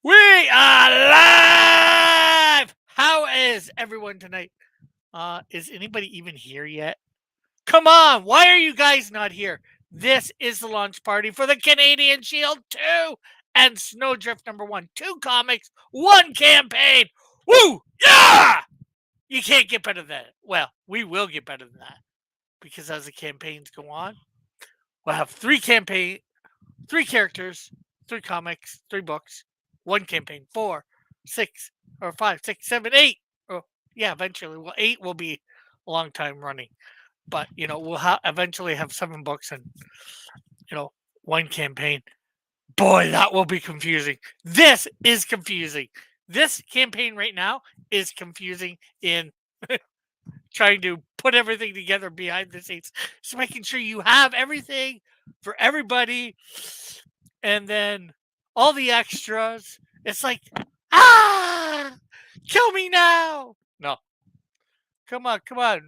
We are live! How is everyone tonight? Is anybody even here yet? Come on, why are you guys not here? This is the launch party for the Canadian Shield 2 and Snowdrift number 1. 2 comics, 1 campaign. Woo! Yeah! You can't get better than that. Well, we will get better than that because as the campaigns go on, we'll have 3 characters, 3 comics, 3 books, 1 campaign, 4, 6, or 5, 6, 7, 8. Oh, yeah, eventually. Well, 8 will be a long time running, but we'll eventually have 7 books and you know 1 campaign. Boy, that will be confusing. This is confusing. This campaign right now is confusing in trying to put everything together behind the scenes. So making sure you have everything for everybody and then all the extras. It's like, ah, kill me now. No, come on, come on.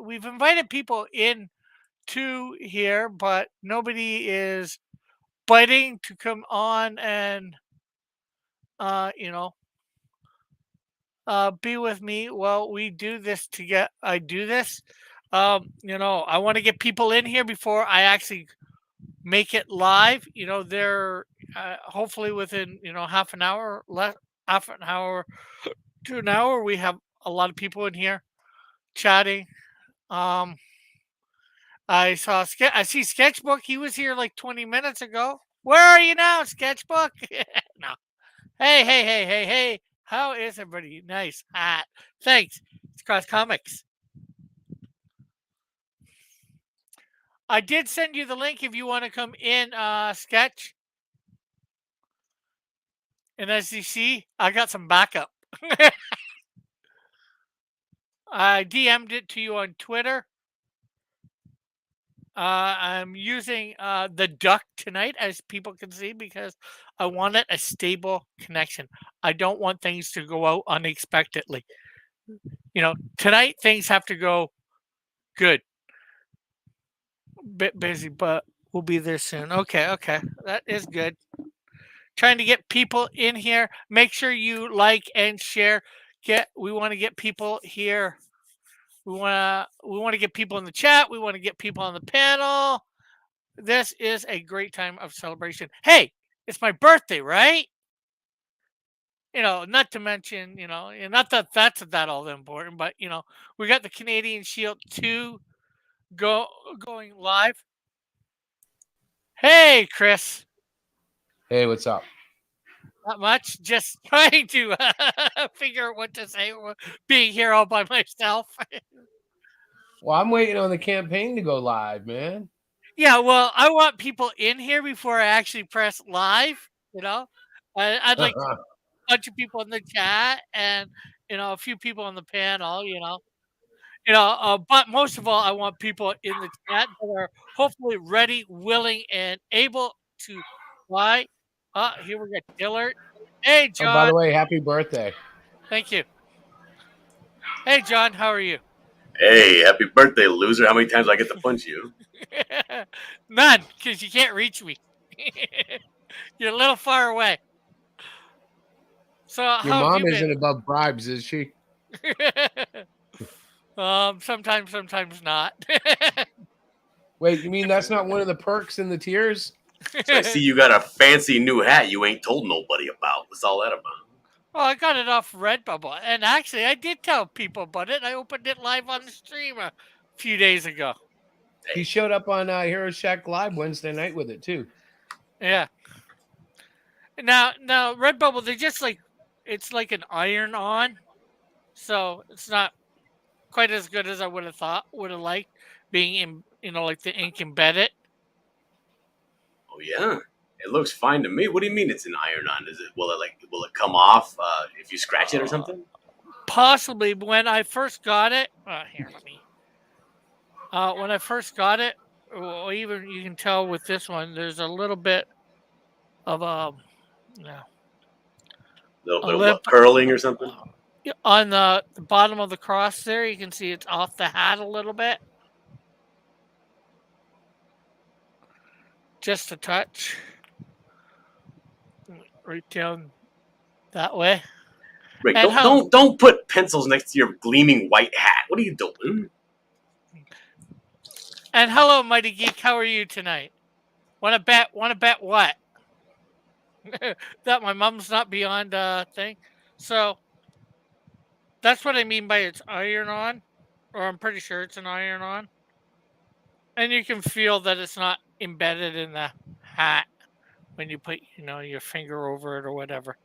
We've invited people in to here, but nobody is biting to come on and, uh, you know, be with me while we do this to get. I do this. I want to get people in here before I actually make it live. They're hopefully within half an hour, half an hour to an hour. We have a lot of people in here chatting. Um, I see Sketchbook. He was here like 20 minutes ago. Where are you now, Sketchbook? No. Hey, hey, hey, hey, hey. How is everybody? Nice hat. Thanks. It's Cross Comics. I did send you the link if you want to come in, Sketch. And as you see, I got some backup. I DM'd it to you on Twitter. I'm using the duck tonight, as people can see, because I wanted a stable connection. I don't want things to go out unexpectedly. Tonight things have to go good. Bit busy, but we'll be there soon. Okay, okay, that is good. Trying to get people in here. Make sure you like and share. We want to get people here. We want to get people in the chat. We want to get people on the panel. This is a great time of celebration. Hey, it's my birthday, right? Not to mention, and not that that's that all that important, but we got the Canadian Shield 2 going live. Hey, Chris. Hey, what's up? Not much. Just trying to figure out what to say. Being here all by myself. Well, I'm waiting on the campaign to go live, man. Yeah, well, I want people in here before I actually press live. I'd like a bunch of people in the chat and a few people on the panel. But most of all, I want people in the chat that are hopefully ready, willing, and able to fly. Here we got Dillard. Hey, Oh, by John. the way, happy birthday. Thank you. Hey, John. How are you? Hey, happy birthday, loser. How many times do I get to punch you? None, because you can't reach me. You're a little far away. So Your how have mom you isn't been? above bribes, is she? Sometimes not. Wait, you mean that's not one of the perks and the tiers? So I see you got a fancy new hat you ain't told nobody about. What's all that about? Well, I got it off Redbubble, and actually, I did tell people about it. I opened it live on the stream a few days ago. He showed up on Hero Shack Live Wednesday night with it too. Yeah. Now, Redbubble, it's like an iron-on, so it's not quite as good as I would have liked being like the ink embedded. Oh yeah, it looks fine to me. What do you mean it's an iron-on? Will it come off if you scratch it or something? Possibly when I first got it. Here, let me. When I first got it, well, even you can tell with this one, there's a little bit of yeah, A little a bit of lip what, curling or something? on the bottom of the cross there. You can see it's off the hat a little bit, just a touch, right down that way. Rick, And don't put pencils next to your gleaming white hat. What are you doing? And hello, Mighty Geek. How are you tonight? Want to bet? Want to bet what? That my mom's not beyond thing. So that's what I mean by it's iron on, or I'm pretty sure it's an iron on, and you can feel that it's not embedded in the hat when you put your finger over it or whatever.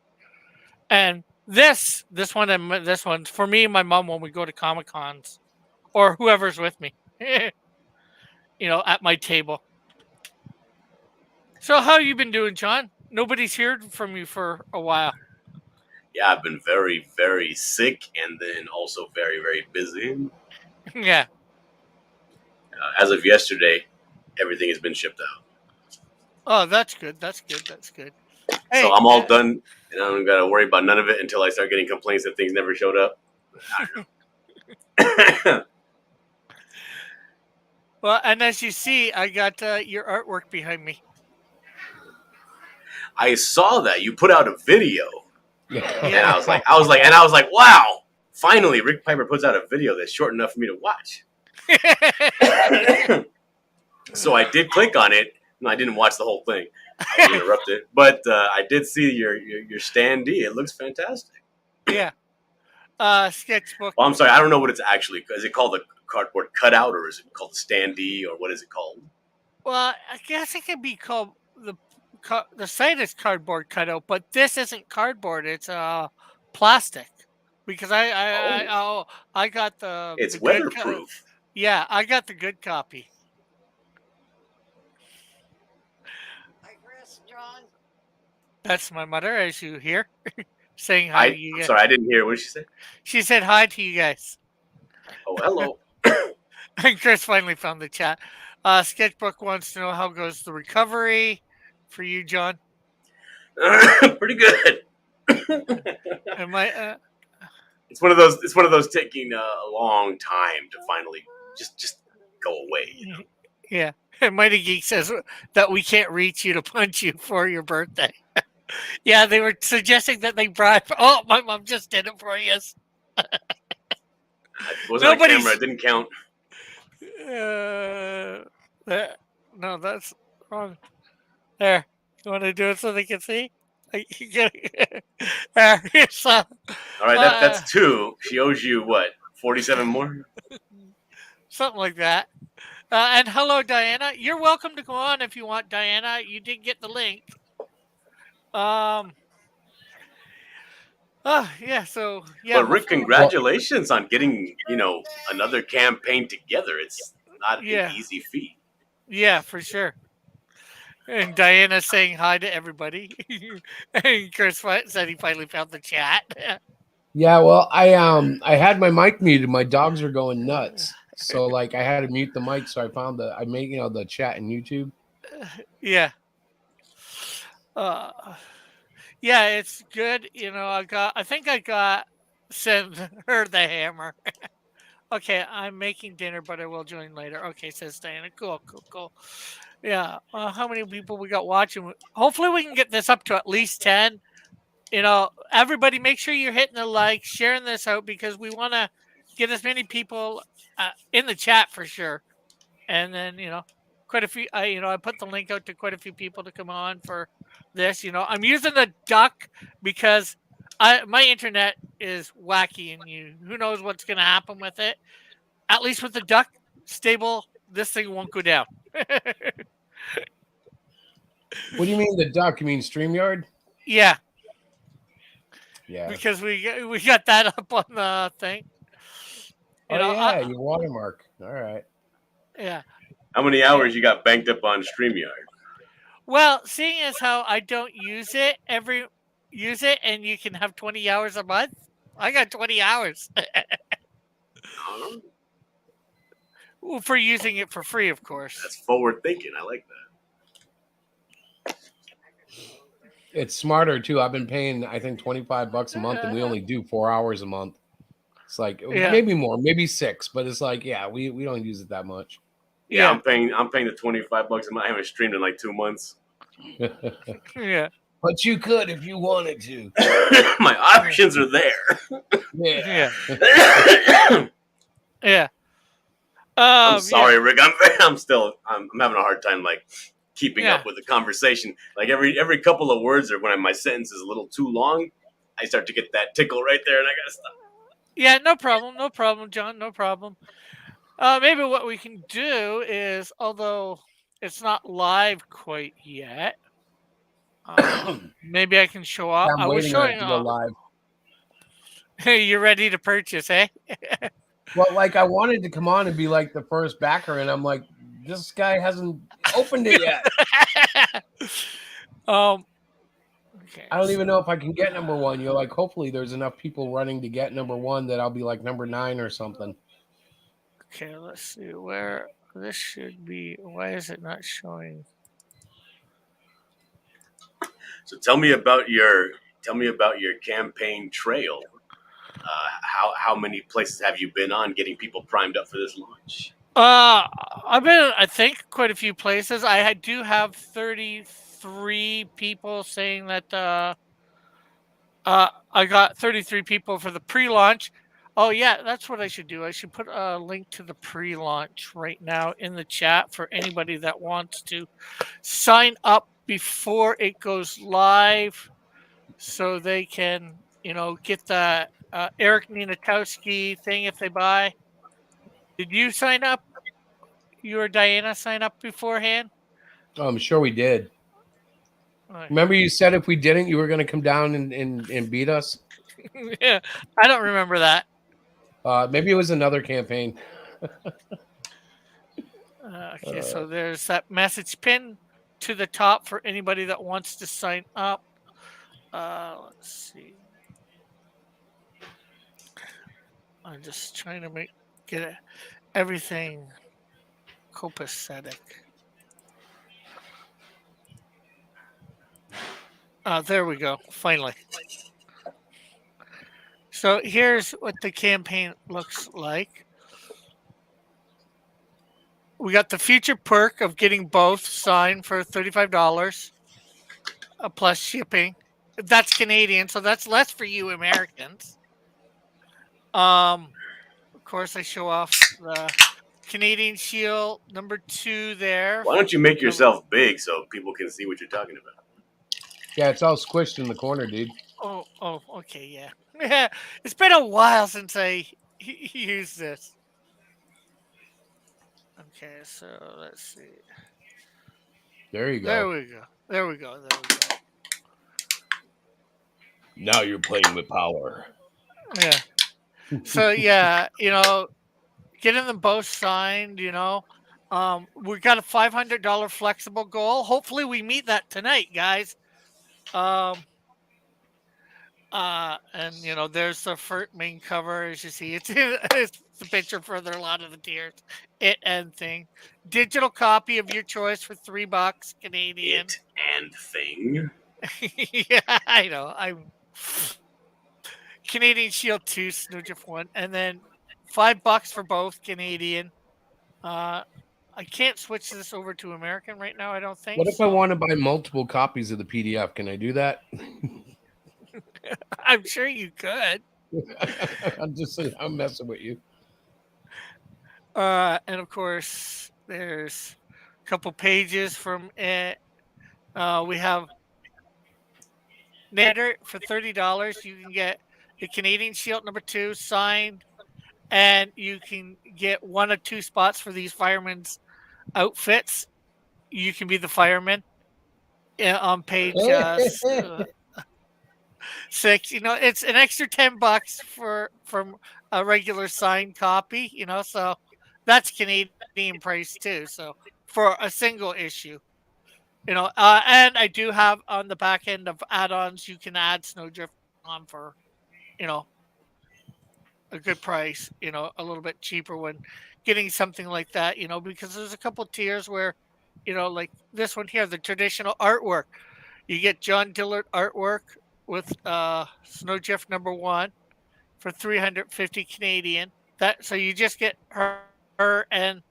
And this one's for me and my mom when we go to Comic Cons or whoever's with me, at my table. So how you been doing, John? Nobody's heard from you for a while. Yeah, I've been very, very sick and then also very, very busy. Yeah. As of yesterday, everything has been shipped out. Oh, that's good. That's good. That's good. So Hey, I'm all done, and I don't got to worry about none of it until I start getting complaints that things never showed up. I don't know. well, and as you see, I got your artwork behind me. I saw that you put out a video, Yeah. and I was like, wow! Finally, Rick Piper puts out a video that's short enough for me to watch. So I did click on it. No, I didn't watch the whole thing. I was interrupted, but I did see your standee. It looks fantastic. Yeah. Sketchbook. Well, I'm sorry, I don't know what it's actually. Is it called a cardboard cutout, or is it called a standee, or what is it called? Well, I guess it could be called the site is cardboard cutout, but this isn't cardboard. It's plastic. Because I got the It's good weatherproof. yeah, I got the good copy. Hi, Chris, John. That's my mother, as you hear, saying hi to you I'm guys. sorry, I didn't hear. What did she say? She said hi to you guys. Oh, hello. And Chris finally found the chat. Sketchbook wants to know how goes the recovery for you, John. Pretty good. Am I? It's one of those. It's one of those taking a long time to finally just go away. You know? Yeah. And Mighty Geek says that we can't reach you to punch you for your birthday. Yeah, they were suggesting that they bribe. Oh, my mom just did it for you. It wasn't on camera. It didn't count. No, that's wrong. There. You want to do it so they can see? There. So, All right, that's two. She owes you what? 47 more. something like that. And hello, Diana. You're welcome to go on if you want, Diana. You did get the link. Yeah. So yeah. But Rick, congratulations on getting another campaign together. It's not an easy feat. Yeah, for sure. And Diana saying hi to everybody. And Chris said he finally found the chat. Yeah, well, I had my mic muted. My dogs are going nuts, so like I had to mute the mic. So I made the chat in YouTube. Yeah. Yeah, it's good. I think I got sent her the hammer. Okay, I'm making dinner, but I will join later. Okay, says Diana. Cool. Yeah. How many people we got watching? Hopefully, we can get this up to at least 10. Everybody, make sure you're hitting the like, sharing this out because we want to get as many people in the chat for sure. And then, quite a few. I put the link out to quite a few people to come on for this. I'm using the duck because my internet is wacky, and who knows what's going to happen with it. At least with the duck stable, this thing won't go down. What do you mean the duck? You mean StreamYard? Yeah. Yeah. Because we got that up on the thing. Your watermark. All right. Yeah. How many hours you got banked up on StreamYard? Well, seeing as how I don't use it and you can have 20 hours a month, I got 20 hours. Well, for using it for free, of course. That's forward thinking. I like that. It's smarter too. I've been paying, I think, $25 a month, and we only do 4 hours a month. It's like maybe more, maybe 6, but it's like, we don't use it that much. Yeah, I'm paying the $25 a month. I haven't streamed in like 2 months. Yeah. But you could if you wanted to. My options are there. Yeah. Yeah. Yeah. I'm Yeah. sorry, Rick. I'm having a hard time like keeping up Yeah. with the conversation. Like every couple of words, or when my sentence is a little too long, I start to get that tickle right there, and I gotta stop. Yeah. No problem. No problem, John. No problem. Maybe what we can do is, although it's not live quite yet, maybe I can show off. I'm I was waiting on it showing to go off. live. You're ready to purchase, eh? Well, like I wanted to come on and be like the first backer, and I'm like, this guy hasn't opened it yet. um. Okay. I don't even know if I can get number one. You're like, hopefully there's enough people running to get number one that I'll be like number 9 or something. Okay. Let's see where this should be. Why is it not showing? So tell me about your campaign trail. How many places have you been on, getting people primed up for this launch? I've been, I think, quite a few places. Do have 33 people saying that. I got 33 people for the pre-launch. Oh yeah, that's what I should do. I should put a link to the pre-launch right now in the chat for anybody that wants to sign up before it goes live, so they can, get the Eric Ninatowski thing if they buy. Did you sign up? You or Diana sign up beforehand? Oh, I'm sure we did. Uh, Remember you said if we didn't, you were going to come down and beat us? yeah, I don't remember that. Maybe it was another campaign. Okay, so there's that message pin to the top for anybody that wants to sign up. Let's see. I'm just trying to get everything copacetic. There we go. Finally. So here's what the campaign looks like. We got the future perk of getting both signed for $35 plus shipping. That's Canadian, so that's less for you Americans. Of course, I show off the Canadian Shield #2 there. Why don't you make yourself big so people can see what you're talking about? Yeah, it's all squished in the corner, dude. Oh, okay, yeah. Yeah, it's been a while since I used this. Okay, so let's see. There you go. There we go. There we go. There we go. Now you're playing with power. Yeah. So yeah, getting them both signed. We got a $500 flexible goal. Hopefully, we meet that tonight, guys. Um, and there's the main cover. As you see, it's the picture for a lot of the tiers. It and thing. Digital copy of your choice for $3 Canadian. It and thing. Yeah, I know. I'm Canadian Shield 2, Snowdrift 1, and then $5 for both Canadian. I can't switch this over to American right now. I don't think. What if I want to buy multiple copies of the PDF? Can I do that? I'm sure you could. I'm messing with you. And of course, there's a couple pages from it. We have Nader for $30. You can get the Canadian Shield #2 signed, and you can get 1 of 2 spots for these firemen's outfits. You can be the fireman on page 6. It's an extra $10 from a regular signed copy. So that's Canadian price too. So for a single issue, and I do have on the back end of add-ons, you can add Snowdrift on for, you know, a good price. A little bit cheaper when getting something like that. Because there's a couple tiers where, like this one here, the traditional artwork. You get John Dillard artwork with Snowdrift #1 for 350 Canadian. So you just get her and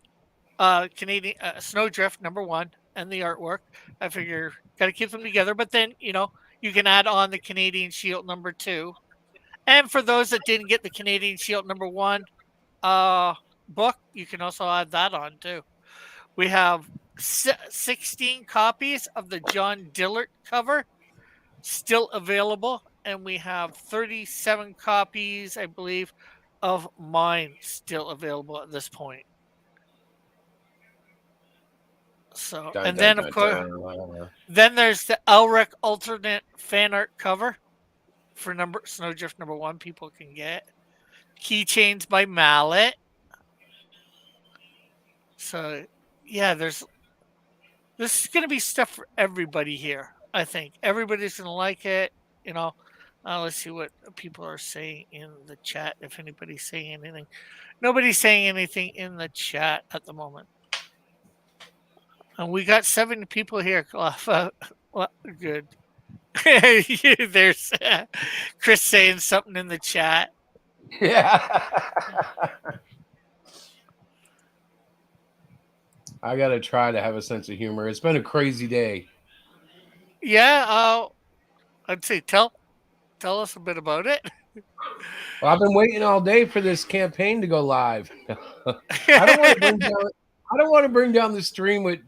Canadian Snowdrift #1 and the artwork. I figure Got to keep them together. But then, you can add on the Canadian Shield #2. And for those that didn't get the Canadian Shield #1 book, you can also add that on too. We have 16 copies of the John Dillard cover still available, and we have 37 copies, I believe, of mine still available at this point. So, Dun, and dun, then of dun, course, dun. then there's the Elric alternate fan art cover for Snowdrift #1. People can get keychains by Mallet. So, yeah, this is gonna be stuff for everybody here. I think everybody's gonna like it. You know, let's see what people are saying in the chat. If anybody's saying anything, nobody's saying anything in the chat at the moment. And we got 7 people here, Cliff. Well, good. There's Chris saying something in the chat. Yeah. I gotta try to have a sense of humor. It's been a crazy day. Yeah, I'd say tell us a bit about it. Well, I've been waiting all day for this campaign to go live. I don't want to bring down. I don't want to bring down the stream with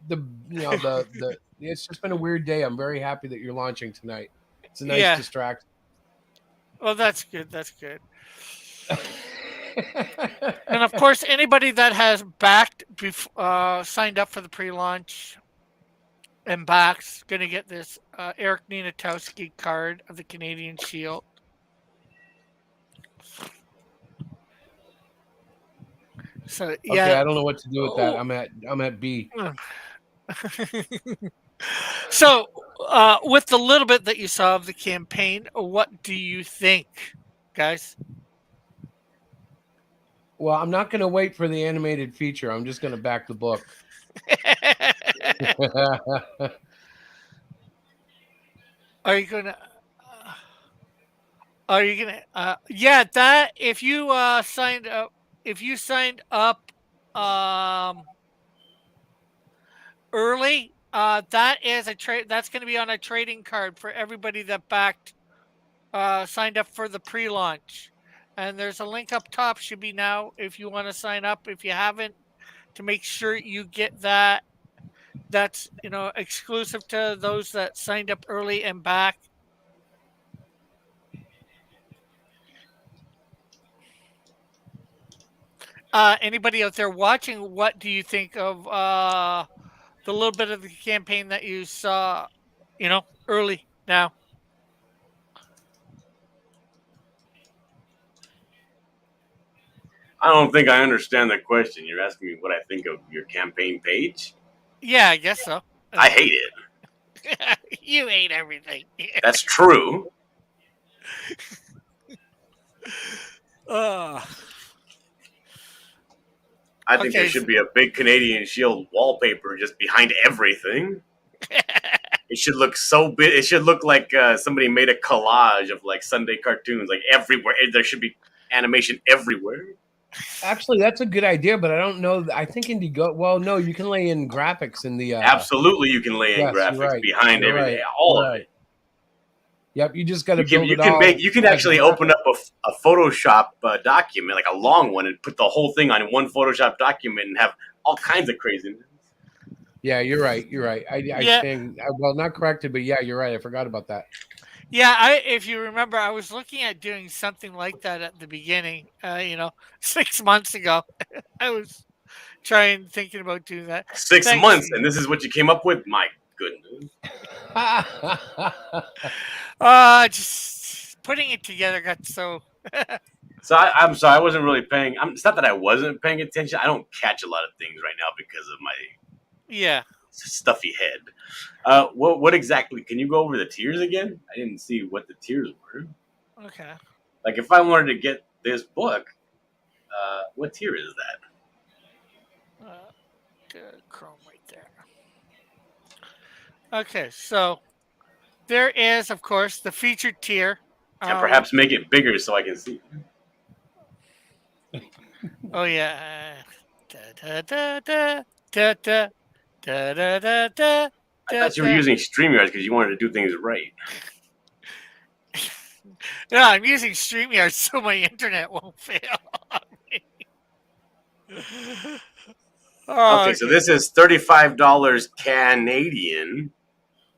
the the. It's just been a weird day. I'm very happy that you're launching tonight. It's a nice Yeah. distraction. Well, that's good. That's good. And of course, anybody that has signed up for the pre-launch and backs going to get this Eric Nienatowski card of the Canadian Shield. So yeah, Okay, I don't know what to do with that. I'm at B. So, with the little bit that you saw of the campaign, what do you think, guys? Well, I'm not going to wait for the animated feature. I'm just going to back the book. Are you gonna? Are you gonna? Yeah, that if you signed up, early, that is a trade. That's going to be on a trading card for everybody that signed up for the pre-launch. And there's a link up top. Should be now if you want to sign up. If you haven't, to make sure you get that. That's exclusive to those that signed up early and back. Anybody out there watching, what do you think of the little bit of the campaign that you saw, early now? I don't think I understand the question. You're asking me what I think of your campaign page? Yeah, I guess so. I hate it. You hate everything. That's true. uh, I think Okay, there should be a big Canadian Shield wallpaper just behind everything. It should look so big. It should look like somebody made a collage of like Sunday cartoons, like everywhere. There should be animation everywhere. Actually, that's a good idea, but I don't know. I think Indiegogo. Well, no, you can lay in graphics in the. Absolutely, you can lay in yes, you're graphics right. behind You're everything, right. all You're of right. it. Yep, you just got to You build it can all. make. You can as actually graphics. open up a Photoshop document, like a long one, and put the whole thing on one Photoshop document and have all kinds of craziness. Yeah, you're right. You're right. I Yeah. stand. Well, not corrected, but yeah, you're right. I forgot about that. Yeah, if you remember, I was looking at doing something like that at the beginning. 6 months ago, I was thinking about doing that. 6 Thanks. months, and this is what you came up with. My goodness. Just putting it together got so. So I'm sorry, I wasn't really paying. It's not that I wasn't paying attention. I don't catch a lot of things right now because of my Yeah. stuffy head. What exactly? Can you go over the tiers again? I didn't see what the tiers were. Okay. Like if I wanted to get this book, what tier is that? Chrome right there. Okay, so there is, of course, the featured tier. And perhaps make it bigger so I can see. Oh yeah. Da, da, da, da, da, da, da, da, da, da. I thought you were using StreamYard because you wanted to do things right. No, I'm using StreamYard so my internet won't fail on me. Oh, Okay, so this is $35 Canadian.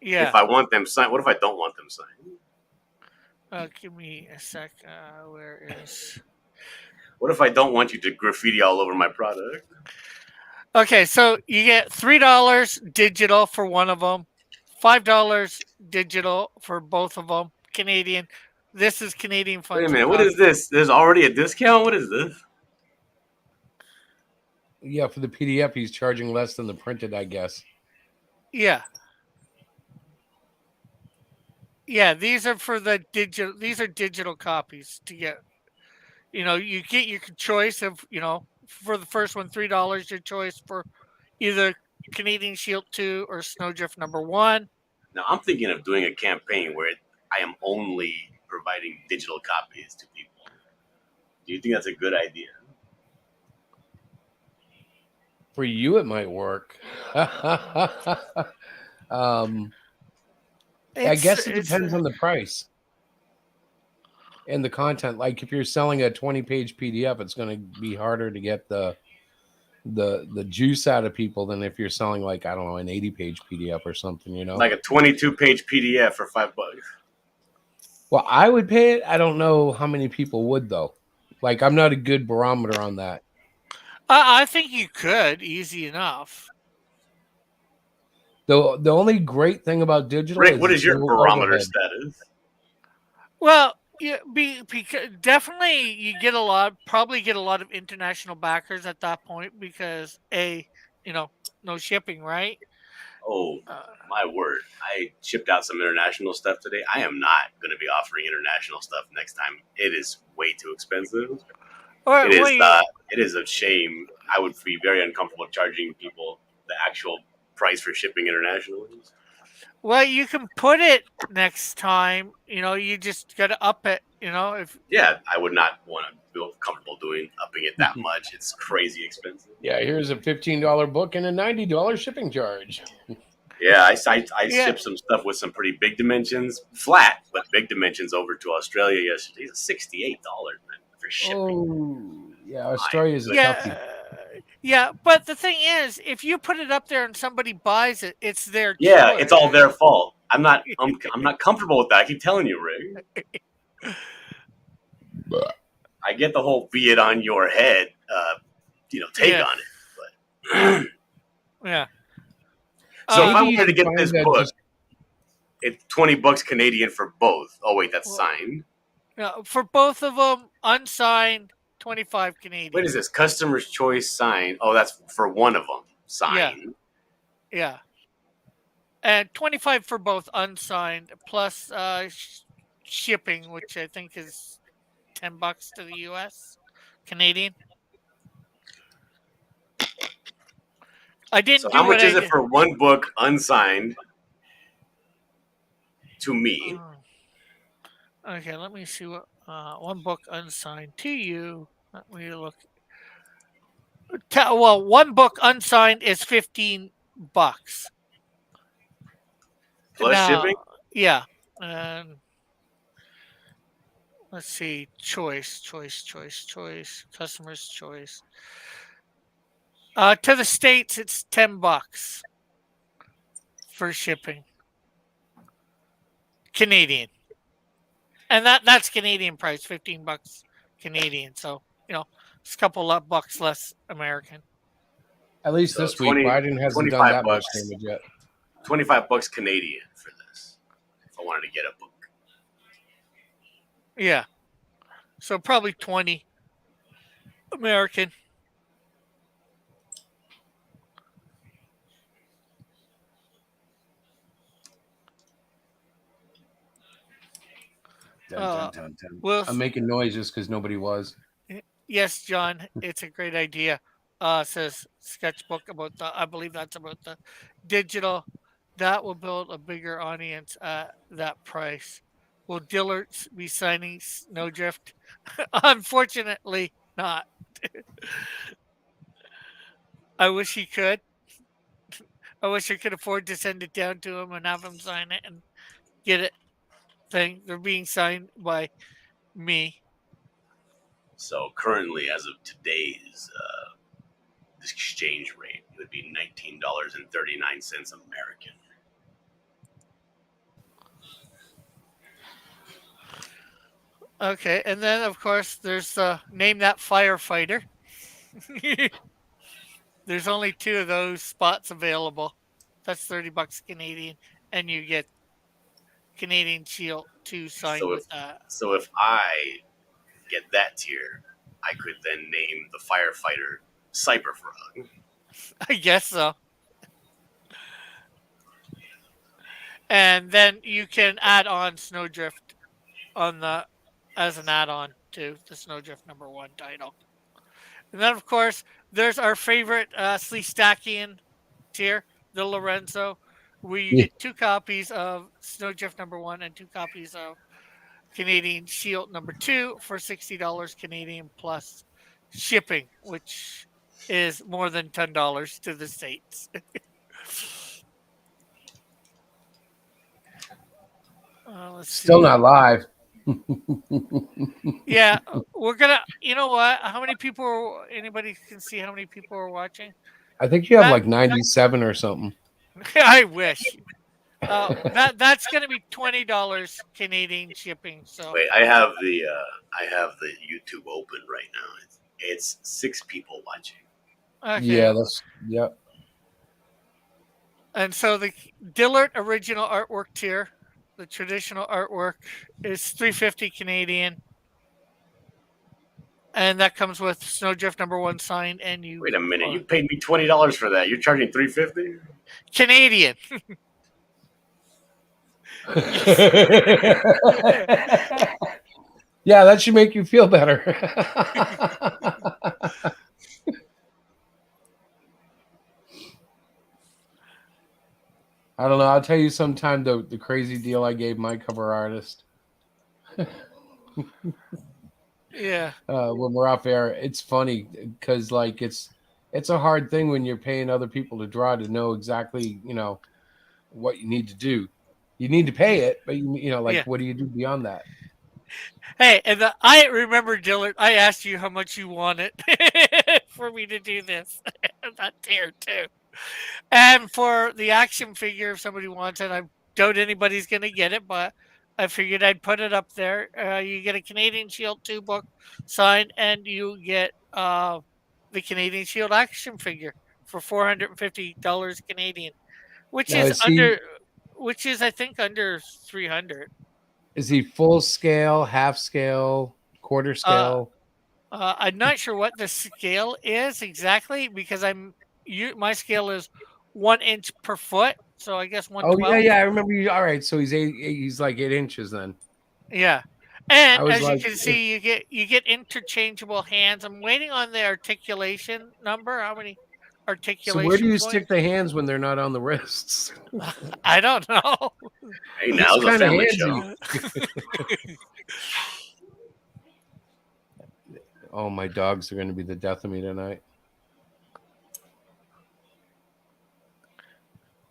yeah. If I want them signed, what if I don't want them signed? Give me a sec. Where is? What if I don't want you to graffiti all over my product? Okay, so you get $3 digital for one of them, $5 digital for both of them. Canadian. This is Canadian Wait a funds. minute, what is this? There's already a discount? What is this? Yeah, for the PDF, he's charging less than the printed, I guess. Yeah. Yeah, these are for the digital. These are digital copies to get. You get your choice of, for the first one, $3, your choice for either Canadian Shield 2 or Snowdrift number 1. Now, I'm thinking of doing a campaign where I am only providing digital copies to people. Do you think that's a good idea? For you, it might work. I guess it depends on the price and the content. Like if you're selling a 20-page PDF, it's going to be harder to get the juice out of people than if you're selling like, I don't know, an 80-page PDF or something, Like a 22-page PDF for $5. Well, I would pay it. I don't know how many people would though. Like I'm not a good barometer on that. I think you could easy enough. The only great thing about digital Rick, is what is your no barometer overhead. status? Well, yeah, definitely you probably get a lot of international backers at that point because no shipping, right? Oh, my word. I shipped out some international stuff today. I am not going to be offering international stuff next time. It is way too expensive. It is a shame. I would be very uncomfortable charging people the actual price for shipping internationally. Well, you can put it next time. You just got to up it. If Yeah, I would not want to feel comfortable upping it that much. It's crazy expensive. Yeah, here's a $15 book and a $90 shipping charge. Yeah, I shipped some stuff with some pretty big dimensions, flat, but big dimensions over to Australia yesterday. It's $68 for shipping. Oh, yeah, Australia's a yeah, toughie. yeah. But the thing is, if you put it up there and somebody buys it, it's their Yeah, choice. it's all their fault. I'm not comfortable with that. I keep telling you, Rick. I get the whole "be it on your head," take on it, but yeah. So if I wanted to get this book, it's $20 Canadian for both. Oh wait, that's signed. Yeah, for both of them, unsigned, 25 Canadian. What is this? Customer's choice signed. Oh, that's for one of them signed. Yeah. And 25 for both unsigned plus shipping, which I think is $10 to the US Canadian. I didn't. So how much is it for one book unsigned to me? Okay, let me see what one book unsigned to you. Let me look. Well, one book unsigned is $15 plus shipping. Yeah, and let's see. Choice. Customer's choice. To the States, it's $10 for shipping. Canadian. And that's Canadian price, $15 Canadian. So, it's a couple of bucks less American. At least this week, Biden hasn't done that much damage yet. $25 Canadian for this. If I wanted to get a book. Yeah. So probably 20 American. I'm making noises because nobody was. Yes, John, it's a great idea. Says sketchbook about I believe that's about the digital. That will build a bigger audience at that price. Will Dillard be signing Snowdrift? Unfortunately, not. I wish he could, I wish I could afford to send it down to him and have him sign it and get it thing. They're being signed by me. So currently, as of today's exchange rate, it would be $19.39 American. Okay, and then of course there's name that firefighter. There's only two of those spots available. That's $30 Canadian, and you get Canadian Shield 2 signed So if with that. so if I get that tier, I could then name the firefighter Cyberfrog. I guess so. And then you can add on Snowdrift on the as an add-on to the Snowdrift #1 title. And then of course there's our favorite Sleestackian tier, the Lorenzo, where you Yeah. get two copies of Snowdrift #1 and two copies of Canadian Shield #2 for $60 Canadian plus shipping, which is more than $10 to the States. Let's Still see. not live. Yeah, we're gonna. You know what? How many people? Anybody can see how many people are watching? I think you have That like 97 or something. I wish. That's gonna be $20 Canadian shipping. So Wait, I have the YouTube open right now. It's 6 people watching. okay, Yeah, that's yep. and so the Dillard original artwork tier, the traditional artwork, is 350 Canadian, and that comes with Snowdrift #1 signed, and you Wait a minute, you paid me $20 for that. You're charging $350? Canadian. Yeah, that should make you feel better. I don't know. I'll tell you sometime the crazy deal I gave my cover artist Yeah, when we're off air. It's funny because like it's a hard thing when you're paying other people to draw to know exactly what you need to do. You need to pay it, but like yeah. what do you do beyond that? Hey, and I remember, Dillard, I asked you how much you wanted for me to do this. That tier too. And for the action figure, if somebody wants it, I doubt anybody's going to get it, but I figured I'd put it up there. You get a Canadian Shield 2 book signed, and you get the Canadian Shield action figure for $450 Canadian, which Now is I think under 300. is he full scale, half scale, quarter Uh, scale? I'm not sure what the scale is exactly because my scale is 1 inch per foot, so I guess Oh yeah, 112. yeah. I remember you. All right, so he's like 8 inches then. Yeah, I and was as you like, can see, you get interchangeable hands. I'm waiting on the articulation number. How many so where do articulation you stick points? the hands when they're not on the wrists? I don't know. Hey, Looks now's a kind of family handsy. show. Oh, my dogs are going to be the death of me tonight.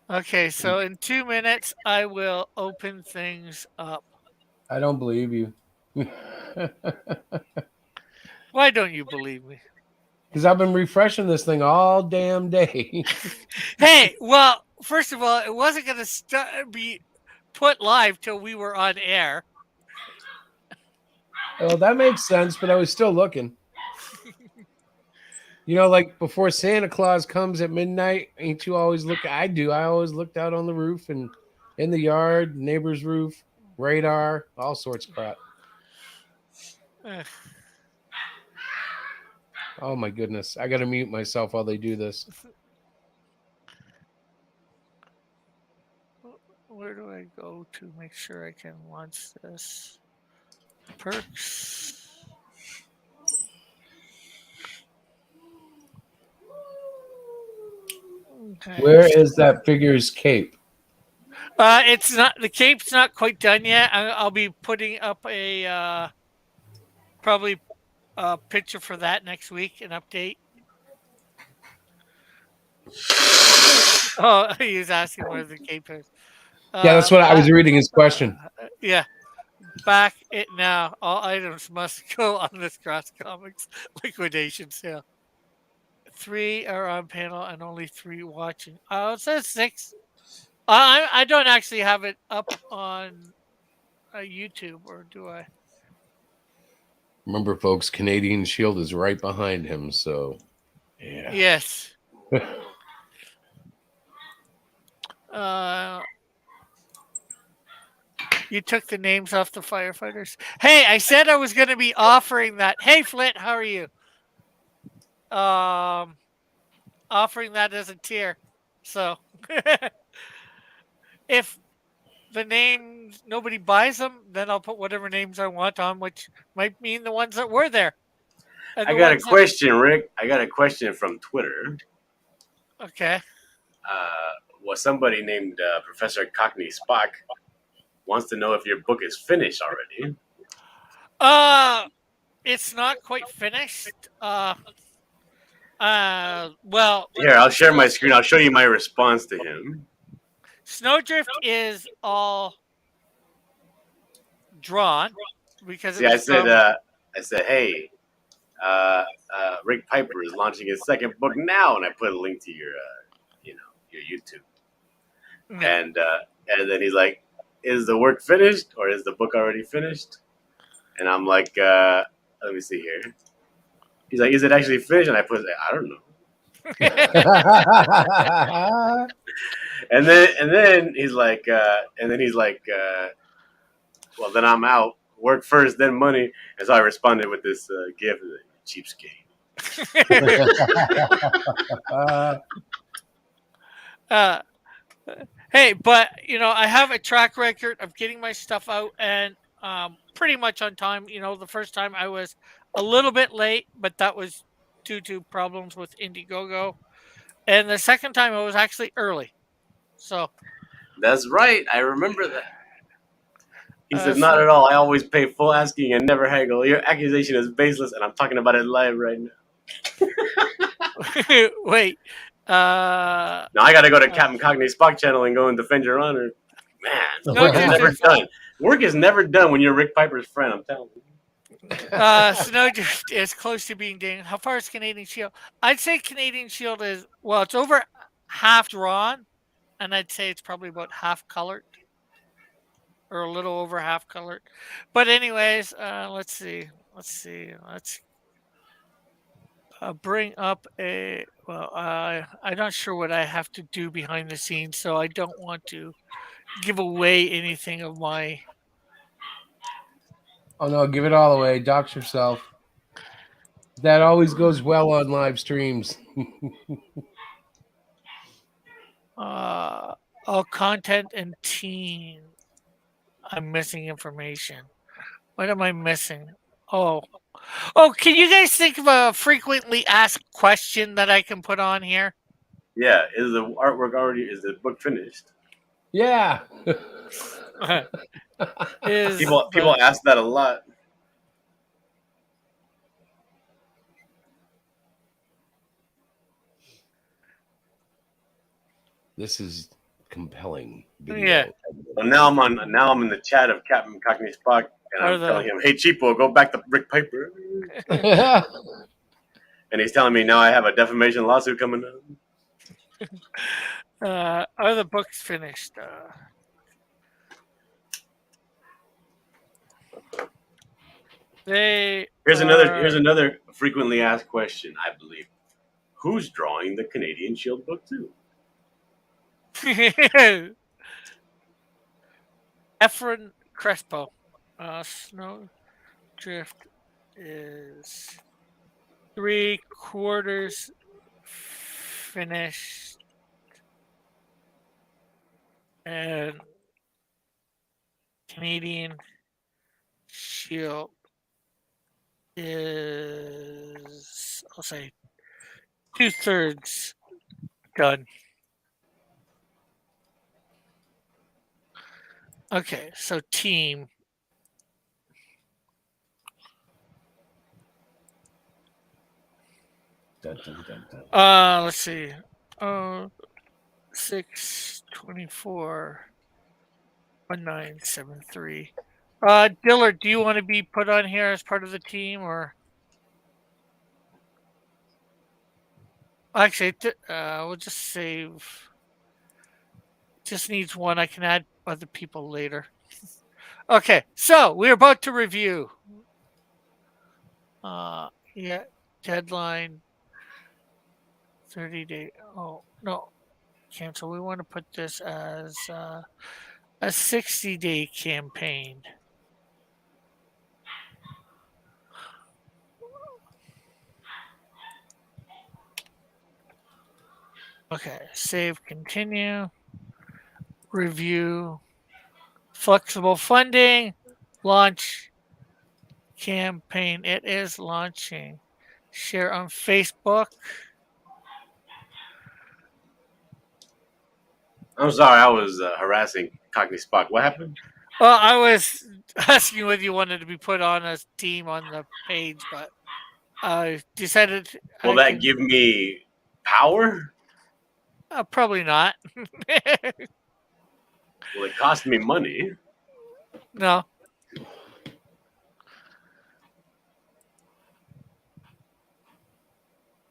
Okay, so in 2 minutes, I will open things up. I don't believe you. Why don't you believe me? Because I've been refreshing this thing all damn day. Hey, well, first of all, it wasn't going to be put live till we were on air. Well, that makes sense, but I was still looking. Like before Santa Claus comes at midnight, ain't you always look? I do. I always looked out on the roof and in the yard, neighbor's roof, radar, all sorts of crap. Eh, Oh my goodness. I got to mute myself while they do this. Where do I go to make sure I can launch this? Perks. Okay. Where is that figure's cape? It's not the cape's not quite done yet. I'll be putting up a probably a picture for that next week, an update. Oh, he's asking where the cape is. Yeah, that's what I was Back, reading his question. yeah, back it now. All items must go on this Cross Comics liquidation sale. 3 are on panel and only 3 watching. Oh, it says 6. I don't actually have it up on YouTube, or do I? Remember, folks, Canadian Shield is right behind him. So, yeah. Yes. Uh, you took the names off the firefighters. Hey, I said I was going to be offering that. Hey, Flint, how are you? Um, offering that as a tier. So, if the names nobody buys them, then I'll put whatever names I want on, which might mean the ones that were there and I the got a ones that. question, Rick. I got a question from Twitter. Okay. Well, somebody named Professor Cockney Spock wants to know if your book is finished already. Uh, it's not quite finished. Well, Here, I'll share Snow, my screen. I'll show you my response to him. Snowdrift is all drawn because it See, was from. I said, hey, Rick Piper is launching his second book now, and I put a link to your, your YouTube. No. And then he's like, is the work finished or is the book already finished? And I'm like, let me see here. He's like, is it actually finished? And I put, I don't know. And then he's like, well, then I'm out. Work first, then money. And so I responded with this gift, cheapskate. uh, hey, but I have a track record of getting my stuff out and pretty much on time. The first time I was a little bit late, but that was due to problems with Indiegogo, and the second time I was actually early. So, That's right. I remember that. He says, not so at all. I always pay full asking and never haggle. Your accusation is baseless, and I'm talking about it live right now. wait. Now I got to go to Captain Cogney's Spock channel and go and defend your honor. Man, work is Snowdrift never is done. Work is never done when you're Rick Piper's friend. I'm telling you. Snowdrift is close to being done. How far is Canadian Shield? I'd say Canadian Shield is it's over half drawn, and I'd say it's probably about half colored, or a little over half colored. But anyways, let's see. Let's bring up a. Well, I'm not sure what I have to do behind the scenes, so I don't want to give away anything of my. Oh no, give it all away. Dox yourself. That always goes well on live streams. Uh, all content and team. I'm missing information. What am I missing? Oh, can you guys think of a frequently asked question that I can put on here? Yeah, is the artwork already? Is the book finished? Yeah. Is People the ask that a lot. This is compelling video. Yeah. So now I'm in the chat of Captain Cockney Spock, and Or I'm telling him, "Hey, cheapo, go back to Rick Piper." And he's telling me now I have a defamation lawsuit coming up. are the books finished? They Here's are. another frequently asked question, I believe. Who's drawing the Canadian Shield book too? Efren Crespo. Snowdrift is 3/4 finished, and Canadian Shield is, I'll say, 2/3 done. Okay, so team. Dun, dun, dun, dun. Let's see. 624 1973. Dillard, do you want to be put on here as part of the team, or actually, we'll just save. Just needs one. I can add other people later. Okay, so we're about to review. Yeah, deadline 30 day. Oh no, cancel. We want to put this as a 60-day campaign. Okay, save, continue, review, flexible funding, launch campaign. It is launching. Share on Facebook. I'm sorry, I was harassing Cockney Spock. What happened? Well, I was asking whether you wanted to be put on a team on the page, but I decided Will I that can. give me power? Probably not. Will it cost me money? No.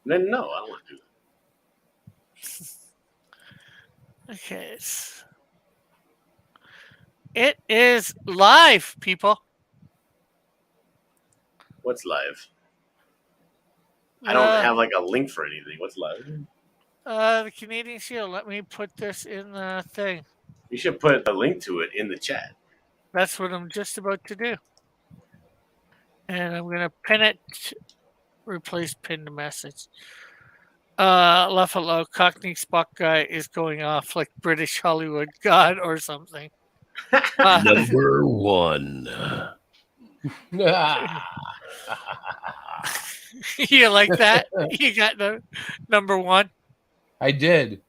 Then no, I don't want to do that. Okay. It is live, people. What's live? I don't Uh, have like a link for anything. What's live? the Canadian Shield. Let me put this in the thing. You should put a link to it in the chat. That's what I'm just about to do. And I'm going to pin it, replace pinned message. Luffalo, Cockney Spock guy is going off like British Hollywood God or something. Number one. You like that? You got the number one? I did.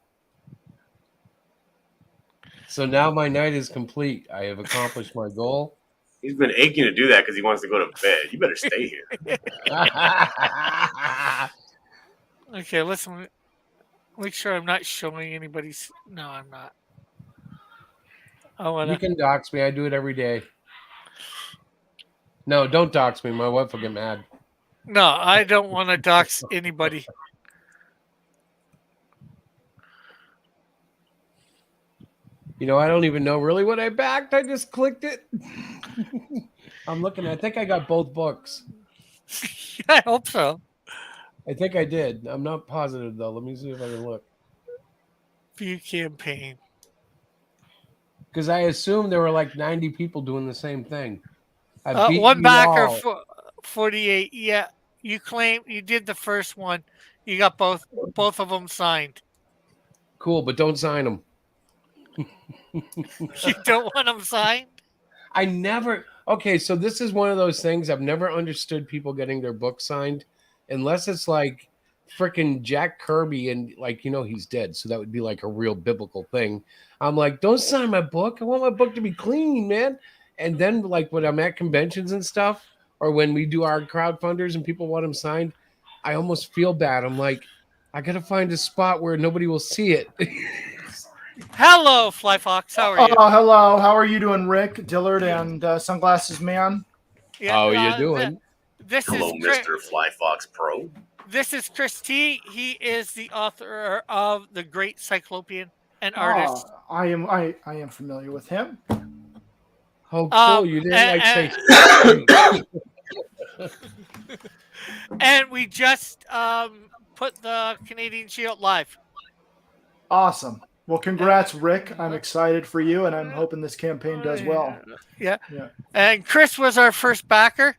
So now my night is complete. I have accomplished my goal. He's been aching to do that because he wants to go to bed. You better stay here. Okay, let's make sure I'm not showing anybody's. No, I'm not. I You want to. can dox me. I do it every day. No, don't dox me. My wife will get mad. No, I don't want to dox anybody. You know, I don't even know really what I backed. I just clicked it. I'm looking. I think I got both books. I hope so. I think I did. I'm not positive, though. Let me see if I can look. View campaign. Because I assumed there were like 90 people doing the same thing. I beat One you backer, all. 48. Yeah, you claim you did the first one. You got both of them signed. Cool, but don't sign them. You don't want them signed? I never. Okay, so this is one of those things I've never understood people getting their book signed unless it's like freaking Jack Kirby and like, you know, he's dead. So that would be like a real biblical thing. I'm like, don't sign my book. I want my book to be clean, man. And then like when I'm at conventions and stuff, or when we do our crowdfunders and people want them signed, I almost feel bad. I'm like, I got to find a spot where nobody will see it. Hello, Fly Fox. How are you? Oh, hello. How are you doing, Rick, Dillard, and Sunglasses Man? Yeah, How are you doing? This Hello, is Chris, Mr. Fly Fox Pro. this is Chris T. He is the author of The Great Cyclopean and artist. I am familiar with him. Oh, cool. You didn't like say. And we just put the Canadian Shield live. Awesome. Well, congrats, Rick. I'm excited for you, and I'm hoping this campaign does well. Yeah. Yeah. And Chris was our first backer.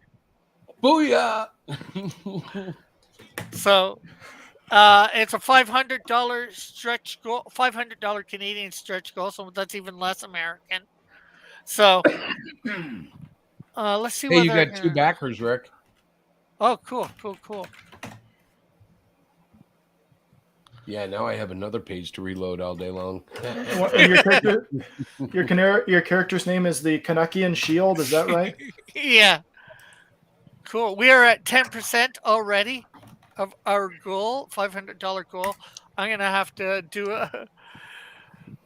Booyah! So it's a $500 stretch goal, $500 Canadian stretch goal. So that's even less American. So let's see. Hey, you whether got two backers, Rick. Oh, cool. Yeah, now I have another page to reload all day long. And your character's name is the Canuckian Shield. Is that right? Yeah. Cool. We are at 10% already of our goal, $500 goal. I'm gonna have to do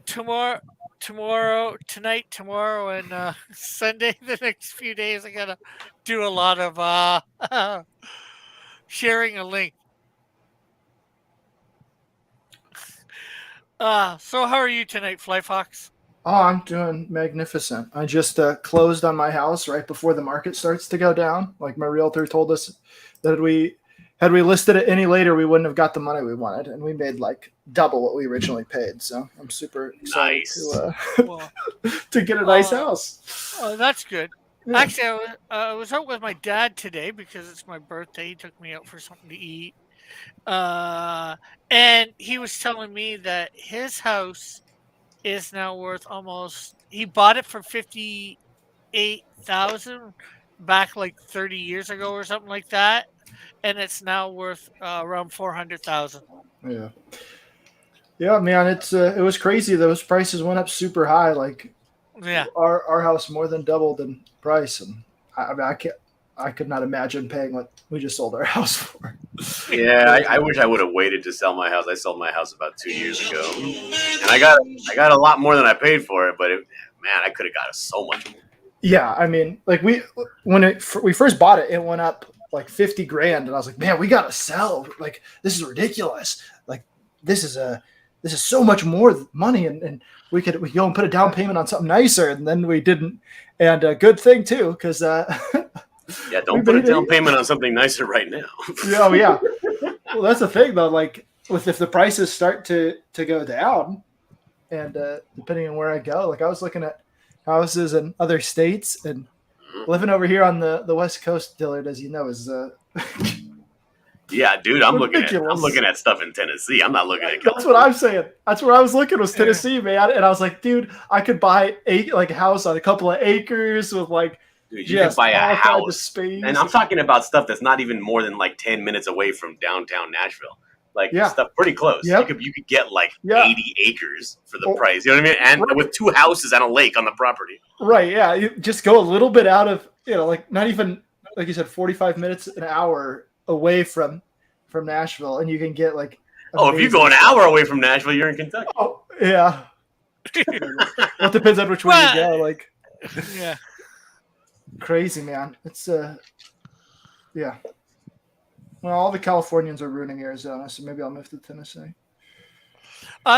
tonight, tomorrow, and Sunday. The next few days, I gotta do a lot of sharing a link. So how are you tonight, Fly Fox? Oh, I'm doing magnificent. I just closed on my house right before the market starts to go down. Like my realtor told us that had we listed it any later, we wouldn't have got the money we wanted, and we made like double what we originally paid. So I'm super excited Nice. Well, to get a nice uh, house. that's good. Yeah. Actually, I was out with my dad today because it's my birthday. He took me out for something to eat. Uh, and he was telling me that his house is now worth almost. He bought it for 58,000 back like 30 years ago or something like that, and it's now worth around 400,000. Yeah. Yeah, man, it was crazy. Those prices went up super high. Like Yeah, our house more than doubled in price, and I mean I could not imagine paying what we just sold our house for. Yeah, I wish I would have waited to sell my house. I sold my house about 2 years ago, and I got a lot more than I paid for it. But man, I could have got so much more. Yeah, I mean, like we first bought it, it went up like 50 grand, and I was like, man, we gotta sell. Like this is ridiculous. Like this is so much more money, and we could go and put a down payment on something nicer, and then we didn't. And a good thing too, because Yeah, don't put a down payment on something nicer right now. Oh yeah. Well, that's the thing though. Like if the prices start to go down, and depending on where I go, like I was looking at houses in other states, and living over here on the West Coast, Dillard, as you know, is Yeah, dude, I'm ridiculous. looking at stuff in Tennessee. I'm not looking at That's what I'm saying. That's where I was looking, was Tennessee, man. And I was like, dude, I could buy a house on a couple of acres with like Dude, you can buy a all kinds of house, space. and I'm talking about stuff that's not even more than like 10 minutes away from downtown Nashville. Like Yeah. stuff pretty close. Yep. You could get like Yeah. 80 acres for the Oh. price. You know what I mean? And Right. with 2 houses and a lake on the property. Right, yeah. You just go a little bit out of, like not even, like you said, 45 minutes an hour away from Nashville, and you can get like Oh, if you go an amazing hour away from Nashville, you're in Kentucky. stuff. Oh, yeah. Well, it depends on which way you go. Like yeah. crazy, man. It's yeah. Well, all the Californians are ruining Arizona, so maybe I'll move to Tennessee.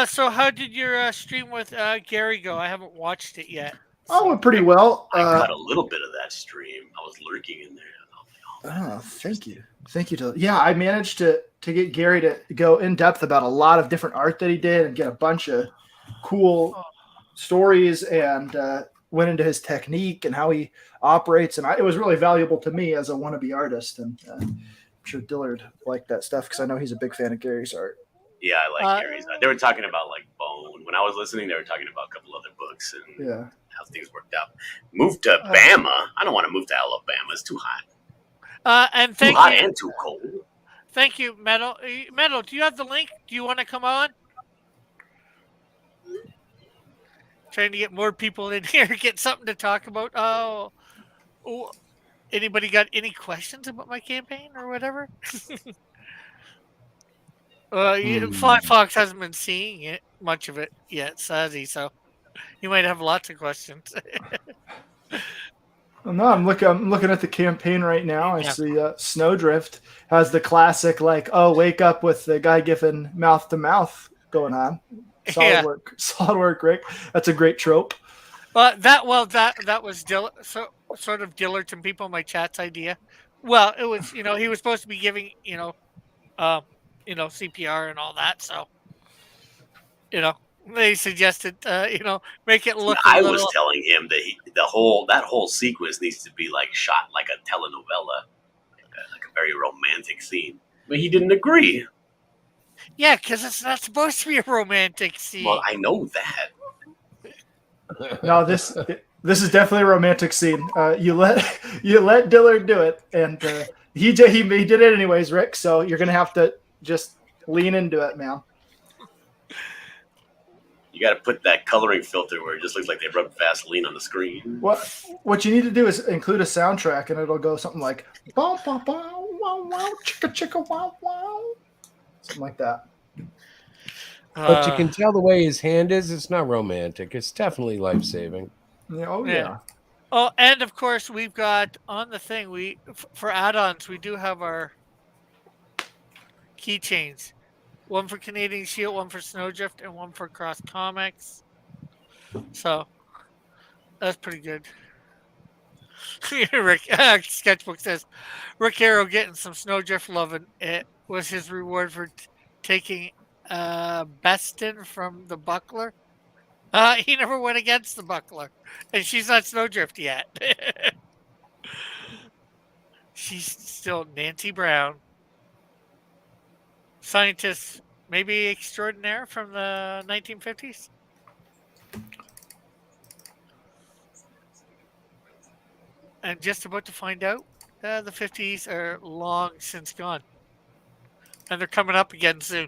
So how did your stream with Gary go? I haven't watched it yet. Oh, went pretty well. I caught a little bit of that stream. I was lurking in there. Oh, thank you. Yeah, I managed to get Gary to go in depth about a lot of different art that he did and get a bunch of cool stories, and went into his technique and how he operates. And it was really valuable to me as a wannabe artist. And I'm sure Dillard liked that stuff because I know he's a big fan of Gary's art. Yeah, I like Gary's. They were talking about like Bone. When I was listening, they were talking about a couple other books and Yeah. how things worked out. Move to Bama. I don't want to move to Alabama. It's too hot. And Too thank hot you, and too cold. thank you, Metal. Metal, do you have the link? Do you want to come on? Trying to get more people in here, get something to talk about. Oh, anybody got any questions about my campaign or whatever? Fly Fox hasn't been seeing it much of it yet, has he? So you might have lots of questions. Well, no, I'm looking at the campaign right now. I see Snowdrift has the classic like, oh, wake up with the guy giving mouth to mouth going on. Solid work, Rick. That's a great trope. That was sort of Dillard and people in my chat's idea. Well, it was he was supposed to be giving CPR and all that. So they suggested make it look. I was telling him that that whole sequence needs to be like shot like a telenovela, like a very romantic scene. But he didn't agree. Yeah, because it's not supposed to be a romantic scene. Well, I know that. No, this is definitely a romantic scene. You let Dillard do it, and he did it anyways, Rick. So you're gonna have to just lean into it, man. You got to put that coloring filter where it just looks like they rubbed Vaseline on the screen. What you need to do is include a soundtrack, and it'll go something like bow, bow, bow, wow, wow, chicka, chicka, wow, wow, something like that. But you can tell the way his hand is. It's not romantic. It's definitely life saving. Yeah, oh Yeah. yeah. Oh, and of course we've got on the thing for add-ons we do have our keychains. One for Canadian Shield, one for Snowdrift, and one for Cross Comics. So that's pretty good. Rick Sketchbook says Rick Arrow getting some Snowdrift love, and it was his reward for taking Beston from the Buckler. He never went against the Buckler, and she's not Snowdrift yet. She's still Nancy Brown, scientist, maybe extraordinaire from the 1950s. And just about to find out, the 50s are long since gone. And they're coming up again soon.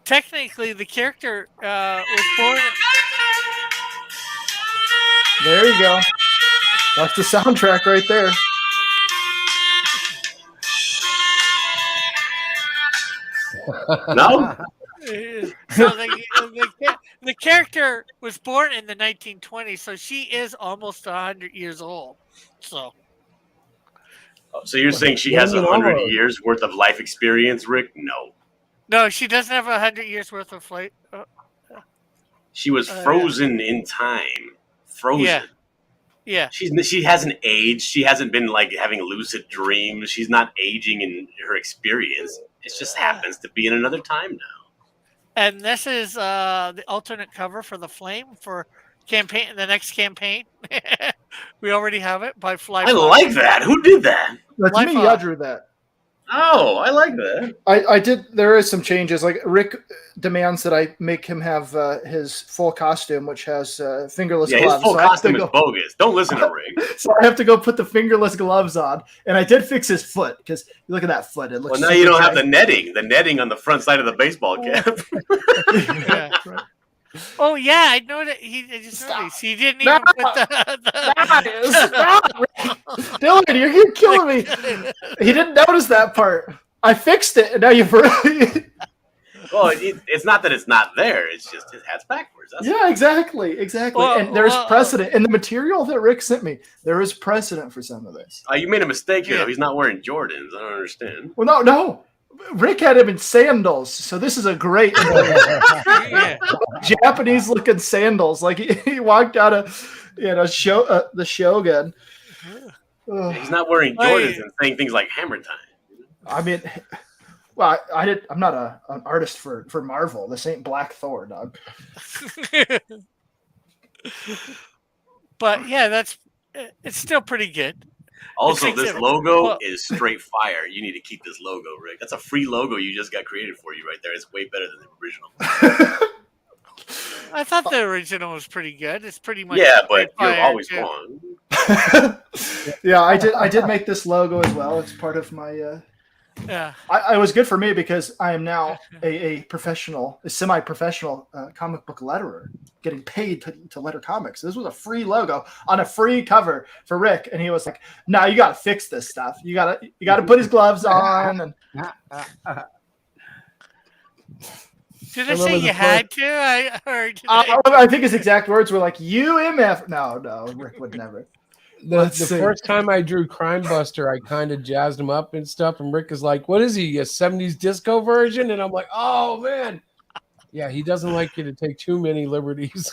Technically, the character was born. There you go. That's the soundtrack right there. No, So the character was born in the 1920s, so she is almost 100 years old. So so you're saying she What has do you mean 100 almost? years worth of life experience, Rick? No, no, she doesn't have 100 years worth of flight. she was frozen in time. Frozen. Yeah. Yeah. She hasn't aged. She hasn't been like having lucid dreams. She's not aging in her experience. It just happens to be in another time now. And this is the alternate cover for the Flame for campaign. The next campaign, we already have it by Fly. I like that. Who did that? That's Life me. on. I drew that. Oh, I like that. I did. There is some changes. Like Rick demands that I make him have his full costume, which has fingerless Yeah, his gloves. full So I have to costume is go- bogus. Don't listen to Rick. So I have to go put the fingerless gloves on, and I did fix his foot because look at that foot. It looks. Well, now you super don't have the tight. netting on the front side of the baseball cap. Yeah. Right. Oh yeah, I know that he I just Stop. noticed he didn't No. even put the Stop. Dylan, you're killing me. He didn't notice that part. I fixed it, and now you've. Well, it's not that it's not there. It's just his hat's backwards. That's Yeah, exactly. Well, And there's well, precedent in the material that Rick sent me. There is precedent for some of this. You made a mistake here. Yeah. Though. He's not wearing Jordans. I don't understand. Well, no. Rick had him in sandals, so this is a great yeah. Japanese-looking sandals. Like he walked out of, the Shogun. Ugh. He's not wearing Jordans and saying things like "Hammer Time." I mean, well, I'm not an artist for Marvel. This ain't Black Thor, dog. But yeah, it's still pretty good. Also, It's like this that- logo well- is straight fire. You need to keep this logo, Rick. That's a free logo you just got created for you right there. It's way better than the original. I thought the original was pretty good. It's pretty much Yeah, but straight you're fire, always too. wrong. Yeah, I did make this logo as well. It's part of my. Yeah. I was good for me because I am now a professional, a semi-professional comic book letterer, getting paid to letter comics. This was a free logo on a free cover for Rick, and he was like, "No, you got to fix this stuff. You got to put his gloves on." And Did I I say remember you the had to? I think his exact words were like, "UMF." No, Rick would never. The Let's see. first time I drew Crime Buster, I kind of jazzed him up and stuff. And Rick is like, "What is he? A '70s disco version?" And I'm like, "Oh man, yeah." He doesn't like you to take too many liberties.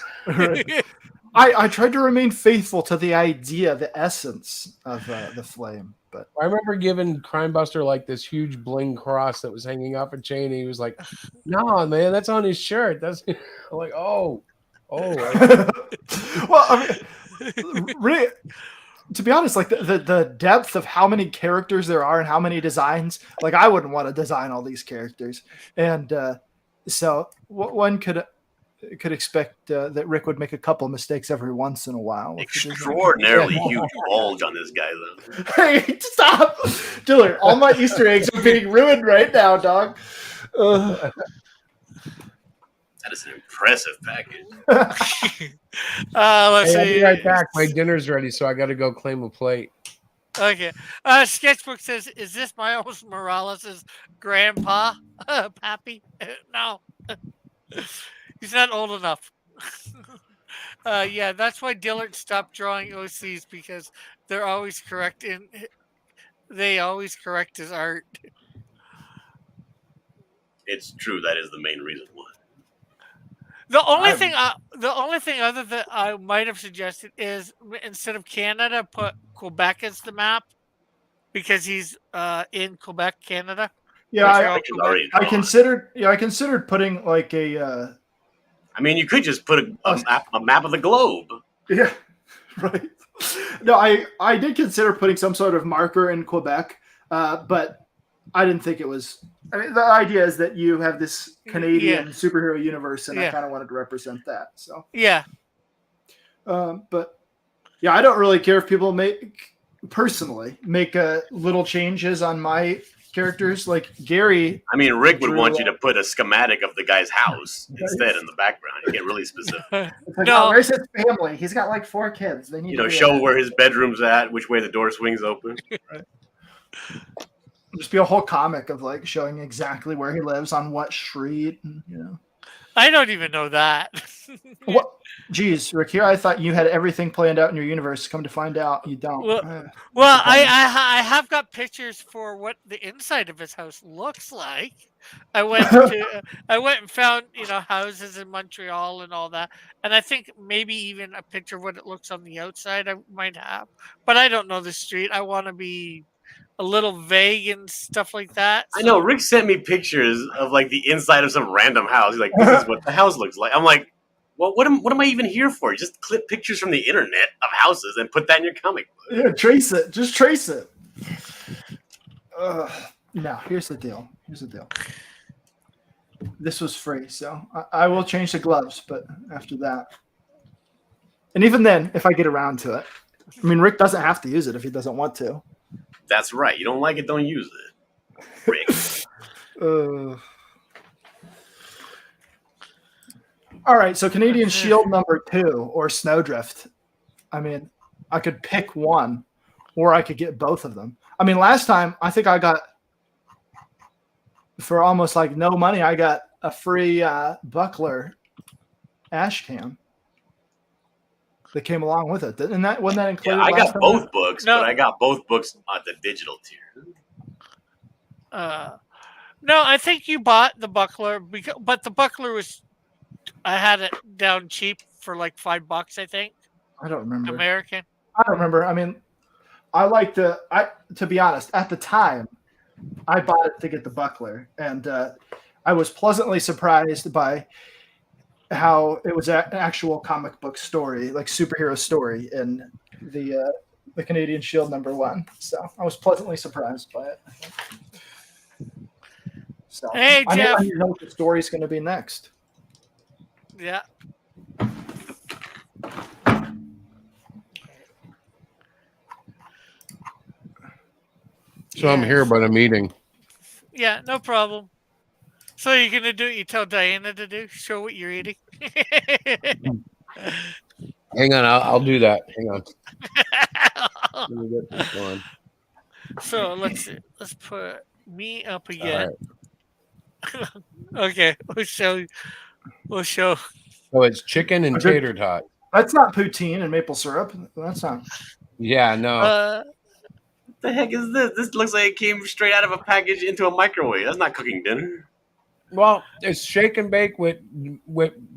I tried to remain faithful to the idea, the essence of the Flame, but I remember giving Crime Buster like this huge bling cross that was hanging off a chain. And he was like, "No, man, that's on his shirt." That's I'm like, oh. well, I mean, really, to be honest, like the depth of how many characters there are and how many designs, like I wouldn't want to design all these characters, and so one could expect that Rick would make a couple mistakes every once in a while. Extraordinarily huge bulge on this guy, though. Hey, stop, Dillard! All my Easter eggs are being ruined right now, dog. That is an impressive package. Let's Hey, I'll be see. right back. My dinner's ready, so I got to go claim a plate. Okay. Sketchbook says, "Is this Miles Morales' grandpa, Pappy?" No, he's not old enough. Yeah, that's why Dillard stopped drawing OCs because they're always correct in. They always correct his art. It's true. That is the main reason why. The only thing, other that I might have suggested is instead of Canada, put Quebec as the map because he's in Quebec, Canada. Yeah, Montreal, Which is Quebec. already I drawn. considered putting like a I mean, you could just put a map of the globe. yeah, right. No, I did consider putting some sort of marker in Quebec, but I didn't think it was. I mean, the idea is that you have this Canadian superhero universe, and I kind of wanted to represent that. So Yeah. But yeah, I don't really care if people make little changes on my characters. Like Gary, I mean, Rick would drew, want you to put a schematic of the guy's house instead in the background. You get really specific. it's like, No. oh, where's his family? He's got like 4 kids. They need to Show that. where his bedroom's at, which way the door swings open. Just be a whole comic of like showing exactly where he lives on what street. And, I don't even know that. What? Geez, Rick, here I thought you had everything planned out in your universe. Come to find out, you don't. Well, I have got pictures for what the inside of his house looks like. I went and found houses in Montreal and all that, and I think maybe even a picture of what it looks on the outside I might have, but I don't know the street. I want to be a little vague and stuff like that. I know Rick sent me pictures of like the inside of some random house. He's like, "This is what the house looks like." I'm like, "Well, what am I even here for? Just clip pictures from the internet of houses and put that in your comic book." Yeah, trace it. Just trace it. Now, here's the deal. This was free, so I will change the gloves, but after that. And even then, if I get around to it. I mean, Rick doesn't have to use it if he doesn't want to. That's right. You don't like it, don't use it. Rick. All right, so Canadian Shield #2 or Snowdrift. I mean, I could pick one, or I could get both of them. I mean, last time I think I got for almost like no money. I got a free Buckler ash can that came along with it. And that wasn't that included? Yeah, I got time? both books, No. but I got both books on the digital tier. No, I think you bought the Buckler, but the Buckler was. I had it down cheap for like $5, I think. I don't remember. American. I don't remember. I mean, to be honest, at the time, I bought it to get the Buckler, and I was pleasantly surprised by how it was an actual comic book story, like superhero story, in the Canadian Shield #1. So I was pleasantly surprised by it. So Hey, Jeff. I know what the story's going to be next. Yeah. So I'm here, but I'm eating. Yeah, no problem. So you're gonna do what you tell Diana to do? Show what you're eating. Hang on, I'll do that. Hang on. Let me get this one. So let's put me up again. Okay, we'll show. So it's chicken and tater tot. That's not poutine and maple syrup. That's not. Yeah, no. What the heck is this? This looks like it came straight out of a package into a microwave. That's not cooking dinner. Well, it's shake and bake with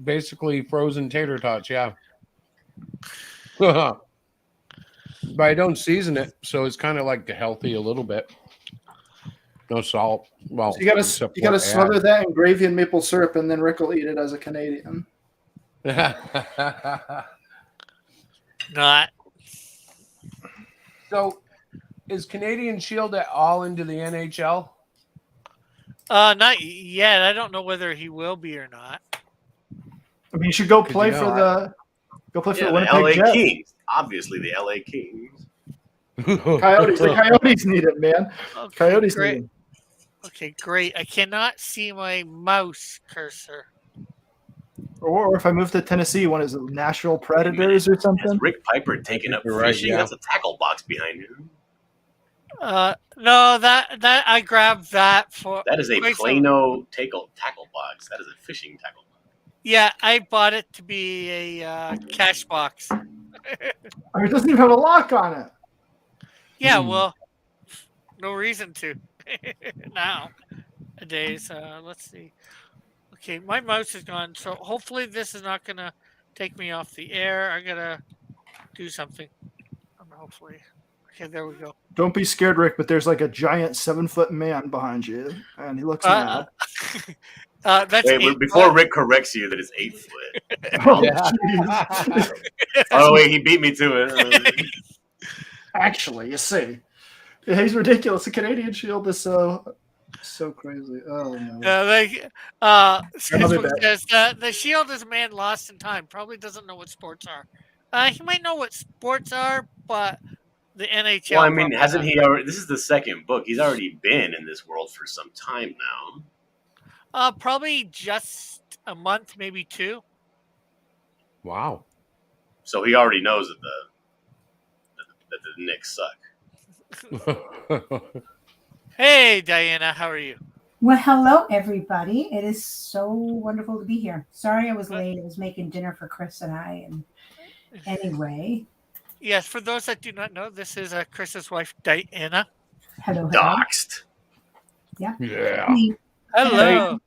basically frozen tater tots. Yeah. But I don't season it, so it's kind of like healthy a little bit. No salt. Well, So you gotta smother that in gravy and maple syrup, and then Rick will eat it as a Canadian. Not. So, is Canadian Shield at all into the NHL? Not yet. I don't know whether he will be or not. I mean, you should go play for the The Winnipeg LA Jets. Kings. Obviously, the LA Kings. Coyotes. The Coyotes need it, man. Okay, Coyotes great. need it. Okay, great. I cannot see my mouse cursor. Or if I move to Tennessee, one is Nashville Predators or Has something. Rick Piper taken up You're right, fishing? yeah. That's a tackle box behind you. No, that I grabbed that for. That is a quite some- Plano tackle box. That is a fishing tackle box. Yeah, I bought it to be a cash box. It doesn't even have a lock on it. Yeah, Hmm. well, no reason to nowadays. Let's see. Okay, my mouse is gone, so hopefully this is not gonna take me off the air. I gotta do something. Hopefully. Okay, there we go. Don't be scared, Rick, but there's like a giant 7-foot man behind you, and he looks mad. That's Wait, 8 before foot. Rick corrects you that it's 8 foot. Oh, Yeah. jeez. Oh wait, he beat me to it. Actually, you see, he's ridiculous. The Canadian Shield is so crazy. Oh no. Facebook back. says the Shield is a man lost in time. Probably doesn't know what sports are. He might know what sports are, but the NHL. Well, I mean, probably hasn't not. he already? This is the second book. He's already been in this world for some time now. Probably just a month, maybe 2. Wow. So he already knows that the Knicks suck. Hey, Diana, how are you? Well, hello, everybody. It is so wonderful to be here. Sorry I was late. I was making dinner for Chris and I. And anyway, Yes, for those that do not know, this is Chris's wife, Diana. hello. Doxed. Yeah. Hey. Hello.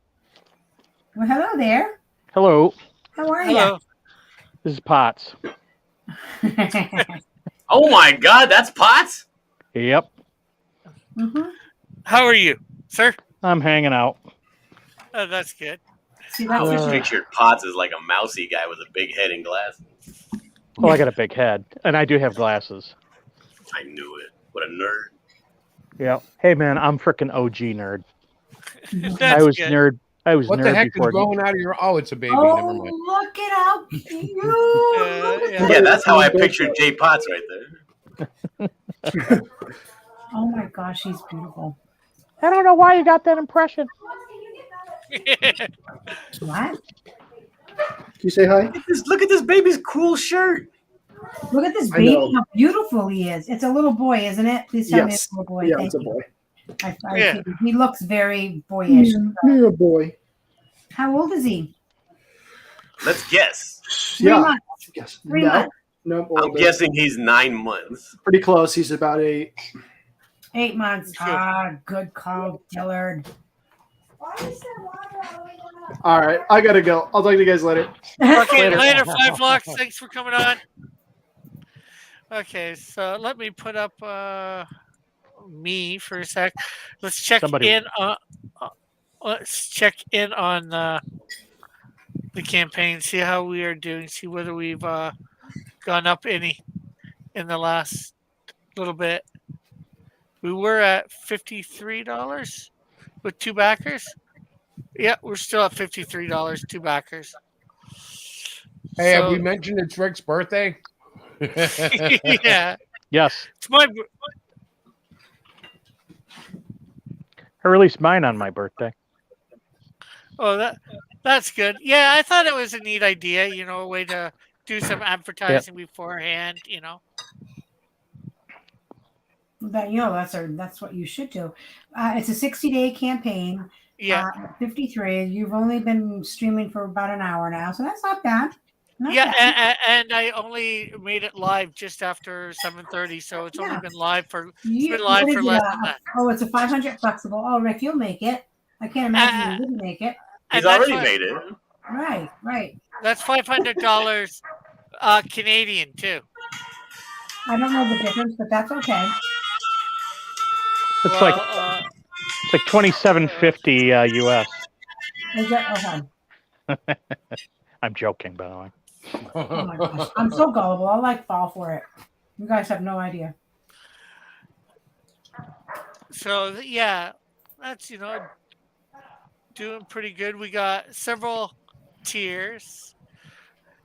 Well, hello there. Hello, How are Hello. this is Potts. you? Oh my God, that's Potts. Yep, hmm How are you, sir? I'm hanging out. That's good. See, I that's always Uh, pictured Potts as like a mousy guy with a big head and glasses. Well, I got a big head, and I do have glasses. I knew it. What a nerd. Yep. Hey, man, I'm freaking OG nerd. That's I was good. nerd. I was What nerd the heck is before. growing out of your? Oh, it's a baby. Never Oh, mind. look at how cute. Look at Yeah. Yeah, that's how I pictured Jay Potts right there. Oh my gosh, he's beautiful. I don't know why you got that impression. What? Can you say hi? Look at this baby's cool shirt. Look at this I baby, know. how beautiful he is. It's a little boy, isn't it? Please tell me Yes. it's a little boy. Yeah, Thank it's a you. boy. Yeah. figured he looks very boyish. Yeah, boy. How old is he? Let's guess. 3 Yeah. months. Yes. 3 No. months. No. I'm guessing he's 9 months. Pretty close. He's about 8. 8 months. Sure. Ah, good call, Dillard. All right, I gotta go. I'll talk to you guys later. Okay, later, 5 blocks. Thanks for coming on. Okay, so let me put up me for a sec. Let's check Somebody- in. Let's check in on the campaign. See how we are doing. See whether we've gone up any in the last little bit. We were at $53 with 2 backers. Yeah, we're still at $53, 2 backers. Hey, have So- we mentioned it's Rick's birthday? yeah, Yes, it's my. I released mine on my birthday. Oh, that's good. Yeah, I thought it was a neat idea. You know, a way to do some advertising beforehand. You know. That's what you should do. It's a 60-day campaign. Yeah. 53. You've only been streaming for about an hour now, so that's not bad. Not Yeah, bad. and I only made it live just after 7:30, so it's only Yeah. been live for You- been live what for is it, less than that. Oh, it's a 500 flexible. Oh, Rick, you'll make it. I can't imagine you wouldn't make it. He's And that's already what- made it. Right. That's $500 Canadian too. I don't know the difference, but that's okay. It's Well, like it's like $27.50 US. Is that okay? I'm joking, by the way. Oh my gosh, I'm so gullible. I'll fall for it. You guys have no idea. so yeah, that's doing pretty good. We got several tiers.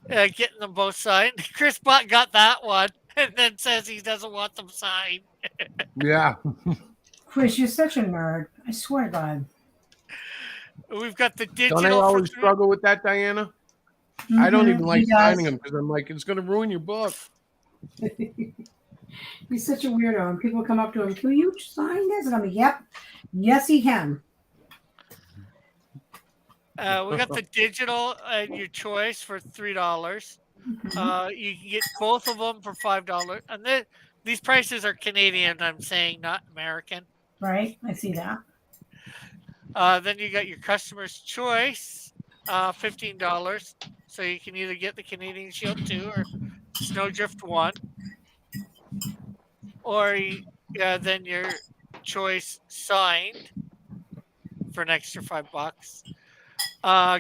Getting them both signed. Chris Bott got that one, and then says he doesn't want them signed. Yeah. Chris, you're such a nerd. I swear to God. We've got the Don't I digital. always struggle with that, Diana? I don't Mhm, even like he does. signing them because I'm like, it's going to ruin your book. He's such a weirdo. And people come up to him, "Can you sign this?" And I'm like, "Yep, yes, he can." We got the digital at your choice for $3. Mhm. You can get both of them for $5, and these prices are Canadian. I'm saying, not American. Right? I see that. Then you got your customer's choice, $15. So you can either get the Canadian Shield 2 or Snowdrift 1, or then your choice signed for an extra $5.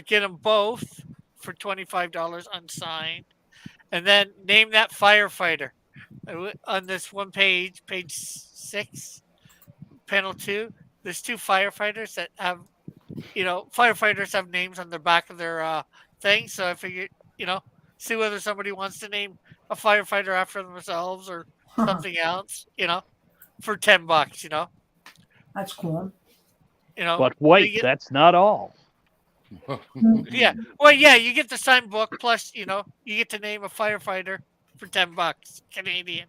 Get them both for $25 unsigned, and then name that firefighter. On this one page, page 6, panel 2, there's two firefighters that have, firefighters have names on the back of their thing. So I figured, see whether somebody wants to name a firefighter after themselves or something else, for $10, That's cool. But they wait, get, that's not all. yeah. Well, yeah, you get the signed book plus, you get to name a firefighter for $10 Canadian.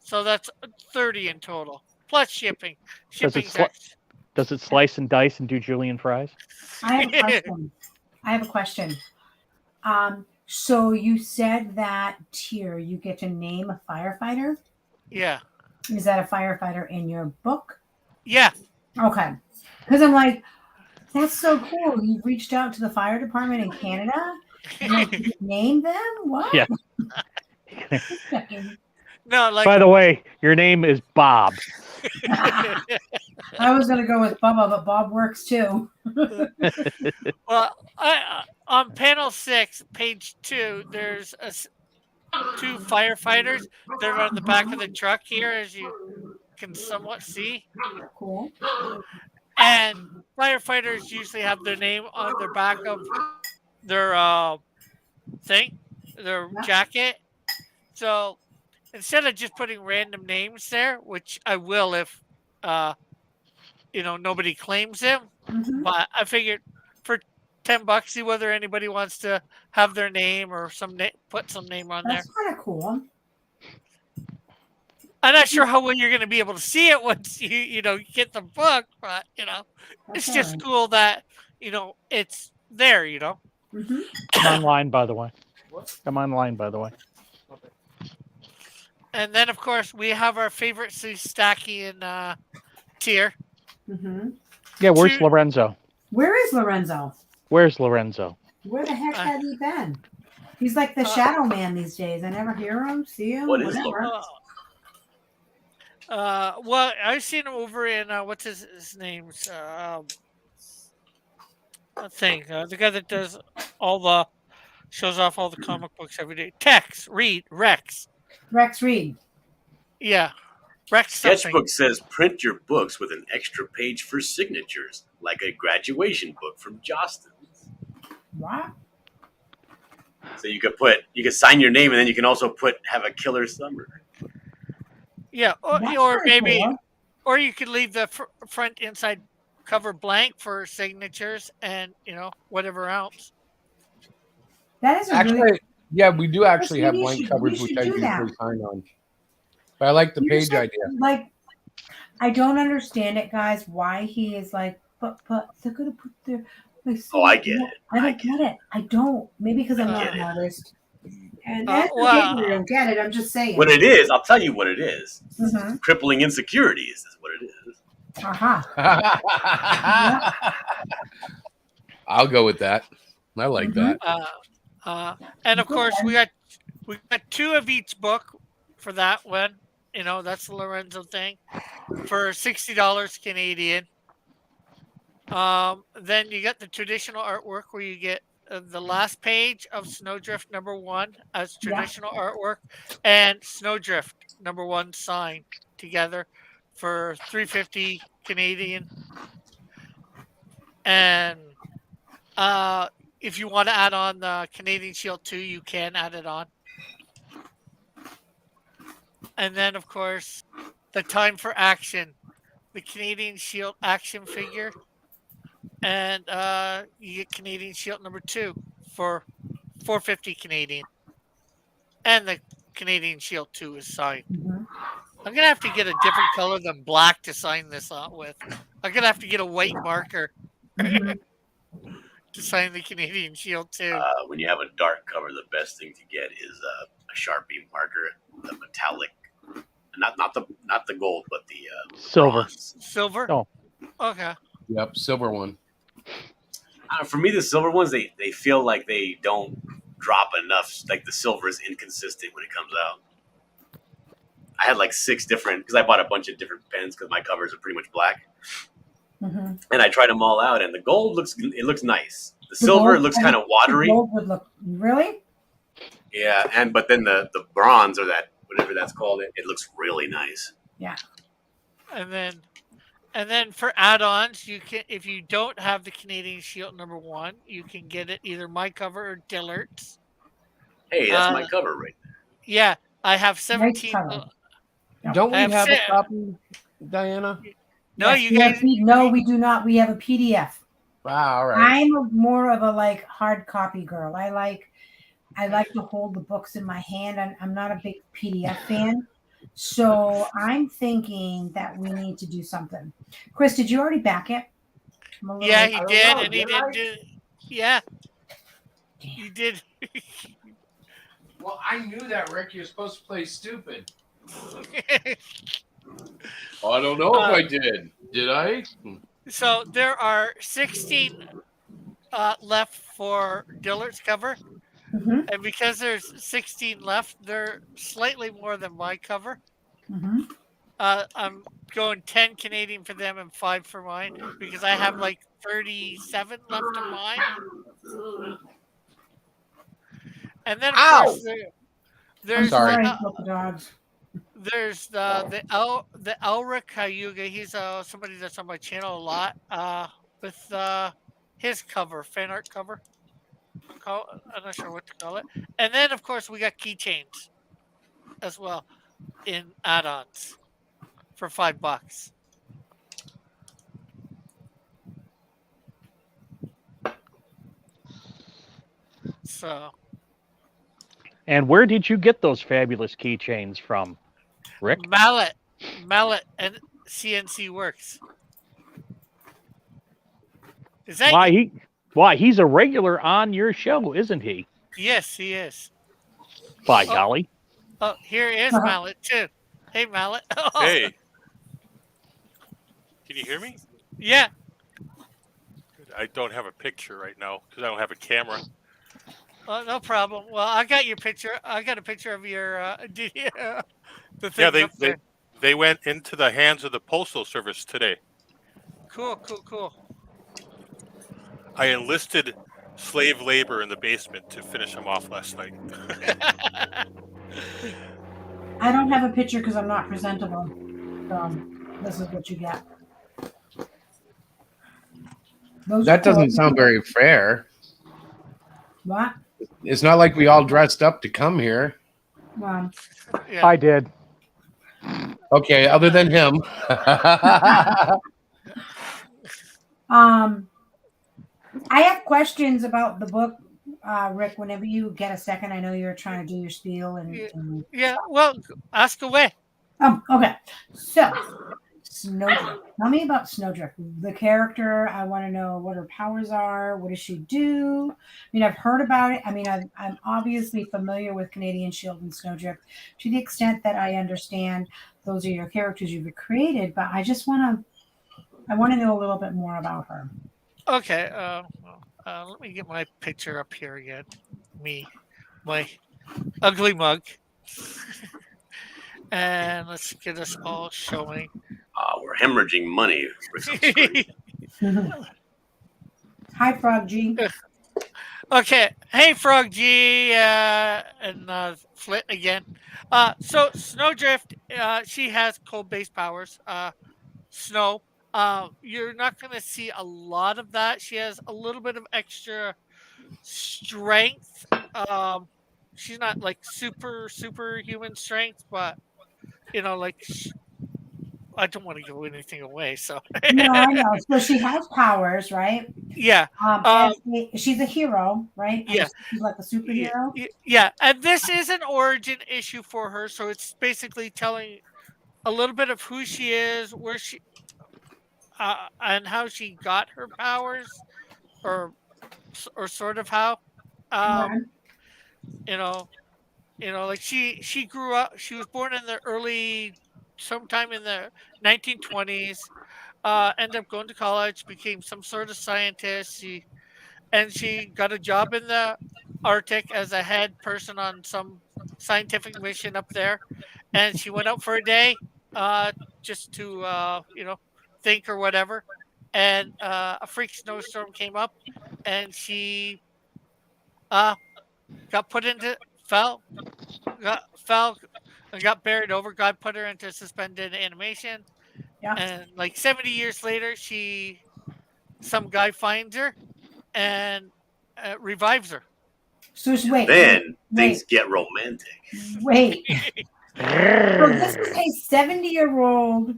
So that's 30 in total plus shipping. Does it Shipping's does it slice and dice and do julienne fries? I have a question. So you said that tier you get to name a firefighter. Yeah. Is that a firefighter in your book? Yeah. Okay. Because I'm like, that's so cool. You've reached out to the fire department in Canada and like, you name them? What? Yeah. No, like By the way, your name is Bob. I was going to go with Bubba, but Bob works too. well, on panel 6, page 2, there's two firefighters that are on the back of the truck here, as you can somewhat see. Cool. And firefighters usually have their name on their back of their thing, their jacket. So instead of just putting random names there, which I will if nobody claims them, Mhm. but I figured for $10, see whether anybody wants to have their name or put some name on there. That's kind of cool. I'm not sure how well you're going to be able to see it once you get the book, but it's That's just all cool that it's there. right. I'm online, by the way. I'm online, by the way. And then of course we have our favorite Stakian tier. Yeah, where's Two- Lorenzo? Where is Lorenzo? Where's Lorenzo? Where the heck has he been? He's like the shadow man these days. I never hear him, see him. What is whatever. Well, I've seen him over in what's his name's thing. The guy that does shows off all the comic books every day. Rex. Rex Reed. Yeah, Rex something. Sketchbook says print your books with an extra page for signatures, like a graduation book from Jostens. What? So you could sign your name, and then you can also have a killer summer. Yeah, That's or pretty maybe, cool. or you could leave the front inside cover blank for signatures and whatever else. That is a Actually, really. yeah, we do actually have we blank should- covers, we which should I do that. usually sign on. But I like the You page should, idea. Like, I don't understand it, guys. Why he is like, but they're gonna put their. Like, Oh, I get it. I don't get it. I don't. Maybe because I'm I not get an it. artist. And Uh, that's okay well- if you don't get it. I'm just saying. What it is, I'll tell you what it is. Mhm. Crippling insecurities is what it is. Aha. I'll go with that. I like Mhm. that. And of Go course ahead. we got two of each book for that one. That's the Lorenzo thing for $60 Canadian. Then you got the traditional artwork where you get the last page of Snowdrift #1 as traditional artwork and Snowdrift #1 signed together for $3.50 Canadian. And if you want to add on the Canadian Shield 2, you can add it on. And then, of course, the Time for Action, the Canadian Shield action figure. And you get Canadian Shield #2 for 450 Canadian, and the Canadian Shield 2 is signed. Mhm. I'm gonna have to get a different color than black to sign this out with. I'm gonna have to get a white marker Mhm. to sign the Canadian Shield 2. When you have a dark cover, the best thing to get is a Sharpie marker, the metallic, not the gold, but the Silver. bronze. Silver? Oh. Okay. Yep, silver one. For me, the silver ones they feel like they don't drop enough. Like the silver is inconsistent when it comes out. I had like 6 different because I bought a bunch of different pens because my covers are pretty much black, Mhm. and I tried them all out. And the gold looks nice. The silver gold- looks I kind of think the watery. gold would look really. Yeah, but then the bronze or that whatever that's called, it looks really nice. Yeah. And then for add-ons, you can if you don't have the Canadian Shield #1, you can get it either my cover or Dillard's. Hey, that's my Uh, cover right there. Yeah, I have Nice 17. color. Yep. Don't I we have have a se- copy, Diana? No, Yes, you we have guys. no, we do not. We have a PDF. Wow, all right. More of a like hard copy girl. I like to hold the books in my hand. I'm not a big PDF fan. So I'm thinking that we need to do something. Chris, did you already back it? I'm a little Yeah, late. he I don't did, know, and he did didn't I? do. Yeah, he did. Well, I knew that, Rick. You're supposed to play stupid. I don't know if I did. Did I? So there are 16 left for Dillard's cover, Mhm, and because there's 16 left, they're slightly more than my cover. mhm. I'm going 10 Canadian for them and 5 for mine because I have like 37 left of mine. And then of Ow! course I'm there's sorry. sorry, the Polka Dogs. there's the Elric Cayuga. He's somebody that's on my channel a lot. With his cover, fan art cover. I'm not sure what to call it. And then of course we got keychains as well in add-ons for $5. So And where did you get those fabulous keychains from, Rick? Mallet, and CNC Works. Is that Why he's a regular on your show, isn't he? Yes, he is. By Oh. golly. Oh, here is Uh-huh. Mallet too. Hey, Mallet. Oh, Hey, can you hear me? yeah. Good. I don't have a picture right now because I don't have a camera. Oh, no problem. Well, I got your picture. I got a picture of your the Yeah, things up there. they went into the hands of the postal service today. Cool. I enlisted slave labor in the basement to finish them off last night. I don't have a picture because I'm not presentable. So this is what you get. Those That are cool. doesn't sound very fair. What? It's not like we all dressed up to come here. Well, Yeah. I did. Okay, other than him. I have questions about the book, Rick. Whenever you get a second, I know you're trying to do your spiel and Yeah. Well, ask away. okay. So, Snowdrift. Tell me about Snowdrift. The character. I want to know what her powers are. What does she do? I mean, I've heard about it. I mean, I'm obviously familiar with Canadian Shield and Snowdrift to the extent that I understand those are your characters you've created. But I just want to know a little bit more about her. Okay. Let me get my picture up here again. My ugly mug. And let's get us all showing. We're hemorrhaging money. Hi, Frog G. Okay. Hey, Frog G, and Flit again. So Snowdrift, she has cold-based powers. Snow. You're not going to see a lot of that. She has a little bit of extra strength. She's not like superhuman strength, but like I don't want to give anything away. So No, I know. So she has powers, right? yeah, As she's a hero, right? yeah, She's like a superhero. yeah. And this is an origin issue for her, so it's basically telling a little bit of who she is, where she, and how she got her powers, or or sort of how. Right. Um, you know, like she grew up. She was born in the early, sometime in the 1920s. Ended up going to college, became some sort of scientist. She got a job in the Arctic as a head person on some scientific mission up there. And she went out for a day, just to think or whatever. And a freak snowstorm came up, and she uh, got put into fell and got buried over. God put her into suspended animation, Yeah. and like 70 years later, some guy finds her and revives her. So And wait, then things wait, get romantic. wait. So this is a 70-year-old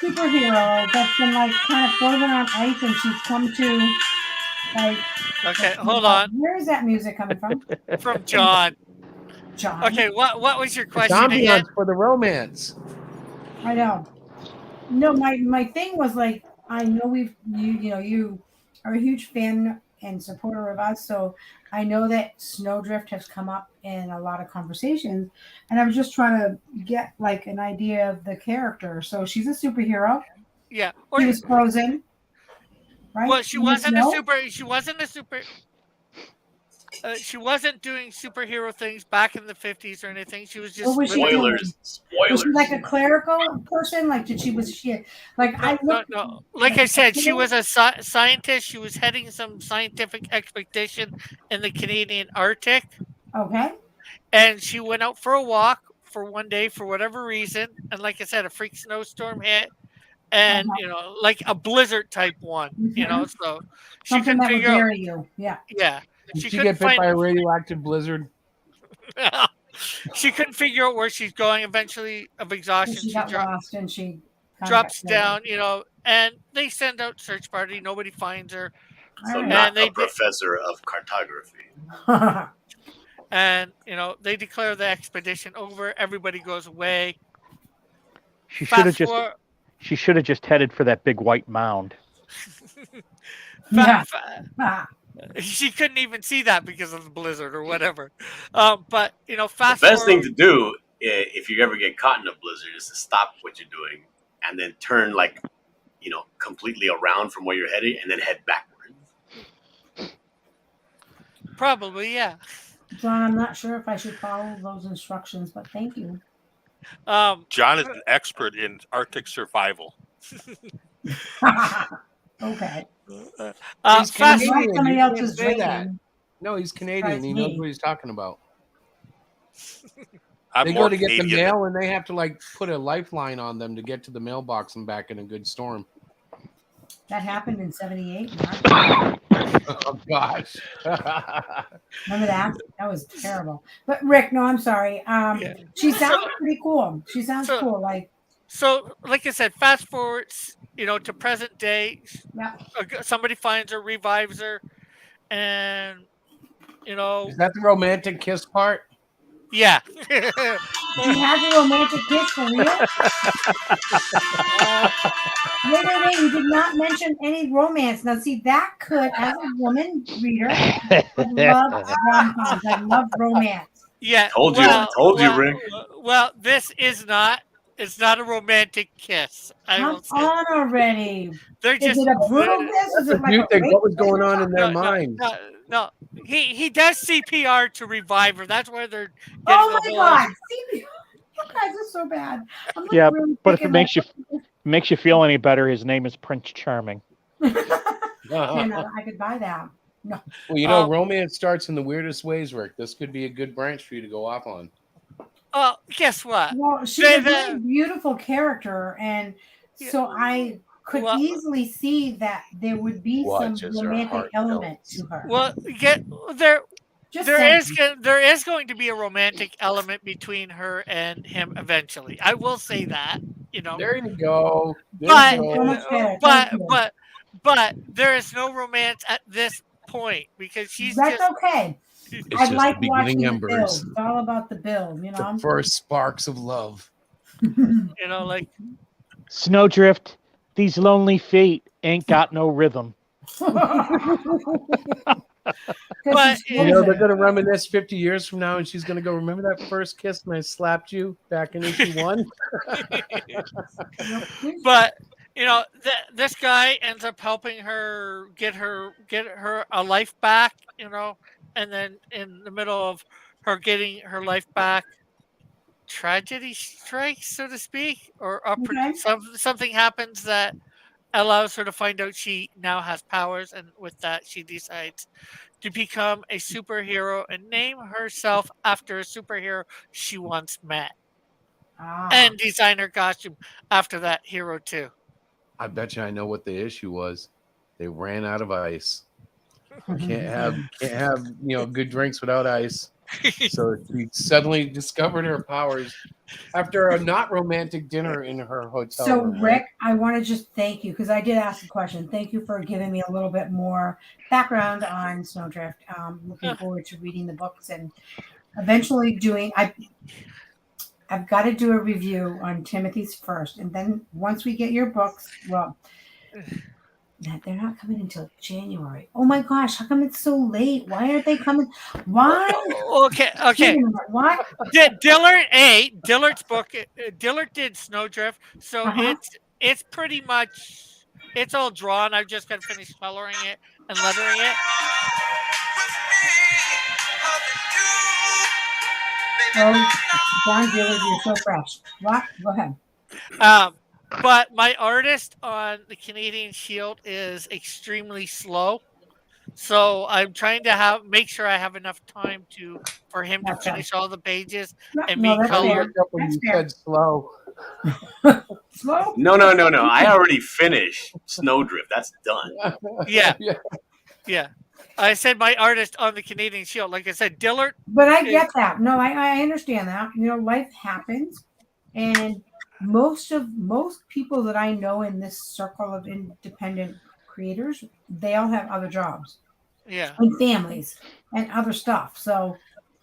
superhero that's been like kind of floating on ice, and she's come to like. Okay, hold on. Where is that music coming from? From John. John. Okay, what was your It's question again? ambiance for the romance. I know. No, my thing was like, I know you are a huge fan and supporter of us, so I know that Snowdrift has come up in a lot of conversations, and I was just trying to get like an idea of the character. So she's a superhero. Yeah. She was frozen, right? Well, she In the wasn't a snow? super. She wasn't a super. She wasn't doing superhero things back in the 50s or anything. She was just What was she living. doing? Spoilers. Was she Spoilers. like a clerical person? Like, was she like I No, looked? no. Like I said, she was a scientist. She was heading some scientific expedition in the Canadian Arctic, Okay. and she went out for a walk for one day for whatever reason. And like I said, a freak snowstorm hit, and like a blizzard type one. So she Something couldn't that would figure out. bury you. Yeah. Yeah, Did she she couldn't get bit find. by a radioactive blizzard? She couldn't figure out where she's going. Eventually, of So exhaustion, she she got lost and she kinda drops got killed. down. And they send out search party. Nobody finds her, So All not they a professor of cartography. right. and they declare the expedition over. Everybody goes away. She should have Fast just forward. she should have just headed for that big white mound. Yeah. She couldn't even see that because of the blizzard or whatever. But The fast best thing forward. to do if you ever get caught in a blizzard is to stop what you're doing and then turn completely around from where you're heading and then head backwards. Probably, yeah. John, I'm not sure if I should follow those instructions, but thank you. John is an expert in Arctic survival. Okay. He's Fast. Canadian. Somebody You else can't is say that. drinking. No, he's Canadian. Besides He knows me. what he's talking about. I'm They more go to get the Canadian than- mail and they have to like put a lifeline on them to get to the mailbox and back in a good storm. That happened in '78. Oh gosh. Remember that? That was terrible. But Rick, no, I'm sorry. She sounds pretty cool. She sounds So- cool. Like, So, like I said, fast forward, to present day. yeah. Somebody finds her, revives her, and Is that the romantic kiss part? yeah. She has a romantic kiss for real? Wait. You did not mention any romance. Now, see, that could, as a woman reader, I love rom-coms. I love romance. Yeah. Told you, Rick. Well, this is not. It's not a romantic kiss. I Come will say. on already. They're Is just. it a brutal kiss? Is it What like do you a think? rape What was kiss? going on in their No, minds? no. He does CPR to revive her. That's where they're getting Oh the my whole. God. See, you guys are so bad. I'm like Yeah, really but if it thinking makes you feel any better, his name is Prince Charming. I could buy that. No. Well, you know, romance starts in the weirdest ways, Rick. This could be a good branch for you to go off on. Oh, guess what? Well, she's a very beautiful character, and so I could easily see that there would be some romantic element to her. Well, there Just there saying. is going to be a romantic element between her and him eventually. I will say that. you know. There you go. There But you So go. much better. but Thank you. but there is no romance at this point because she's That's just okay. It's I just like the watching beginning the embers. build. It's all about the build, you The know. first sparks of love. you know like Snowdrift, these lonely feet ain't got no rhythm. But She's You know, they're frozen. going to reminisce 50 years from now, and she's going to go, remember that first kiss when I slapped you back in issue 1? but you know this guy ends up helping her get her a life back, you know, and then in the middle of her getting her life back, tragedy strikes, so to speak, or Okay. something happens that allows her to find out she now has powers, and with that she decides to become a superhero and name herself after a superhero she once met Ah. and design her costume after that hero too. I bet you I know what the issue was. They ran out of ice. Can't have good drinks without ice. So she suddenly discovered her powers after a not romantic dinner in her hotel So, room. Rick, I want to just thank you because I did ask a question. Thank you for giving me a little bit more background on Snowdrift. Looking forward to reading the books and eventually doing. I've got to do a review on Timothy's first, and then once we get your books, well, they're not coming until January. Oh my gosh, how come it's so late? Why aren't they coming? Why? Okay, Wait okay. a minute, what? Dillard's book. Dillard did Snowdrift, so Uh-huh. it's pretty much it's all drawn. I've just got to finish coloring it and lettering it. Oh, John Dillard, you're so fresh. What? Go ahead. But my artist on the Canadian Shield is extremely slow, so I'm trying to make sure I have enough time for him to That's fair. finish all the pages and No, me that's Let me color. fair. look up when That's you fair. said slow. Slow? No. I already finished Snowdrift. That's done. Yeah, Yeah. yeah. I said my artist on the Canadian Shield. Like I said, Dillard. But I get that. No, I understand that. You know, life happens, and most people that I know in this circle of independent creators, they all have other jobs Yeah, and families and other stuff. So,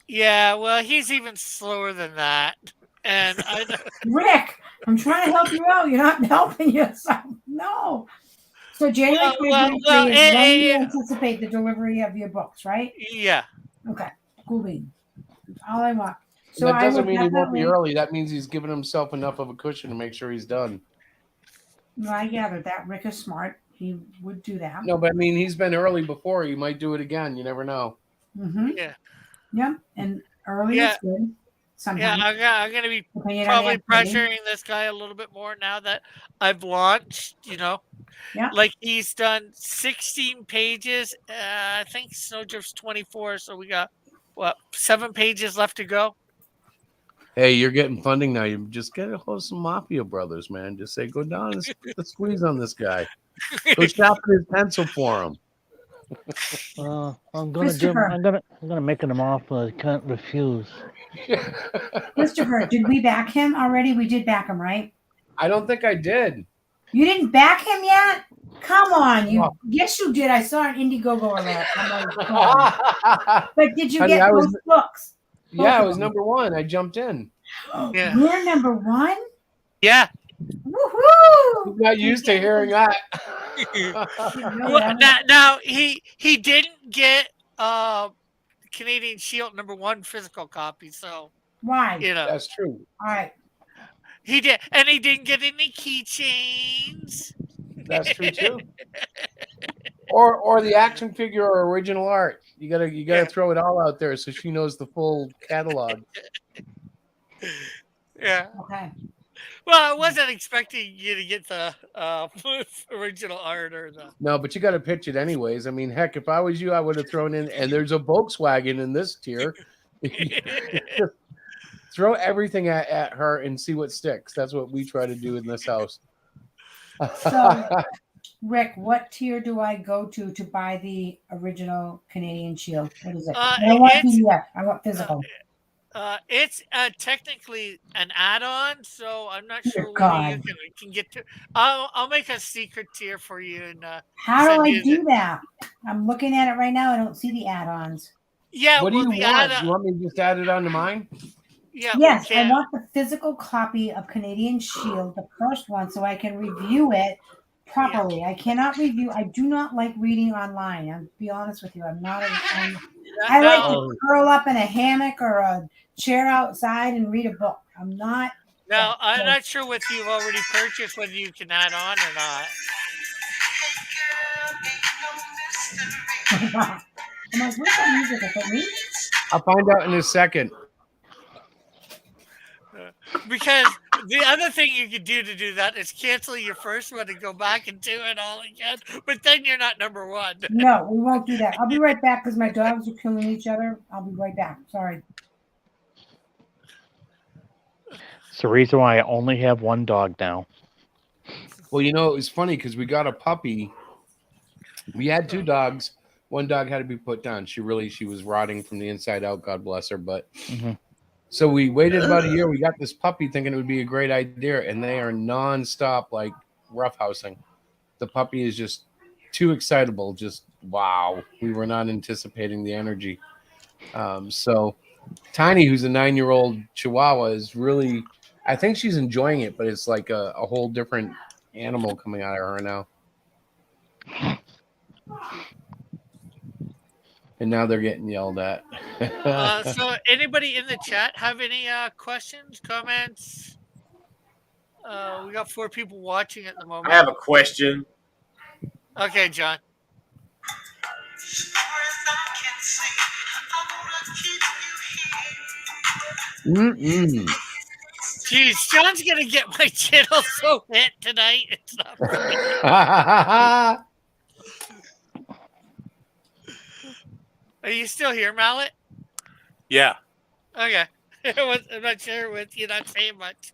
yeah. Well, he's even slower than that, and I. Rick, I'm trying to help you out. You're not helping yourself. No. So January Well, 2023 is when you anticipate the delivery of your books, right? yeah. Okay. Cool bean. All I want. So That I will doesn't mean he won't be definitely. early. That means he's given himself enough of a cushion to make sure he's done. No, I gathered that. Rick is smart. He would do that. No, but I mean, he's been early before. He might do it again. You never know. Mm-hmm. Yeah. Yeah. And early Yeah. is good. Yeah, Sometimes. I'm gonna be Depending on probably the activity. pressuring this guy a little bit more now that I've launched. You know, Yeah. like he's done 16 pages. I think Snowdrift's 24, so we got 7 pages left to go. Hey, you're getting funding now. You just get a hold of some Mafia brothers, man. Just say, go down and put the squeeze on this guy. Go sharpen his pencil for him. I'm gonna make him an offer I can't refuse. Christopher, did we back him already? We did back him, right? I don't think I did. You didn't back him yet? Come on, you. Oh. Yes, you did. I saw an Indiegogo alert. I'm like, God. But did you Honey, get both books? Yeah, I was number 1. I jumped in. Yeah. You're number 1? Yeah. Woohoo! I'm not used to hearing that. Well, now he didn't get Canadian Shield number 1 physical copy, so Why? you know That's true. All right. he did, and he didn't get any keychains. That's true too. Or the action figure or original art. You gotta throw it all out there so she knows the full catalog. Yeah. Okay. Well, I wasn't expecting you to get the original art or the. No, but you got to pitch it anyways. I mean, heck, if I was you, I would have thrown in. And there's a Volkswagen in this tier. Just throw everything at her and see what sticks. That's what we try to do in this house. So, Rick, what tier do I go to buy the original Canadian Shield? What is it? I don't want PDF. I want physical. It's technically an add-on, so I'm not Dear sure whether you God. can get to. I'll make a secret tier for you and How do send I you do that? I'm looking at it right now. I don't see the add-ons. Yeah, What do well, you the want? add. You want me to just add it onto mine? Yeah, we Yes, I can. want the physical copy of Canadian Shield, the first one, so I can review it properly. I cannot review. I do not like reading online. I'll be honest with you. I like Now, to Oh, curl up in a hammock or a chair outside and read a book. I'm not now, that. I'm not sure what you've already purchased, whether you can add on or not. I'm like, where's that music? Is that me? I'll find out in a second. Because the other thing you could do to do that is cancel your first one and go back and do it all again. But then you're not number one. No, we won't do that. I'll be right back because my dogs are killing each other. I'll be right back. Sorry. It's the reason why I only have one dog now. Well, it was funny because we got a puppy. We had two dogs. One dog had to be put down. She was rotting from the inside out. God bless her. But so we waited about a year. We got this puppy thinking it would be a great idea, and they are nonstop like roughhousing. The puppy is just too excitable. Just wow. We were not anticipating the energy. So Tiny, who's a 9-year-old Chihuahua, is really. I think she's enjoying it, but it's like a whole different animal coming out of her now. And now they're getting yelled at. So, anybody in the chat have any questions, comments? We got 4 people watching at the I moment. have a question. Okay, John. Mm-mm. Jeez, John's gonna get my channel so hit tonight. It's not funny. Are you still here, Mallet? Yeah, Okay. I'm not sure with you not saying much.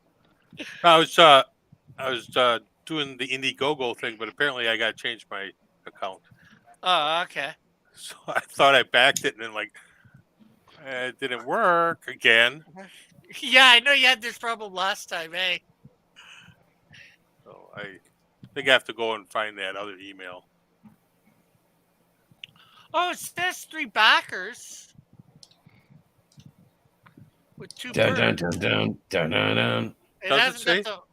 I was doing the Indiegogo thing, but apparently I got to change my account. Oh, okay. So I thought I backed it, and then it didn't work again. Yeah, I know you had this problem last time, eh? So I think I have to go and find that other email. Oh, it says 3 backers with 2 Dun, dun, perks. dun, dun, dun, dun, dun. It Does it hasn't say? got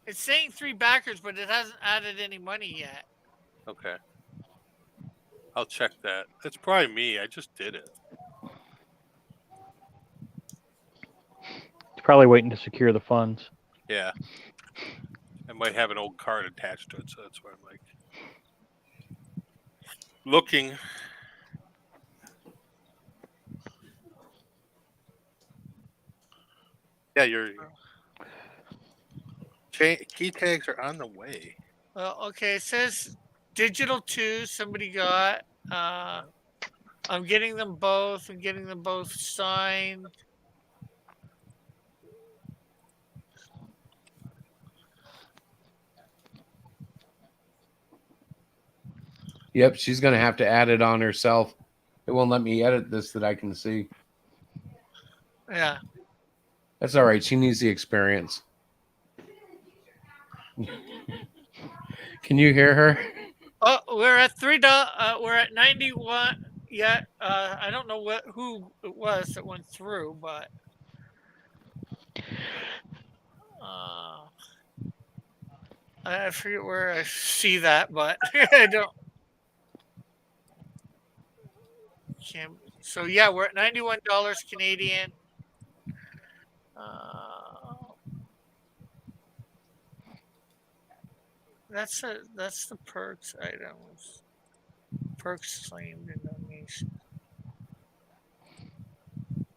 the. It's saying 3 backers, but it hasn't added any money yet. Okay. I'll check that. That's probably me. I just did it. It's probably waiting to secure the funds. Yeah. I might have an old card attached to it, so that's why I'm like looking. Yeah, your key tags are on the way. Well, okay, it says digital 2. Somebody got. I'm getting them both. I'm getting them both signed. Yep, she's gonna have to add it on herself. It won't let me edit this that I can see. Yeah. That's all right. She needs the experience. Can you hear her? Oh, we're at we're at 91. Yeah. I don't know who it was that went through, but I forget where I see that, but I don't. So yeah, we're at $91 Canadian. That's the perks items. Perks claimed in donation.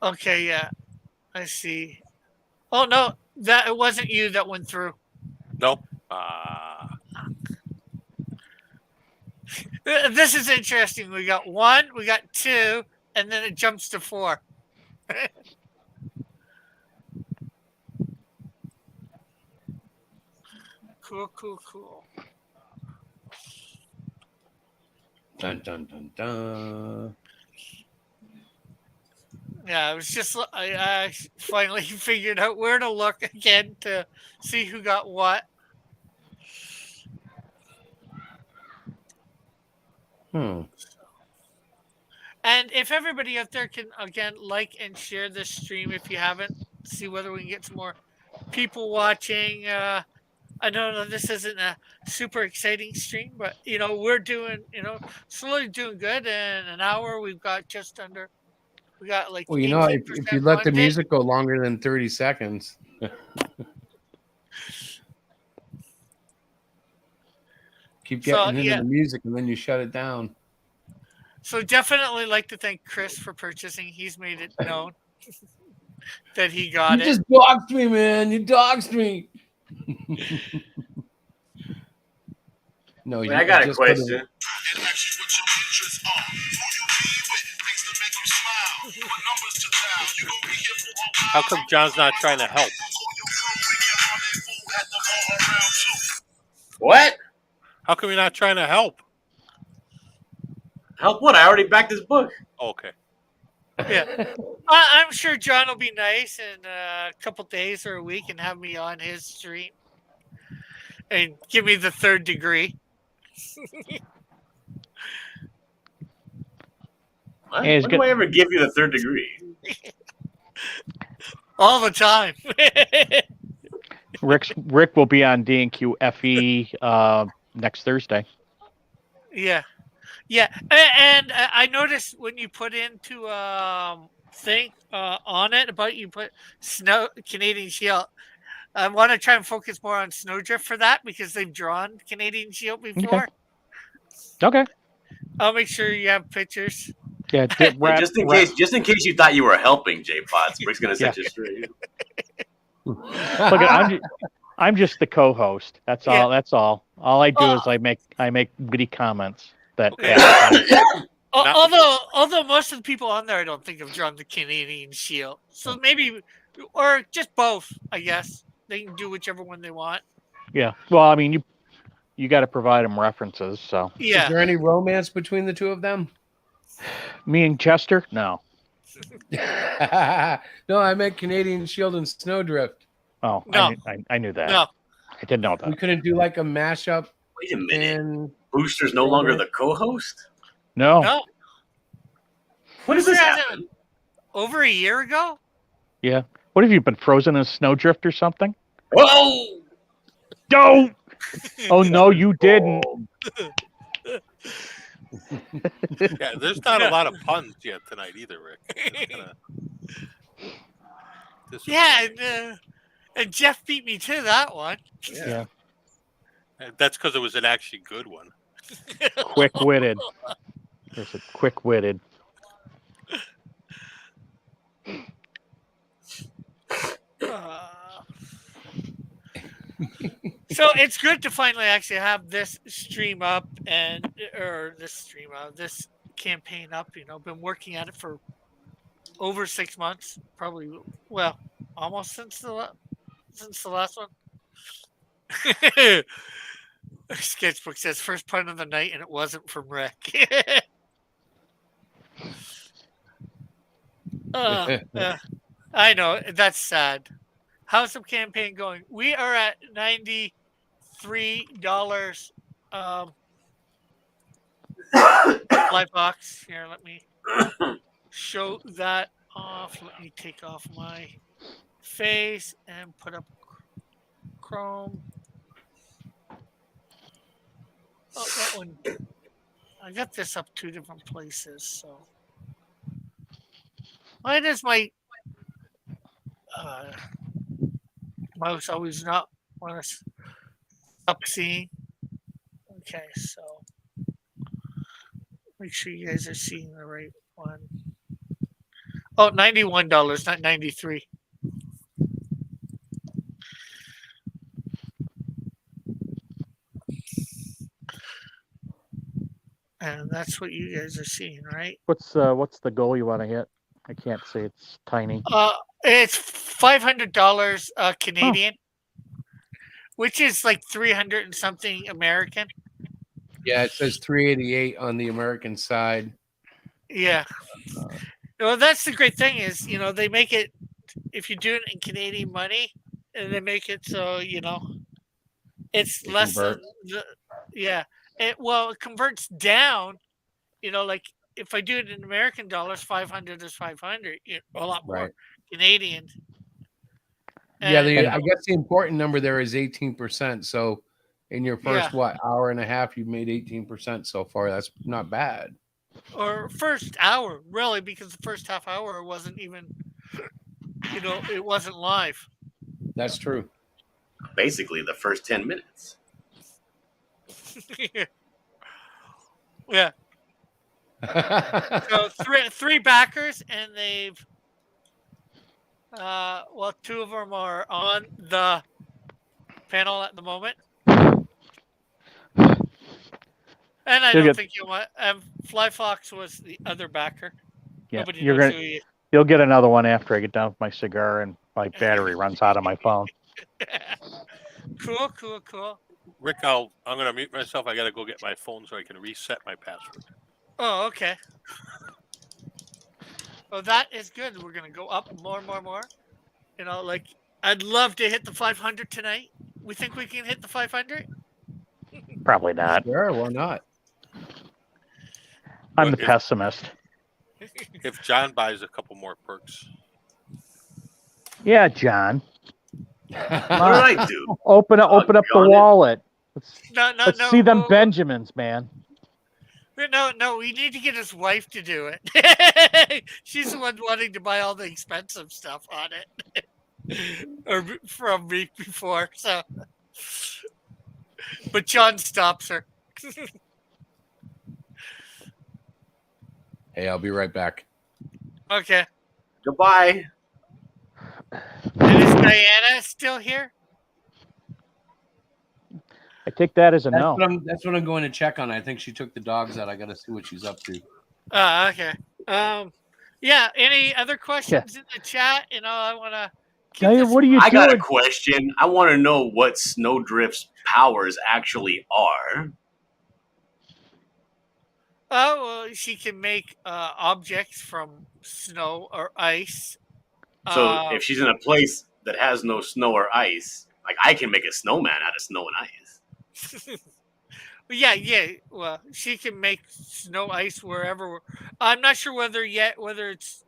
Okay, yeah, I see. Oh no, that it wasn't you that went through. Nope. This is interesting. We got 1, we got 2, and then it jumps to 4. Cool. Dun dun dun dun. Yeah, it was just I finally figured out where to look again to see who got what. Hmm. And if everybody out there can again like and share this stream if you haven't, see whether we can get some more people watching. I know that this isn't a super exciting stream, but we're doing slowly doing good. In an hour, we've got just under. We got like Well, if 18% you let the funded. music go longer than 30 seconds. Keep So getting into the music and then you shut it down. So definitely like to thank Chris for purchasing. He's made it known that he got You it. just doxed me, man. You doxed me. No, Wait, I got a just put it- question. How come John's not trying to help? What? How come you're not trying to help? Help what? I already backed this book. Okay. Yeah, I'm sure John will be nice in a couple days or a week and have me on his stream and give me the third degree. What? Hey, it's When do good- I ever give you the third degree? All the time. Rick will be on D&Q FE next Thursday. Yeah. And I noticed when you put into thing on it about you put snow Canadian Shield. I want to try and focus more on Snowdrift for that because they've drawn Canadian Shield before. Okay. I'll make sure you have pictures. Yeah. Just in case you thought you were helping, J-Pods, Rick's gonna set you straight. Look, I'm just the co-host. That's all. Yeah. That's all. All I do is I make witty comments that. Although most of the people on there, I don't think have drawn the Canadian Shield. So maybe, or just both. I guess they can do whichever one they want. Yeah. Well, I mean, you got to provide them references. So. Yeah. Is there any romance between the two of them? Me and Chester? No. No, I meant Canadian Shield and Snowdrift. Oh, No. I knew that. No. I didn't know We that. couldn't do like a mashup. Wait a minute. And Booster's no longer the co-host? No. No. When does this Booster hasn't- happen? Over a year ago? Yeah. What have you been frozen in a snowdrift or something? Whoa! Don't. Oh no, you didn't. Yeah, there's not a lot of puns yet tonight either, Rick. Yeah, and Jeff beat me to that one. Yeah. That's because it was an actually good one. Quick-witted. There's a quick-witted. So it's good to finally actually have this stream up this campaign up. Been working at it for over 6 months, probably. Well, almost since the last one. Sketchbook says first pun of the night, and it wasn't from Rick. I know that's sad. How's the campaign going? We are at $93. Live box here. Let me show that off. Let me take off my face and put up Chrome. Oh, that one. I got this up 2 different places, so. Why does my mouse always not want to stop seeing? Okay, so make sure you guys are seeing the right one. Oh, $91, not 93. And that's what you guys are seeing, right? What's the goal you want to hit? I can't say it's tiny. It's $500 Canadian, which is like 300 and something American. Yeah, it says 388 on the American side. Yeah. Well, that's the great thing is, they make it, if you do it in Canadian money, and they make it so, it's They less than convert. yeah. It converts down, like if I do it in American dollars, 500 is 500, a lot more Right. Canadian. Yeah, And, I guess the important number there is 18%. So in your yeah, first hour and a half, you've made 18% so far. That's not bad. or first hour, really, because the first half hour wasn't even, it wasn't live. That's true. Basically, the first 10 minutes. Yeah. So three backers, and they've two of them are on the panel at the moment, and I You'll don't get think you want. Fly Fox was the other backer. yeah. Nobody knows who he is. You'll get another one after I get done with my cigar and my battery runs out on my phone. Cool. Rick, I'm gonna mute myself. I gotta go get my phone so I can reset my password. Oh, okay. Well, that is good. We're gonna go up more. Like I'd love to hit the 500 tonight. We think we can hit the 500? Probably not. Sure, why not? I'm the pessimist. If John buys a couple more perks, Yeah, John. What did I do? Open up the John, wallet. Let's No. see them Benjamins, man. No, we need to get his wife to do it. She's the one wanting to buy all the expensive stuff on it. Or from me before, so. But John stops her. Hey, I'll be right back. Okay. Goodbye. And is Diana still here? I take that as a no. That's what I'm going to check on. I think she took the dogs out. I got to see what she's up to. Okay. Yeah. Any other questions in the chat? I want to. Diana, what are you doing? I got a question. I want to know what Snowdrift's powers actually are. Oh, well, she can make objects from snow or ice. So if she's in a place that has no snow or ice, like I can make a snowman out of snow and ice. Yeah. Well, she can make snow ice wherever. I'm not sure whether it's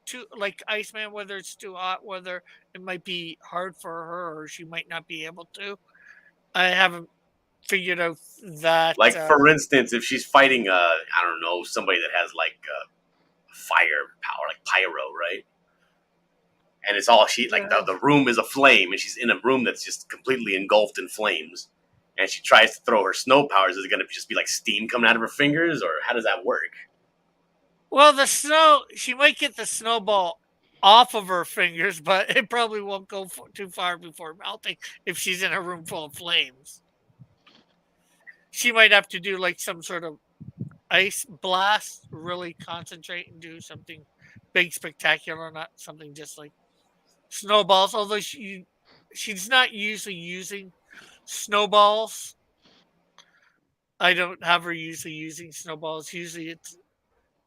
too like Iceman, whether it's too hot, whether it might be hard for her, or she might not be able to. I haven't figured out that. Like for instance, if she's fighting I don't know, somebody that has like fire power, like pyro, right? And it's all the room is a flame, and she's in a room that's just completely engulfed in flames. And she tries to throw her snow powers. Is it going to just be like steam coming out of her fingers, or how does that work? Well, the snow, she might get the snowball off of her fingers, but it probably won't go too far before melting if she's in a room full of flames. She might have to do like some sort of ice blast, really concentrate and do something big, spectacular, not something just like snowballs. Although she's not usually using snowballs. I don't have her usually using snowballs. Usually it's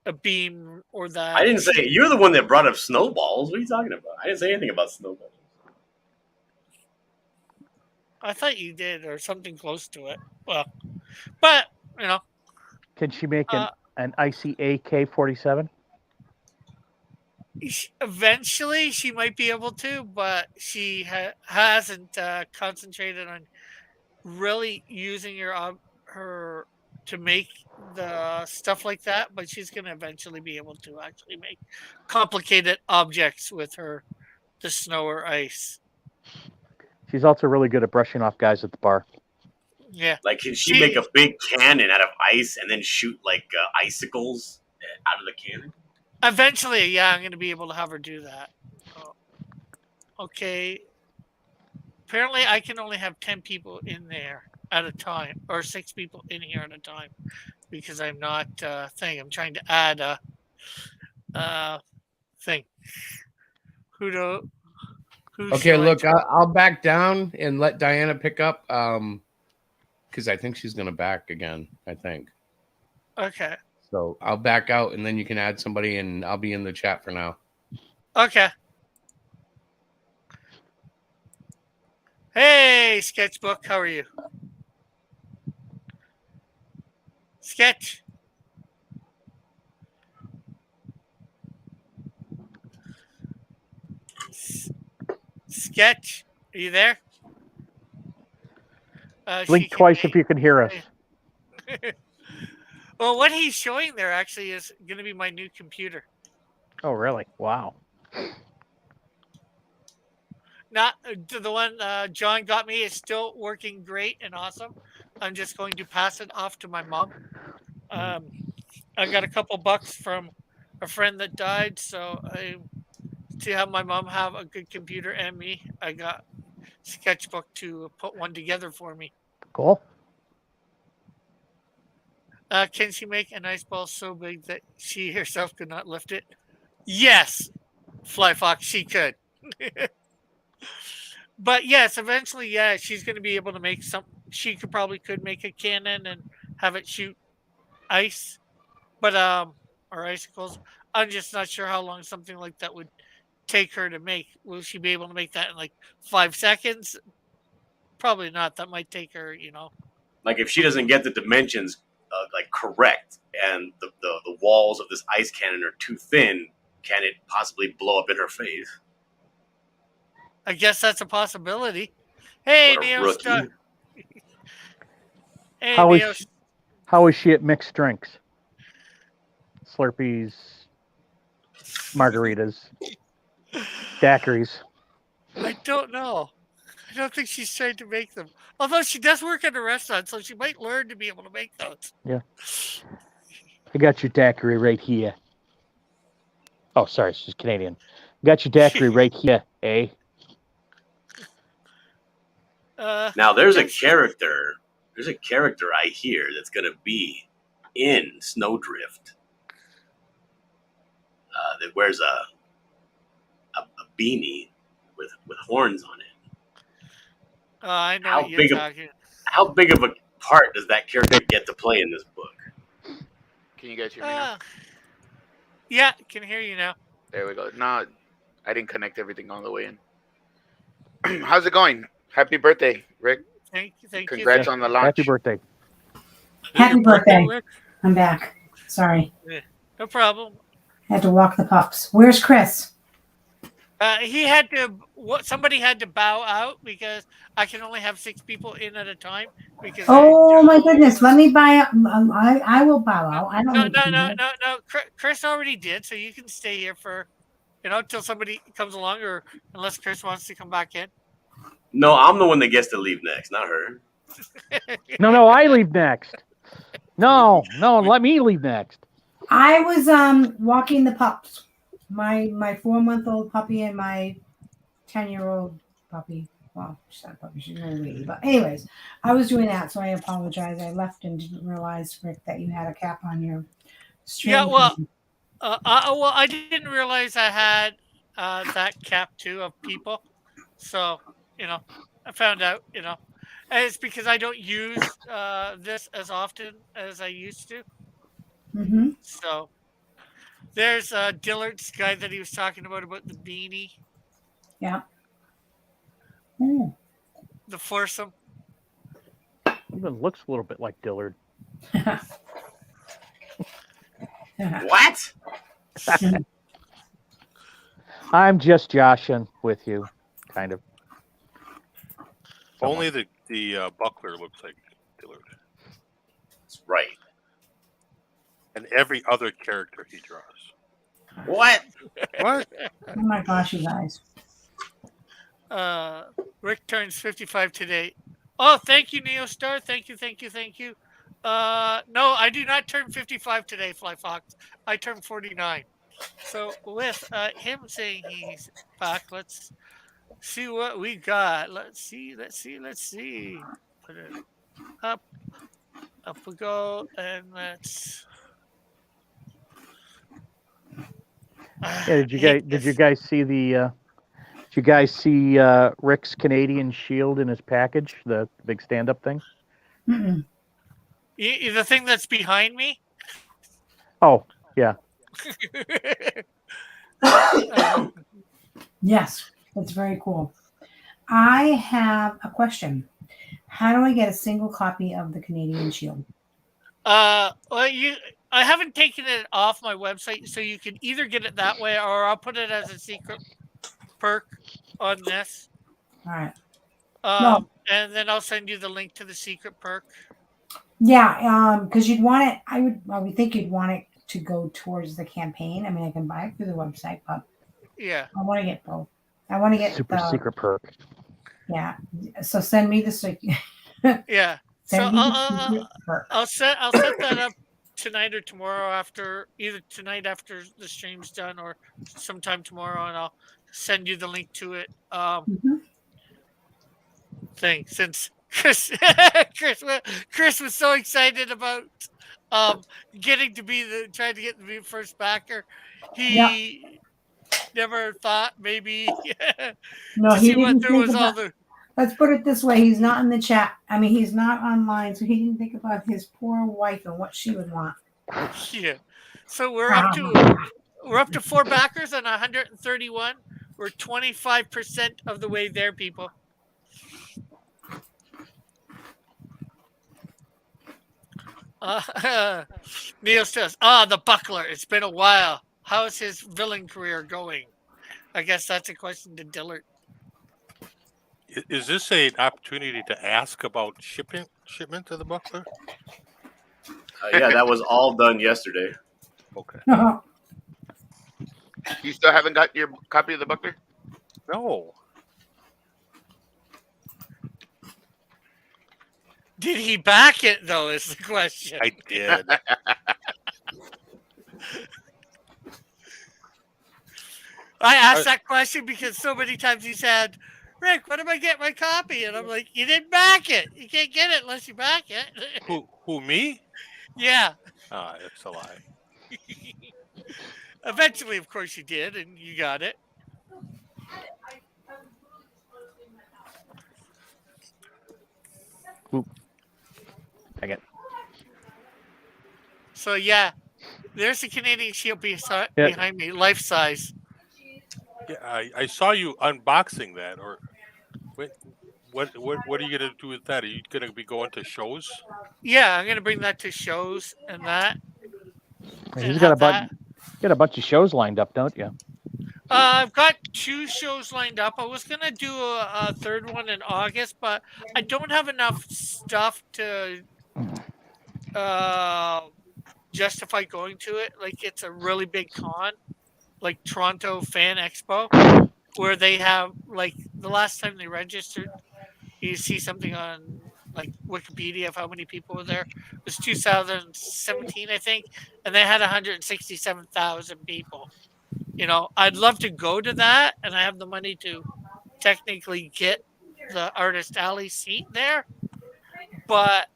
a beam or that. I didn't say you're the one that brought up snowballs. What are you talking about? I didn't say anything about snowballs. I thought you did, or something close to it. Well, but Can she make an icy AK-47? Eventually, she might be able to, but she hasn't concentrated on really using her to make the stuff like that. But she's going to eventually be able to actually make complicated objects with the snow or ice. She's also really good at brushing off guys at the bar. Yeah. Like, can she make a big cannon out of ice and then shoot like icicles out of the cannon? Eventually, yeah, I'm going to be able to have her do that. Okay. Apparently, I can only have 10 people in there at a time, or 6 people in here at a time, because I'm not thing. I'm trying to add a thing. Okay, look, I'll back down and let Diana pick up, because I think she's going to back again, I think. Okay. So I'll back out, and then you can add somebody, and I'll be in the chat for now. Okay. Hey, Sketchbook, how are you? Sketch. Sketch, are you there? Blink twice if you can hear us. Well, what he's showing there actually is going to be my new computer. Oh, really? Wow. Not the one John got me is still working great and awesome. I'm just going to pass it off to my mom. I got a couple bucks from a friend that died, so to have my mom have a good computer and me, I got Sketchbook to put one together for me. Cool. Can she make an ice ball so big that she herself could not lift it? Yes, Fly Fox, she could. But yes, eventually, yeah, she's going to be able to make some. She could make a cannon and have it shoot ice, but or icicles. I'm just not sure how long something like that would take her to make. Will she be able to make that in like 5 seconds? Probably not. That might take her, Like if she doesn't get the dimensions like correct, and the walls of this ice cannon are too thin, can it possibly blow up in her face? I guess that's a possibility. Hey, What a Neo rookie. Star. Hey, How Neo. is she at mixed drinks? Slurpees, margaritas, daiquiris. I don't know. I don't think she's trying to make them. Although she does work at a restaurant, so she might learn to be able to make those. Yeah. I got your daiquiri right here. Oh, sorry, she's Canadian. Got your daiquiri right here, eh? Now there's a character. There's a character I hear that's gonna be in Snowdrift. That wears a beanie with horns on it. I know what you're talking. How big of a part does that character get to play in this book? Can you guys hear me now? Yeah, can hear you now. There we go. No, I didn't connect everything all the way in. How's it going? Happy birthday, Rick. Thank you. Congrats on the launch. Happy birthday. Happy birthday. I'm back. Sorry. No problem. I had to walk the pups. Where's Chris? He had to. Somebody had to bow out because I can only have 6 people in at a time. Because Oh my goodness! Let me buy. I will bow out. I don't. No. Chris already did, so you can stay here for, until somebody comes along, or unless Chris wants to come back in. No, I'm the one that gets to leave next, not her. No, I leave next. No, let me leave next. I was walking the pups. My 4-month-old puppy and my 10-year-old puppy. Well, she's not a puppy, she's an old lady. But anyways, I was doing that, so I apologize. I left and didn't realize, Rick, that you had a cap on your stream. Yeah, well, I didn't realize I had that cap too of people. So, I found out, and it's because I don't use this as often as I used to. Mm-hmm. So, there's Dillard's guy that he was talking about the beanie. Yeah. Ooh. The foursome. Even looks a little bit like Dillard. What? I'm just joshing with you, kind of. Only the buckler looks like Dillard. That's right. And every other character he draws. What? What? Oh my gosh, you guys. Rick turns 55 today. Oh, thank you, Neo Star. Thank you. No, I do not turn 55 today, Fly Fox. I turn 49. So with him saying he's back, let's see what we got. Let's see. Put it up we go, and let's. Yeah, did you guys see the? Did you guys see Rick's Canadian shield in his package? The big stand-up thing. Mm-mm. The thing that's behind me. Oh, yeah. Yes, that's very cool. I have a question. How do I get a single copy of the Canadian Shield? Well, I haven't taken it off my website, so you can either get it that way, or I'll put it as a secret perk on this. All right. No. And then I'll send you the link to the secret perk. Yeah, because you'd want it. I would think you'd want it to go towards the campaign. I mean, I can buy it through the website, but yeah, I want to get both. I want to get super secret perk. Yeah. So send me the yeah. So I'll set that up tonight or tomorrow after either tonight after the stream's done or sometime tomorrow, and I'll send you the link to it. Thing since Chris was so excited about getting to be trying to get to be the first backer. He never thought maybe No, he didn't think was all about. the. Let's put it this way: he's not in the chat. I mean, he's not online, so he didn't think about his poor wife and what she would want. Yeah. So we're up to 4 backers on 131. We're 25% of the way there, people. Neil says, the buckler. It's been a while. How's his villain career going? I guess that's a question to Dillard. Is this an opportunity to ask about shipment of the buckler? Yeah, that was all done yesterday. Okay. You still haven't got your copy of the buckler? No. Did he back it, though, is the question. I did. I asked that question because so many times he said, Rick, when am I getting my copy? And I'm like, you didn't back it. You can't get it unless you back it. Who, me? Yeah. It's a lie. Eventually, of course, you did, and you got it. Oop. Dang it. So, yeah, there's the Canadian Shield behind me, life size. Yeah, I saw you unboxing that. Or what are you gonna do with that? Are you gonna be going to shows? Yeah, I'm gonna bring that to shows and that. He's got a bunch of shows lined up, don't you? I've got 2 shows lined up. I was gonna do a third one in August, but I don't have enough stuff to justify going to it. Like, it's a really big con, like Toronto Fan Expo, where they have, like, the last time they registered, you see something on like Wikipedia of how many people were there. It was 2017, I think, and they had 167,000 people. You know, I'd love to go to that, and I have the money to technically get the Artist Alley seat there. But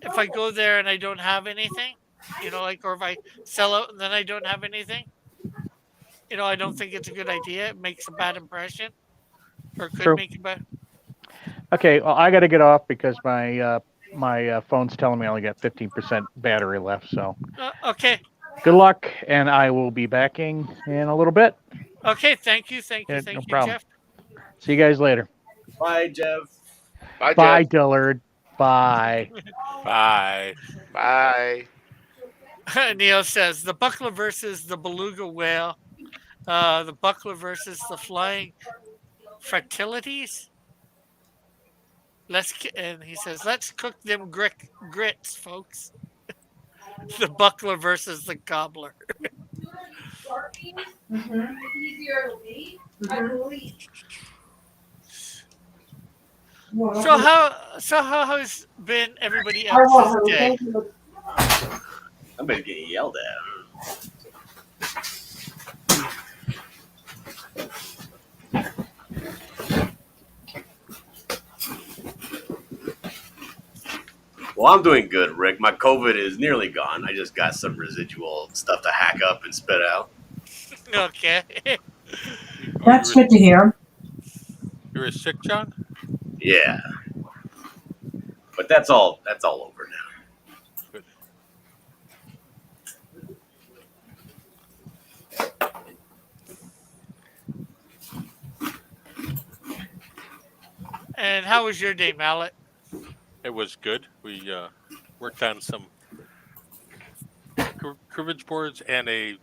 if I go there and I don't have anything, you know, like, or if I sell out and then I don't have anything, you know, I don't think it's a good idea. It makes a bad impression, or could make a bad. Okay, well, I got to get off because my phone's telling me I only got 15% battery left. So. Okay. Good luck, and I will be backing in a little bit. Okay, thank you, No you, problem. Jeff. See you guys later. Bye, Jeff. Bye, Dillard. Bye. Bye. Bye. Neil says the buckler versus the beluga whale. The buckler versus the flying fragilities. And he says, let's cook them grits, folks. The buckler versus the gobbler. So how has been everybody else's day? I'm gonna get yelled at. Well, I'm doing good, Rick. My COVID is nearly gone. I just got some residual stuff to hack up and spit out. Okay. That's good to hear. You're sick, John? Yeah. But that's all over now. Good. And how was your day, Mallet? It was good. We worked on some cribbage boards and a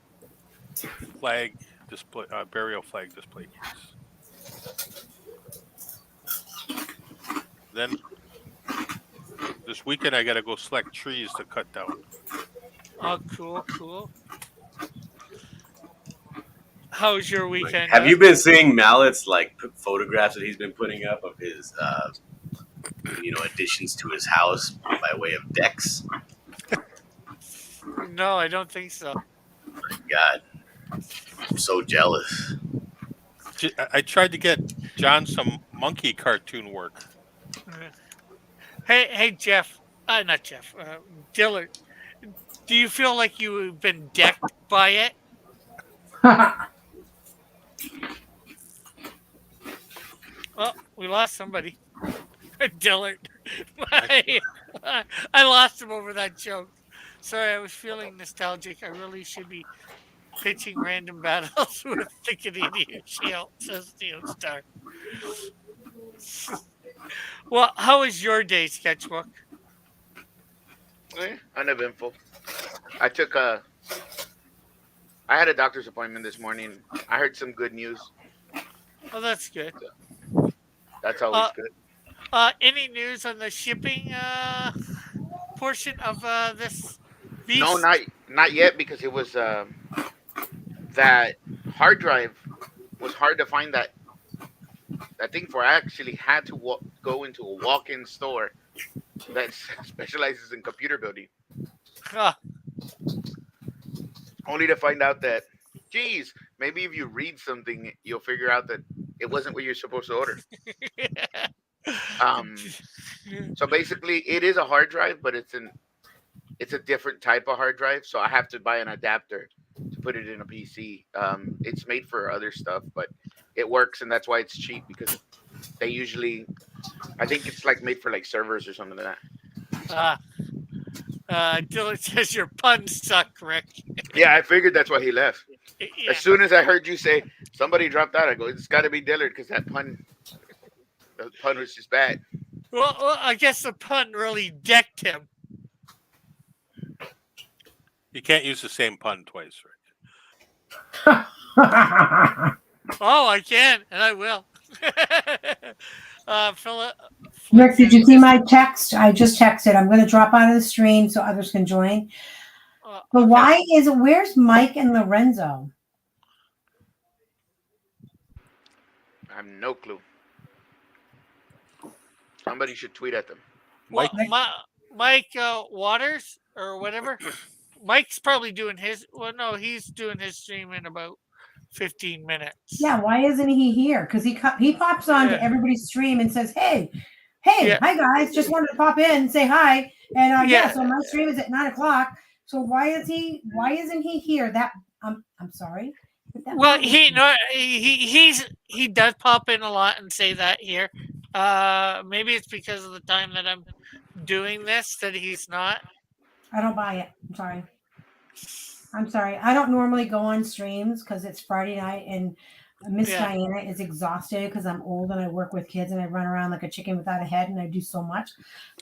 flag display, burial flag display case. Then this weekend I got to go select trees to cut down. Oh, cool, cool. How was your Like, weekend? have you been seeing Mallet's like photographs that he's been putting up of his, additions to his house by way of decks? No, I don't think so. God, I'm so jealous. I tried to get John some monkey cartoon work. Hey, Jeff. Not Jeff. Dillard. Do you feel like you've been decked by it? Oh, we lost somebody. Dillard. I lost him over that joke. Sorry, I was feeling nostalgic. I really should be pitching random battles with the Canadian Shield, says Neo Star. Well, how was your day, Sketchbook? Uneventful. I took a. I had a doctor's appointment this morning. I heard some good news. Oh, that's good. That's always good. Any news on the shipping portion of this beast? No, not yet because it was that hard drive was hard to find that thing for. I actually had to go into a walk-in store that specializes in computer building, Huh. only to find out that, geez, maybe if you read something, you'll figure out that it wasn't what you're supposed to order. So basically, it is a hard drive, but it's a different type of hard drive. So I have to buy an adapter to put it in a PC. It's made for other stuff, but it works, and that's why it's cheap because they usually, I think it's like made for like servers or something like that. Dylan says your puns suck, Rick. Yeah, I figured that's why he left. Yeah. As soon as I heard you say somebody dropped out, I go, it's got to be Dillard because the pun was just bad. Well, I guess the pun really decked him. You can't use the same pun twice, Rick. Oh, I can, and I will. Philip. Rick, did you see my text? I just texted. I'm going to drop out of the stream so others can join. But Okay. where's Mike and Lorenzo? I have no clue. Somebody should tweet at them. Mike Waters or whatever. Mike's probably doing his. Well, no, he's doing his stream in about 15 minutes. Yeah, why isn't he here? Because he pops on to everybody's stream and says, "Hey, Yeah. hi guys, just wanted to pop in and say hi." And Yeah. so my stream is at 9:00. So why isn't he here? I'm sorry. Well, he does pop in a lot and say that here. Maybe it's because of the time that I'm doing this that he's not. I don't buy it. I'm sorry. I don't normally go on streams because it's Friday night and Miss Diana is exhausted because I'm old and I work with kids and I run around like a chicken without a head and I do so much.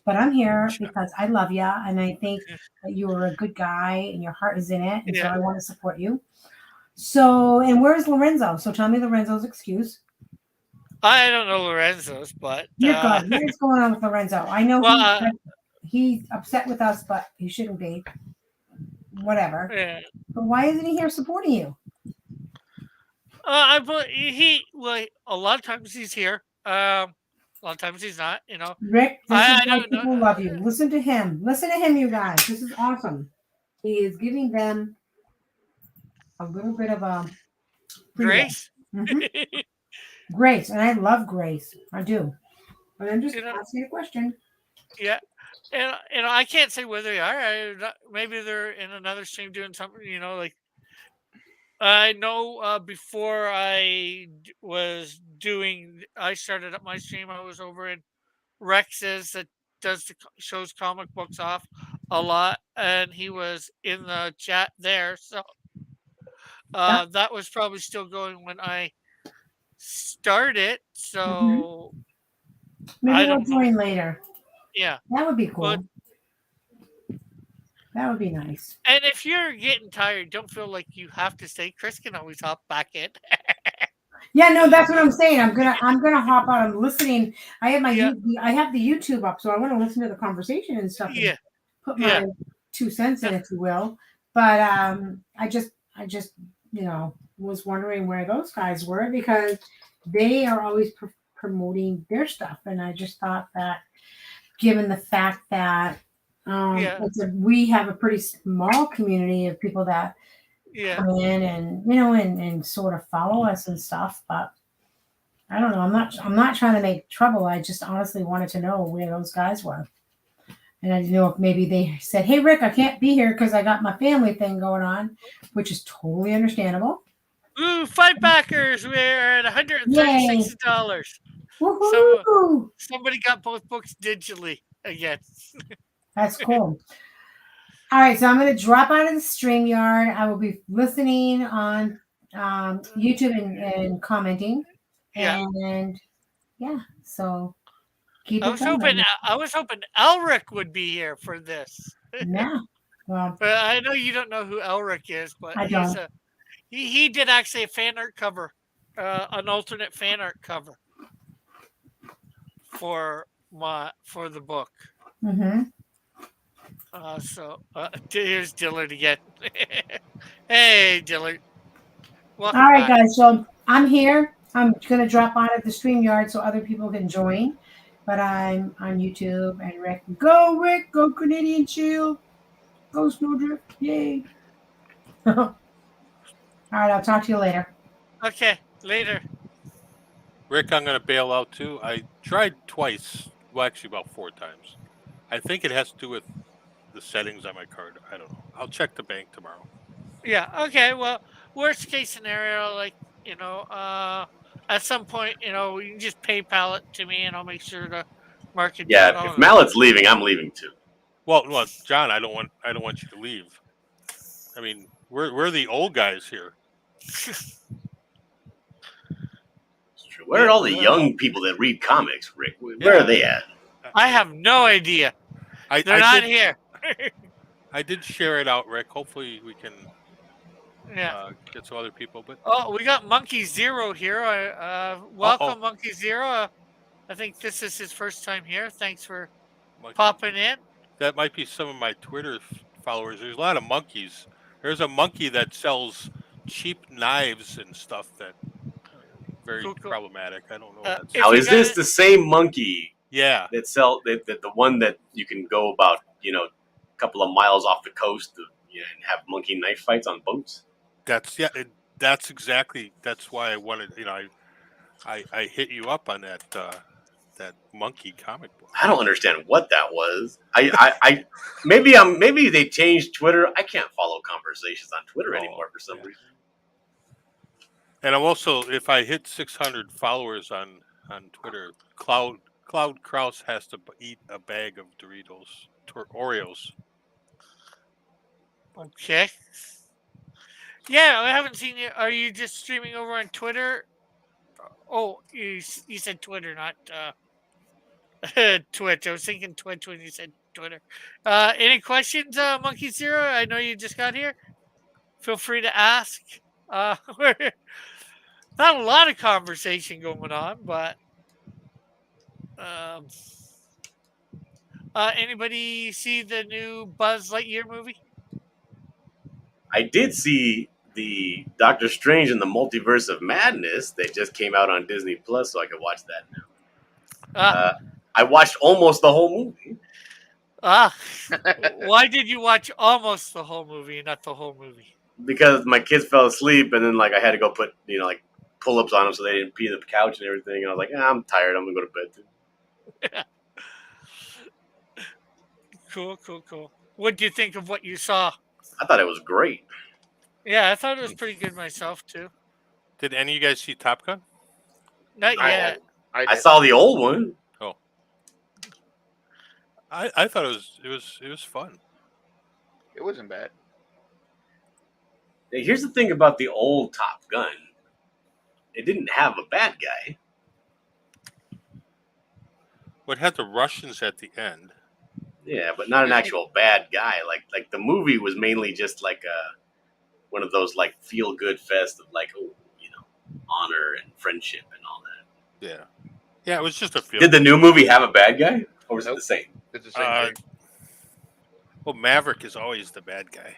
But I'm here because I love you and I think that you are a good guy and your heart is in it. And so I want to support you. So, and where's Lorenzo? So tell me Lorenzo's excuse. I don't know Lorenzo's, but You're good. What's going on with Lorenzo? I know he's upset with us, but he shouldn't be. Whatever. Yeah. But why isn't he here supporting you? I a lot of times he's here. A lot of times he's not. Rick, this is why people love you. Listen to him. Listen to him, you guys. This is awesome. He is giving them a little bit of a grace. Mm-hmm. Grace, and I love Grace. I do. But I'm just asking a question. Yeah. And I can't say whether they are. Maybe they're in another stream doing something, like I know before I started up my stream, I was over in Rex's that shows comic books off a lot, and he was in the chat there. So that was probably still going when I started. So Maybe I we'll don't know. join later. Yeah. That would be cool. Well, That would be nice. and if you're getting tired, don't feel like you have to stay. Chris can always hop back in. Yeah, no, that's what I'm saying. I'm gonna hop out. I'm listening. I have Yeah. I have the YouTube up, so I want to listen to the conversation and stuff and Yeah. put Yeah. my 2 cents in, if you will. But I just was wondering where those guys were, because they are always promoting their stuff, and I just thought that, given the fact that Yeah. we have a pretty small community of people that Yeah. come in and and sort of follow us and stuff, but I don't know. I'm not trying to make trouble. I just honestly wanted to know where those guys were. And I didn't know if maybe they said, "Hey Rick, I can't be here because I got my family thing going on," which is totally understandable. Ooh, fight backers! We're at Yay. $136. Woohoo! Somebody got both books digitally again. That's cool. All right, so I'm going to drop out of the StreamYard. I will be listening on YouTube and commenting. Yeah. And yeah, so keep I it was hoping going. Elric would be here for this. Yeah. Well, But I know you don't know who Elric is, but I he's don't. he did actually a fan art cover, an alternate fan art cover for the book. Mm-hmm. So here's Dillard again. Hey, Dillard. Welcome All right, back. guys. So I'm here. I'm going to drop out of the StreamYard so other people can join. But I'm on YouTube and Rick. Go, Rick. Go, Canadian Shield. Go, Snowdrift. Yay. All right. I'll talk to you later. Okay, later. Rick, I'm going to bail out too. I tried twice. Well, actually, about 4 times. I think it has to do with the settings on my card. I don't know. I'll check the bank tomorrow. Yeah. Okay. Well, worst case scenario, like at some point, you can just PayPal it to me, and I'll make sure to mark it down. Yeah, if Mallet's leaving, I'm leaving too. Well, John, I don't want you to leave. I mean, we're the old guys here. Where are all the young people that read comics, Rick? Where are they at? I have no idea. They're not here. I did share it out, Rick. Hopefully, we can get some other people. But we got Monkey Zero here. Welcome, Monkey Zero. I think this is his first time here. Thanks for popping in. That might be some of my Twitter followers. There's a lot of monkeys. There's a monkey that sells cheap knives and stuff that very problematic. I don't know. Now, is this the same monkey? Yeah. That the one that you can go about a couple of miles off the coast and have monkey knife fights on boats? That's exactly. That's why I wanted. I hit you up on that monkey comic book. I don't understand what that was. I maybe they changed Twitter. I can't follow conversations on Twitter anymore for some reason. And I'm also, if I hit 600 followers on Twitter, Cloud Kraus has to eat a bag of Doritos, Oreos. Okay. Yeah, I haven't seen you. Are you just streaming over on Twitter? Oh, you said Twitter, not Twitch. I was thinking Twitch when you said Twitter. Any questions, Monkey Zero? I know you just got here. Feel free to ask. Not a lot of conversation going on, but anybody see the new Buzz Lightyear movie? I did see the Doctor Strange and the Multiverse of Madness that just came out on Disney Plus, so I could watch that now. I watched almost the whole movie. Why did you watch almost the whole movie, not the whole movie? Because my kids fell asleep, and then I had to go put pull-ups on them so they didn't pee on the couch and everything. And I was like, I'm tired. I'm gonna go to bed too. Cool. What do you think of what you saw? I thought it was great. Yeah, I thought it was pretty good myself too. Did any of you guys see Top Gun? Not yet. I saw the old one. Oh, I thought it was fun. It wasn't bad. Here's the thing about the old Top Gun. It didn't have a bad guy. But had the Russians at the end. Yeah, but not an actual bad guy. Like the movie was mainly just like one of those like feel good fest of like honor and friendship and all that. Yeah. Yeah, it was just a film. Did the new movie have a bad guy, or was it Nope. the same? It's the same thing. Well, Maverick is always the bad guy.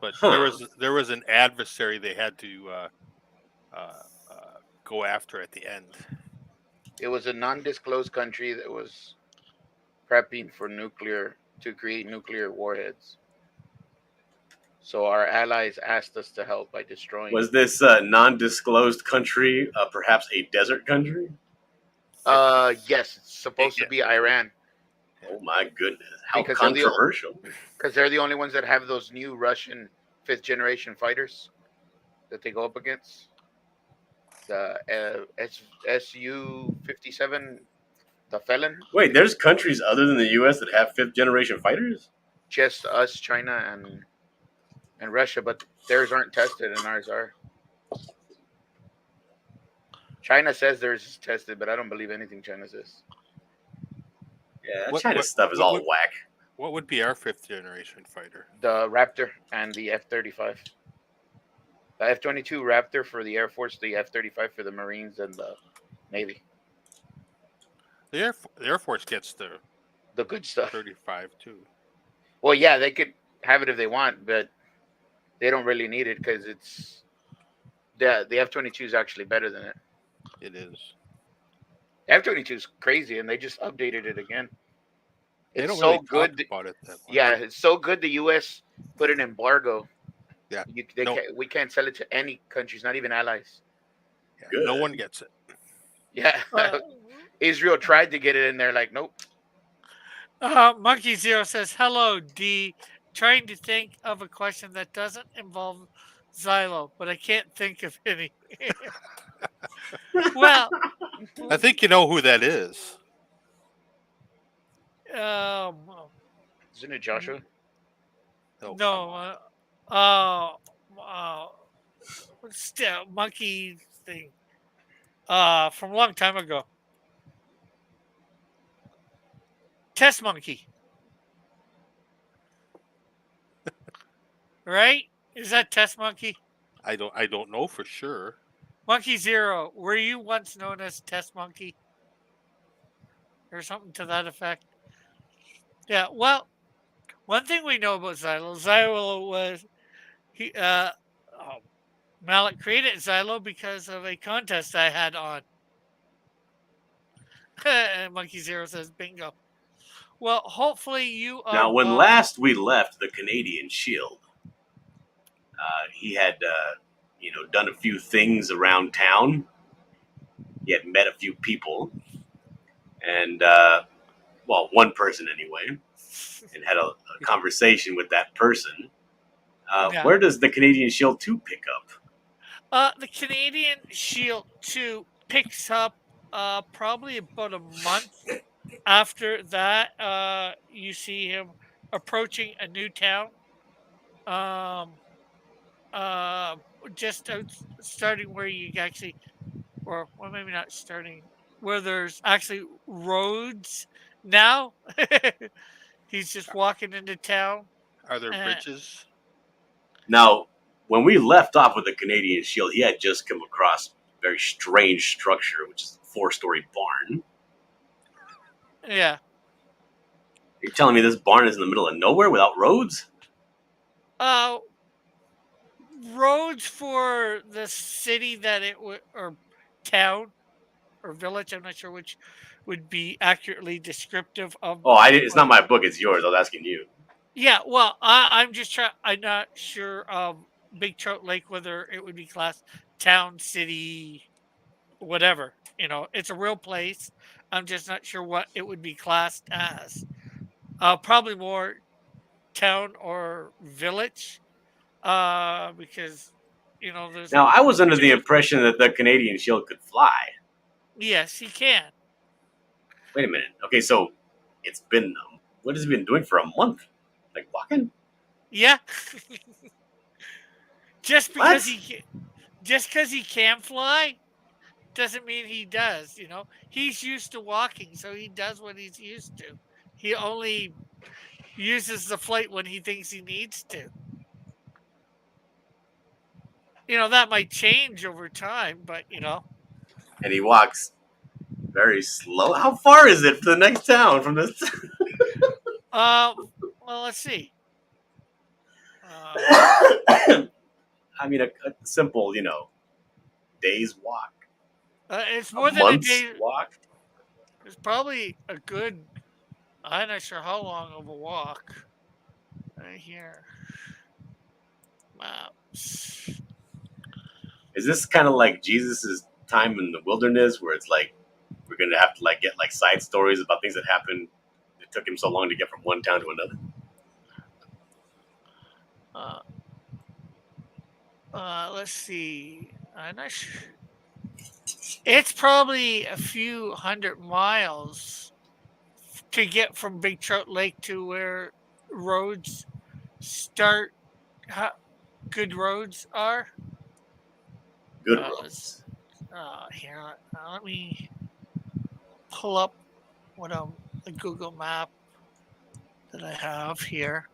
But there was an adversary they had to go after at the end. It was a non-disclosed country that was prepping for to create nuclear warheads. So our allies asked us to help by destroying. Was this non-disclosed country perhaps a desert country? Yes, it's supposed to be Iran. Oh my goodness! How Because controversial! Because they're the only ones that have those new Russian 5th-generation fighters that they go up against. The Su-57, the Felon. Wait, there's countries other than the U.S. that have 5th-generation fighters? Just us, China, and Russia, but theirs aren't tested and ours are. China says theirs is tested, but I don't believe anything China says. Yeah, China's stuff is all whack. What would be our 5th-generation fighter? The Raptor and the F-35. The F-22 Raptor for the Air Force, the F-35 for the Marines and the Navy. The Air Force gets the good stuff. 35 too. Well, yeah, they could have it if they want, but they don't really need it because it's the F-22 is actually better than it. It is. F-22 is crazy, and they just updated it again. They It's don't so really good. talk about it that much. Yeah, it's so good. The U.S. put an embargo. Yeah, we can't sell it to any countries, not even allies. Yeah, no one gets it. Yeah, Israel tried to get it in there, like nope. Monkey Zero says, "Hello, D. Trying to think of a question that doesn't involve Xylo, but I can't think of any." Well, I think you know who that is. Isn't it Joshua? No. Still monkey thing. From a long time ago. Test monkey. Right? Is that Test Monkey? I don't know for sure. Monkey Zero, were you once known as Test Monkey? Or something to that effect? Yeah, well, one thing we know about Xylo was Malik created Xylo because of a contest I had on. And Monkey Zero says bingo. Well, hopefully you Now, when last we left the Canadian Shield, he had, done a few things around town. He had met a few people, and one person anyway, and had a conversation with that person. Yeah. Where does the Canadian Shield 2 pick up? The Canadian Shield 2 picks up probably about a month after that. You see him approaching a new town. Just starting where you actually, or well, maybe not starting, where there's actually roads now. He's just walking into town. Are there bridges? Now, when we left off with the Canadian Shield, he had just come across a very strange structure, which is a 4-story barn. Yeah. You're telling me this barn is in the middle of nowhere without roads? Roads for the city that it would, or town, or village, I'm not sure which would be accurately descriptive of. Oh, it's not my book, it's yours. I was asking you. Yeah, well, I'm just trying. I'm not sure of Big Trout Lake whether it would be classed town, city, whatever. It's a real place. I'm just not sure what it would be classed as. Probably more town or village, because there's. Now, I was under the impression that the Canadian Shield could fly. Yes, he can. Wait a minute. Okay, so it's been what has he been doing for a month? Like walking? Yeah. Just because he can fly doesn't mean he does. He's used to walking, so he does what he's used to. He only uses the flight when he thinks he needs to. That might change over time, but And he walks very slow. How far is it to the next town from this? well, let's see. I mean, a simple, day's walk, It's a more than a month's day. walk. It's probably a good. I'm not sure how long of a walk. Right here. Maps. Is this kind of like Jesus's time in the wilderness, where it's like we're gonna have to like get like side stories about things that happened? It took him so long to get from one town to another. Let's see. I'm not sure. It's probably a few hundred miles to get from Big Trout Lake to where roads start. How good roads are. Good Let's roads. here. Let me pull up what a Google map that I have here.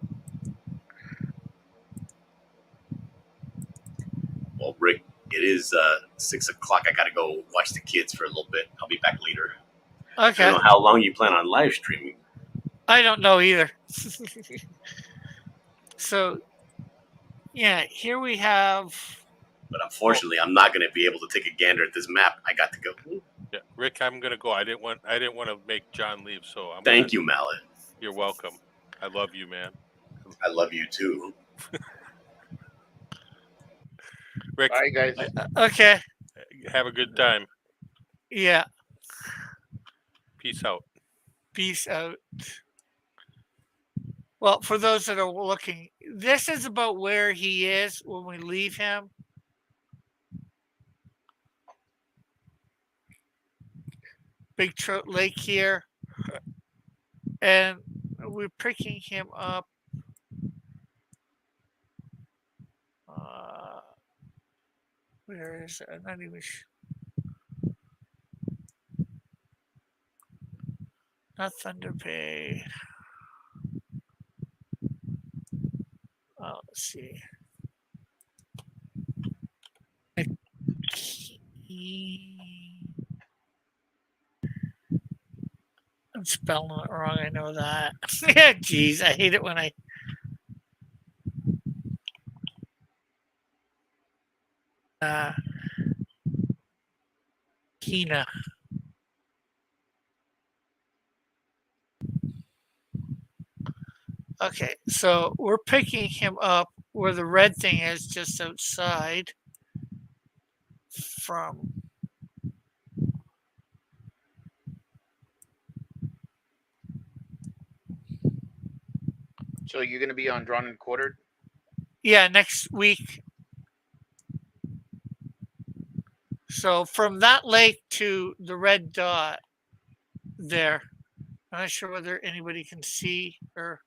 Well, Rick, it is 6 o'clock. I gotta go watch the kids for a little bit. I'll be back later. I Okay. don't know how long you plan on live streaming. I don't know either. So, yeah, here we have. But unfortunately, I'm not gonna be able to take a gander at this map. I got to go. Yeah, Rick, I'm gonna go. I didn't want to make John leave, so I'm. Thank you, Mallet. You're welcome. I love you, man. I love you too. Rick, Bye, guys. Okay. have a good time. Yeah. Peace out. Peace out. Well, for those that are looking, this is about where he is when we leave him. Big Trout Lake here. And we're picking him up. Where is it? I'm not even sure. Not Thunder Bay. Let's see. I'm spelling it wrong. I know that. Yeah, jeez, I hate it when I. Kina. Okay, so we're picking him up where the red thing is, just outside from. So you're gonna be on Drawn and Quartered? Yeah, next week. So from that lake to the red dot there, I'm not sure whether anybody can see or.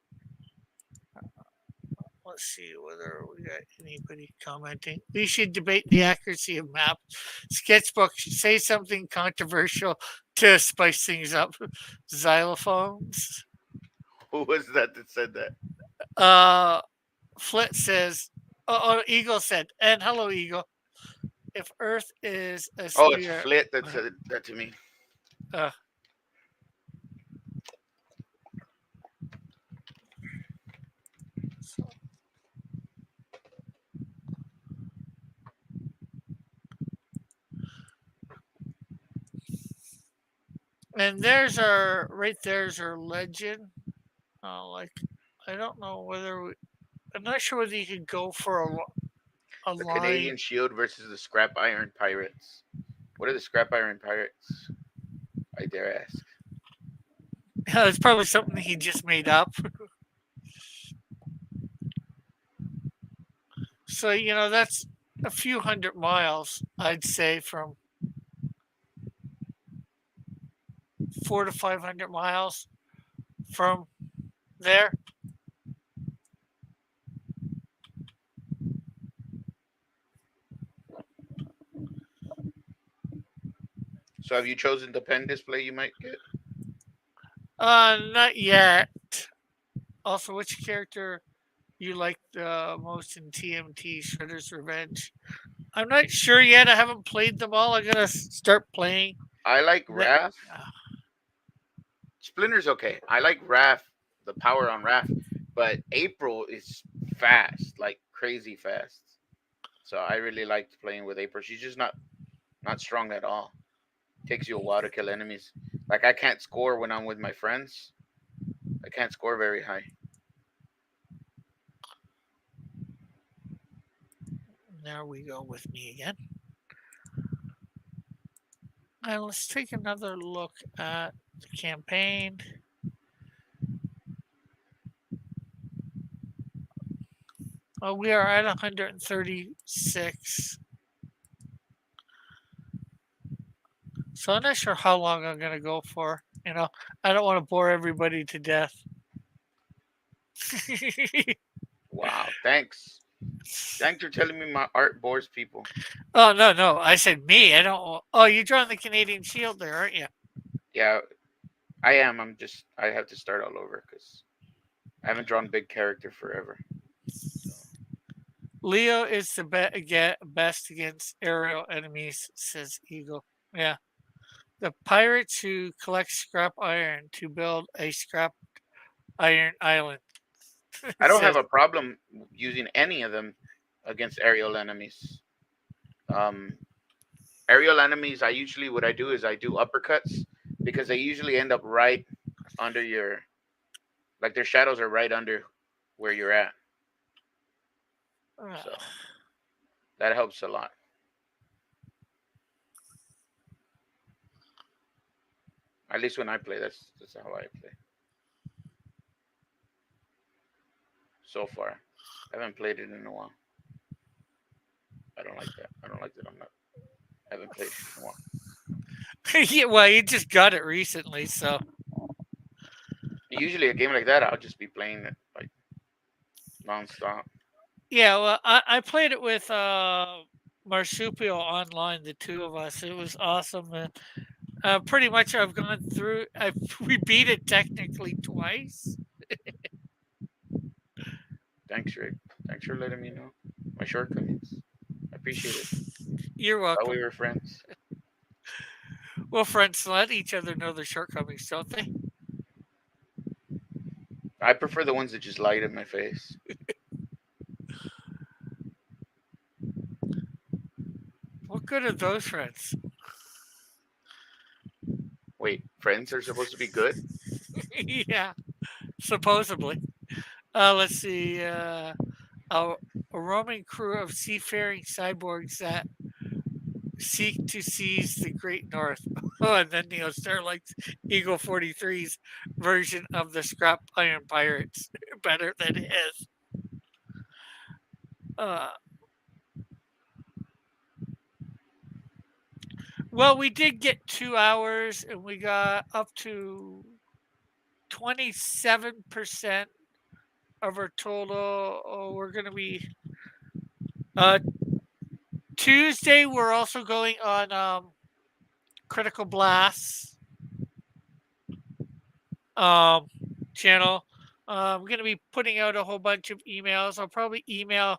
Let's see whether we got anybody commenting. We should debate the accuracy of maps. Sketchbook should say something controversial to spice things up. Xylophones. Who was that said that? Flit says, Eagle said, and hello, Eagle. If Earth is a sphere. Oh, it's Flit that said that to me. And right there's our legend. I don't know whether I'm not sure whether you could go for a The line. Canadian Shield versus the Scrap Iron Pirates. What are the Scrap Iron Pirates? I dare ask. It's probably something he just made up. So, that's a few hundred miles, I'd say, from 400 to 500 miles from there. So have you chosen the pen display you might get? Not yet. Also, which character you like the most in TMT Shredder's Revenge? I'm not sure yet. I haven't played them all. I'm gonna start playing. I like That. Raph. Splinter's okay. I like Raph, the power on Raph, but April is fast, like crazy fast. So I really liked playing with April. She's just not strong at all. Takes you a while to kill enemies. Like I can't score when I'm with my friends. I can't score very high. There we go with me again. And let's take another look at the campaign. Oh, we are at 136. So I'm not sure how long I'm gonna go for. You know, I don't want to bore everybody to death. Wow, thanks. Thanks for telling me my art bores people. Oh no! I said me. I don't. Oh, you're drawing the Canadian shield there, aren't you? Yeah, I am. I have to start all over because I haven't drawn big character forever. Leo is the best against aerial enemies, says Eagle. Yeah. The pirates who collect scrap iron to build a scrap iron island. I don't have says, a problem using any of them against aerial enemies. Um, Aerial enemies, I usually what I do is I do uppercuts because they usually end up right under your, like their shadows are right under where you're at. So that helps a lot. At least when I play, that's how I play. So far, I haven't played it in a while. I don't like that. I don't like that. I haven't played it in a while. yeah, well, you just got it recently, so. Usually, a game like that, I'll just be playing it like nonstop. Yeah, well, I played it with Marsupial online, the two of us. It was awesome. And pretty much I've gone through, we beat it technically twice. Thanks, Rick. Thanks for letting me know my shortcomings. I appreciate it. You're Thought welcome. we were friends. Well, friends let each other know their shortcomings, don't they? I prefer the ones that just light in my face. What good are those friends? Wait, friends are supposed to be good? yeah, supposedly. Let's see. A roaming crew of seafaring cyborgs that seek to seize the Great North. Oh, and then Starlight's Eagle 43's version of the scrap iron pirates better than his. Uh, well, we did get 2 hours, and we got up to 27% of our total. Oh, we're going to be Tuesday. We're also going on Critical Blast channel. I'm going to be putting out a whole bunch of emails. I'll probably email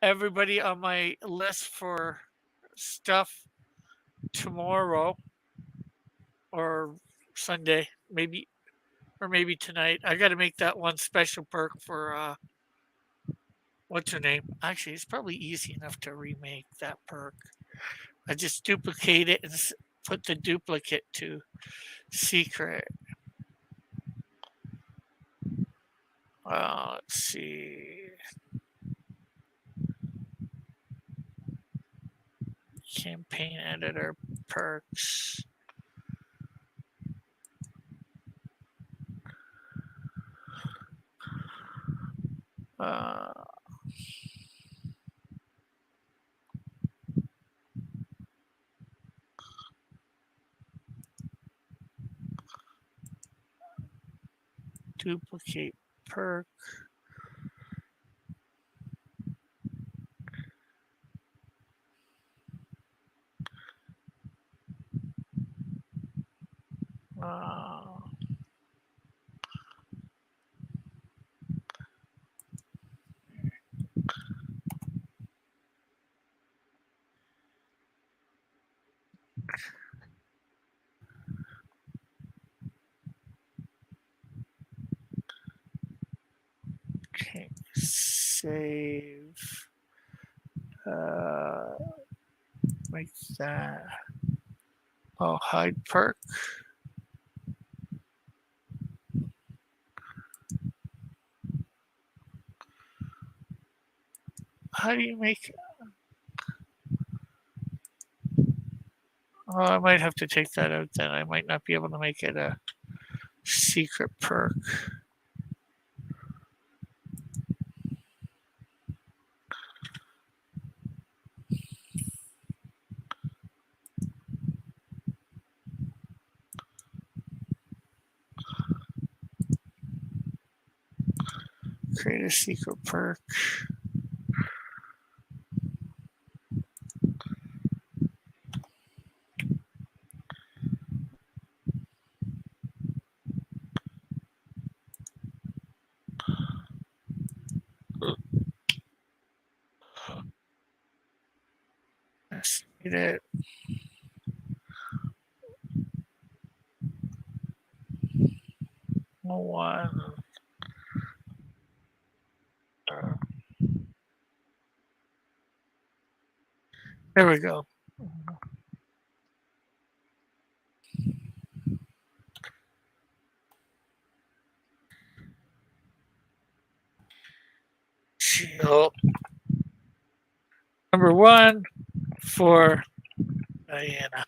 everybody on my list for stuff tomorrow or Sunday, maybe, or maybe tonight. I got to make that one special perk for what's her name? Actually, it's probably easy enough to remake that perk. I just duplicate it and put the duplicate to secret. Let's see. Campaign editor perks. Uh, duplicate perk. Okay, save. Make that. Oh, hide perk. How do you make? Oh, I might have to take that out then. I might not be able to make it a secret perk. Create a secret perk. Let's need it. One. There we go. Shield. Number 1 for Diana.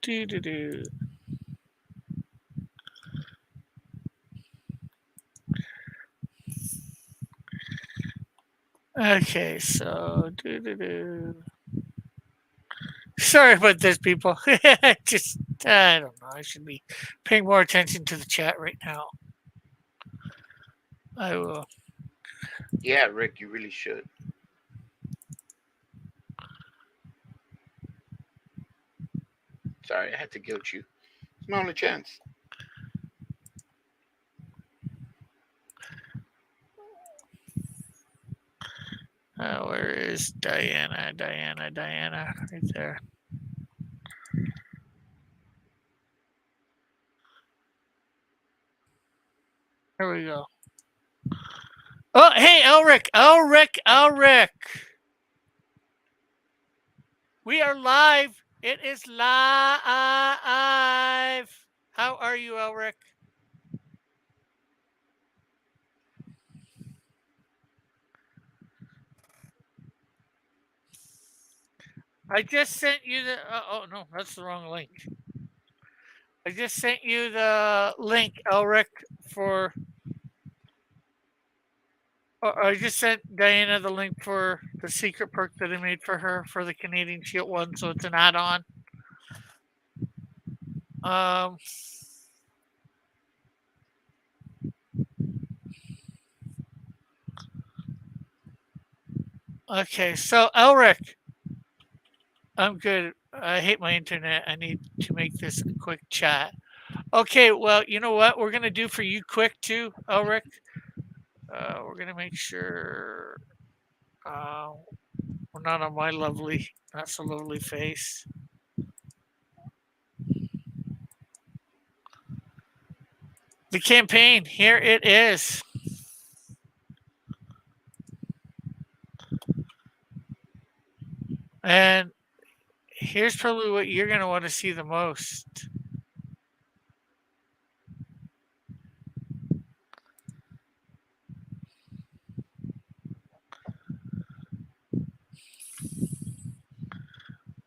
Do. Okay, so do. Sorry about this, people. Just I don't know. I should be paying more attention to the chat right now. I will. Yeah, Rick, you really should. Sorry, I had to guilt you. It's my only chance. Where is Diana? Diana, right there. There we go. Oh, hey, Elric. We are live. It is live. How are you, Elric? I just sent you the. Oh no, that's the wrong link. I just sent you the link, Elric, for. I just sent Diana the link for the secret perk that I made for her for the Canadian Shield one, so it's an add-on. Okay, so Elric, I'm good. I hate my internet. I need to make this a quick chat. Okay, well, you know what we're gonna do for you quick too, Elric. We're gonna make sure we're not on my lovely, not so lovely face. The campaign, here it is. And here's probably what you're going to want to see the most.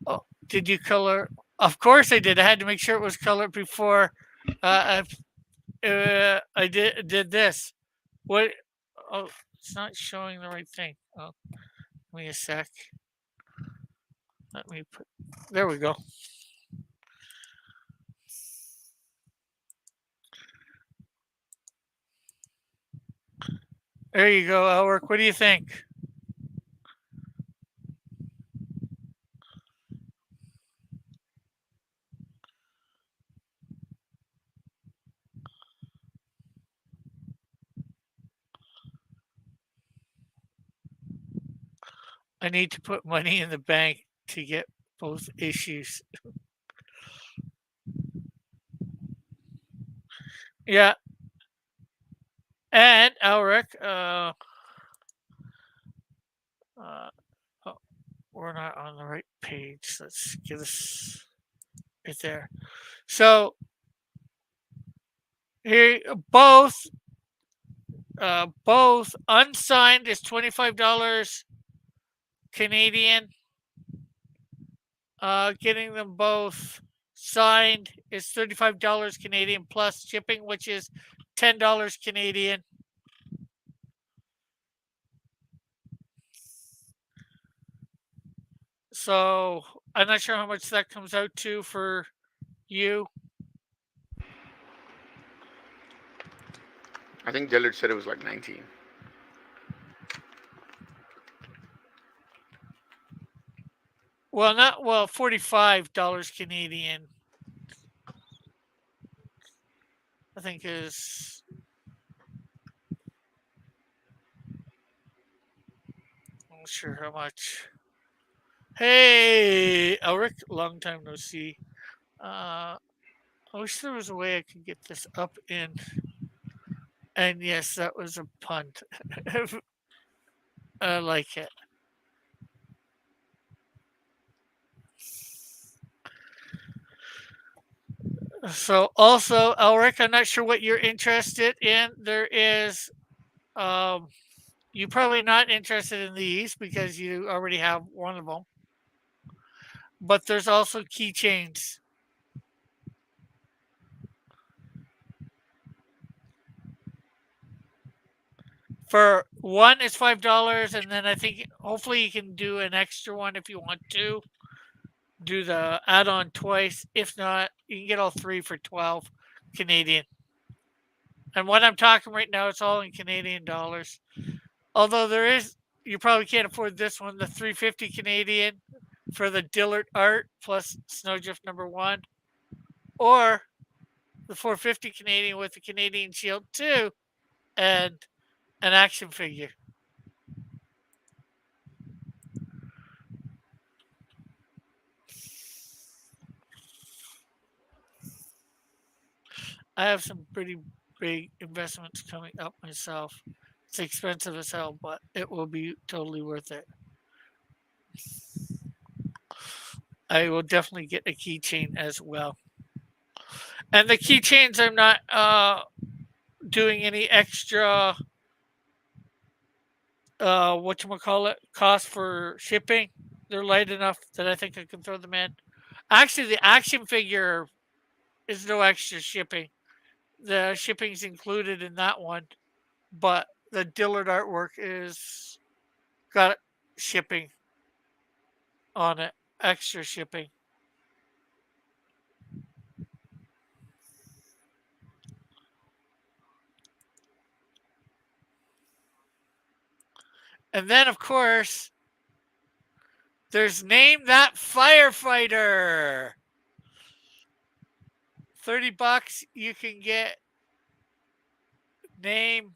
Oh, did you color? Of course I did. I had to make sure it was colored before I did this. What? Oh, it's not showing the right thing. Oh, give me a sec. Let me put. There we go. There you go, Elric. What do you think? I need to put money in the bank to get both issues. Yeah, and Elric, uh, oh, we're not on the right page. Let's get this right there. So here, both unsigned is $25 Canadian. Getting them both signed is $35 Canadian plus shipping, which is $10 Canadian. So I'm not sure how much that comes out to for you. I think Dillard said it was like 19. Well, not well, $45 Canadian. I think is. I'm not sure how much. Hey, Elric, long time no see. I wish there was a way I could get this up in. And yes, that was a punt. I like it. So also, Elric, I'm not sure what you're interested in. There is, you're probably not interested in these because you already have one of them. But there's also keychains. For one, it's $5, and then I think hopefully you can do an extra one if you want to. Do the add-on twice. If not, you can get all three for 12 Canadian. And what I'm talking right now, it's all in Canadian dollars. Although there is, you probably can't afford this one, the 350 Canadian for the Dillard art plus Snowdrift #1, or the 450 Canadian with the Canadian Shield 2 and an action figure. I have some pretty big investments coming up myself. It's expensive as hell, but it will be totally worth it. I will definitely get a keychain as well. And the keychains, I'm not doing any extra whatchamacallit cost for shipping. They're light enough that I think I can throw them in. Actually, the action figure is no extra shipping. The shipping's included in that one, but the Dillard artwork is got shipping on it, extra shipping. And then, of course, there's Name That Firefighter. $30, you can get name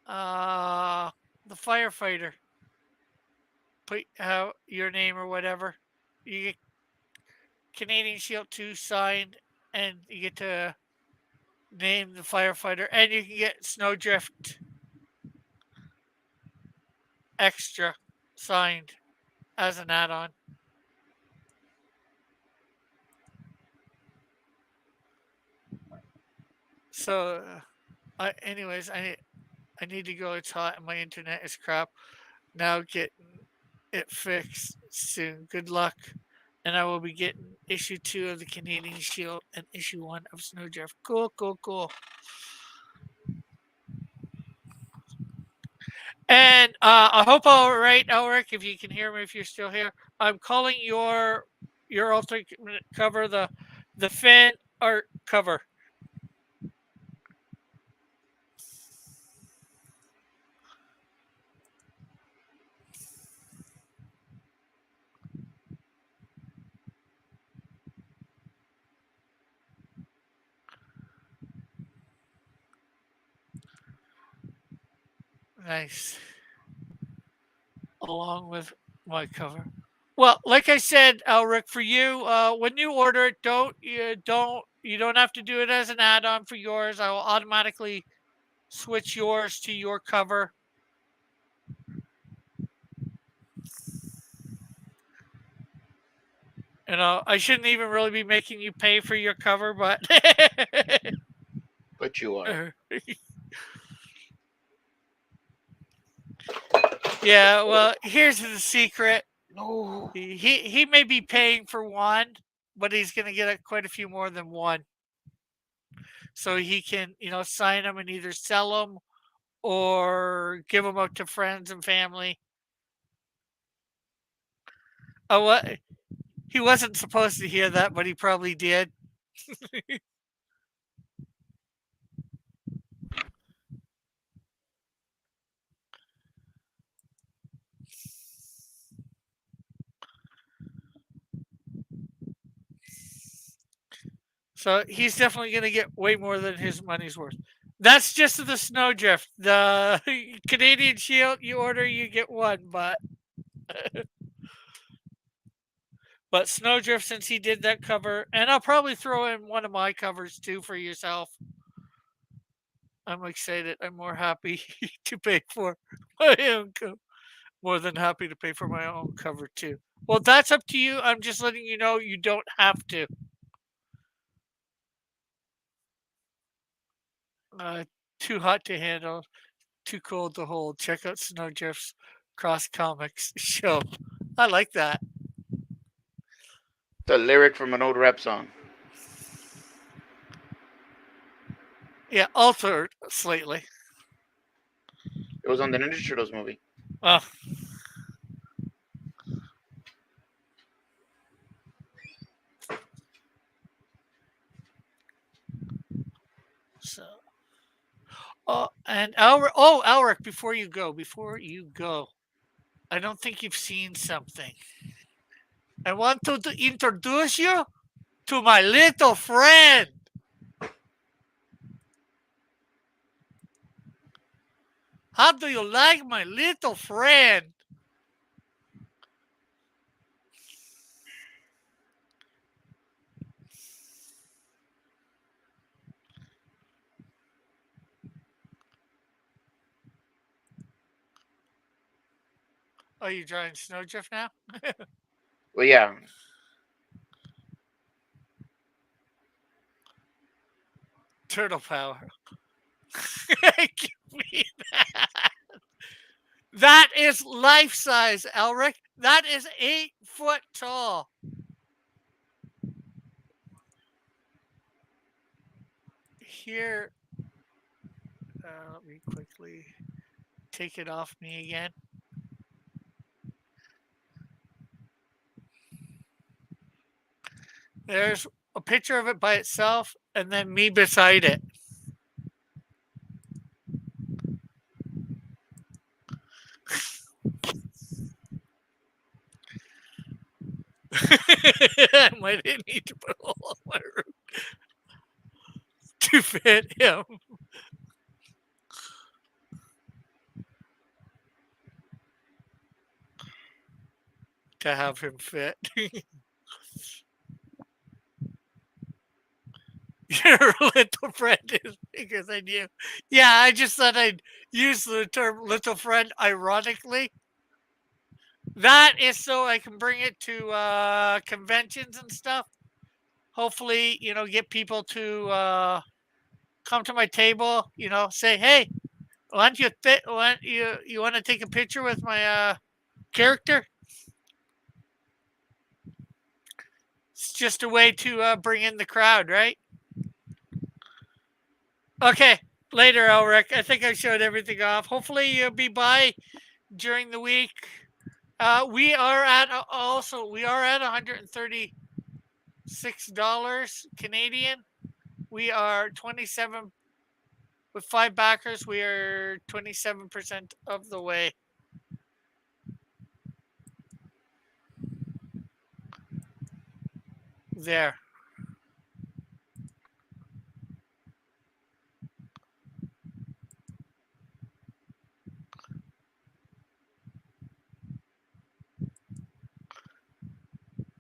the firefighter. Put your name or whatever. You get Canadian Shield 2 signed, and you get to name the firefighter, and you can get Snowdrift Extra signed as an add-on. So, anyways, I need to go. It's hot and my internet is crap. Now getting it fixed soon. Good luck. And I will be getting issue 2 of the Canadian Shield and issue 1 of Snowdrift. Cool, cool, cool. And I hope all right, Elric, if you can hear me, if you're still here. I'm calling your alternate cover the fan art cover. Nice. along with my cover. Well, like I said, Elric, for you, when you order it, you don't have to do it as an add-on for yours. I will automatically switch yours to your cover. I shouldn't even really be making you pay for your cover, but But you are. yeah. Well, here's the secret. No. He may be paying for one, but he's gonna get quite a few more than one, so he can sign them and either sell them or give them out to friends and family. Oh, what? He wasn't supposed to hear that, but he probably did. So he's definitely going to get way more than his money's worth. That's just the snowdrift. The Canadian Shield, you order, you get one, but snowdrift, since he did that cover, and I'll probably throw in one of my covers too for yourself. I'm excited. I'm more happy to pay for my own cover. More than happy to pay for my own cover too. Well, that's up to you. I'm just letting you know you don't have to. Uh, Too hot to handle, too cold to hold. Check out Snowdrift's Cross Comics show. I like that. The lyric from an old rap song. Yeah, altered slightly. It was on the Ninja Turtles movie. Uh, so, and Alric, before you go, I don't think you've seen something. I want to introduce you to my little friend. How do you like my little friend? Are you drawing Snowdrift now? Well, yeah. Turtle power. Give me that. That is life size, Elric. That is 8 foot tall. Here, let me quickly take it off me again. There's a picture of it by itself and then me beside it. I might need to put a hole in my room to fit him. To have him fit. Your little friend is bigger than you. Yeah, I just thought I'd use the term little friend ironically. That is so I can bring it to conventions and stuff. Hopefully, get people to come to my table. Say, hey, why don't you fit? Why don't you want to take a picture with my character? It's just a way to bring in the crowd, right? Okay, later, Elric. I think I showed everything off. Hopefully, you'll be by during the week. We are at $136 Canadian. We are 27 with 5 backers. We are 27% of the way. There.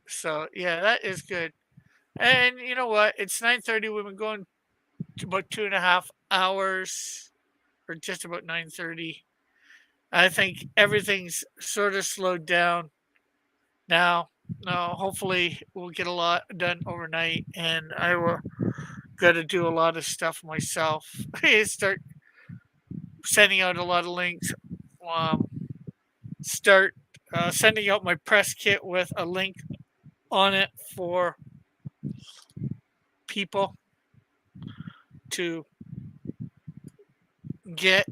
So yeah, that is good. And you know what? It's 9:30. We've been going to about 2.5 hours, or just about 9:30. I think everything's sort of slowed down now. Now, hopefully, we'll get a lot done overnight, and I will got to do a lot of stuff myself. Start sending out a lot of links. Um, start sending out my press kit with a link on it for people to get.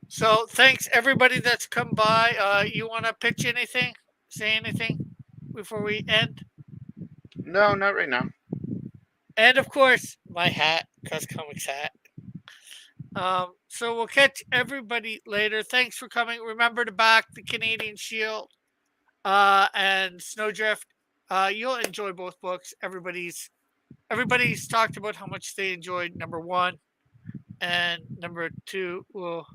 So thanks everybody that's come by. You want to pitch anything? Say anything before we end? No, not right now. And of course, my hat, Cuz Comics hat. So we'll catch everybody later. Thanks for coming. Remember to back the Canadian Shield and Snowdrift. You'll enjoy both books. Everybody's talked about how much they enjoyed number one, and number two will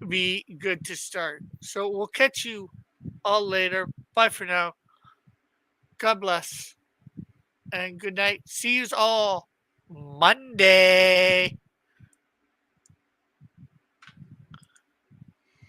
be good to start. So we'll catch you all later. Bye for now. God bless and good night. See you all Monday.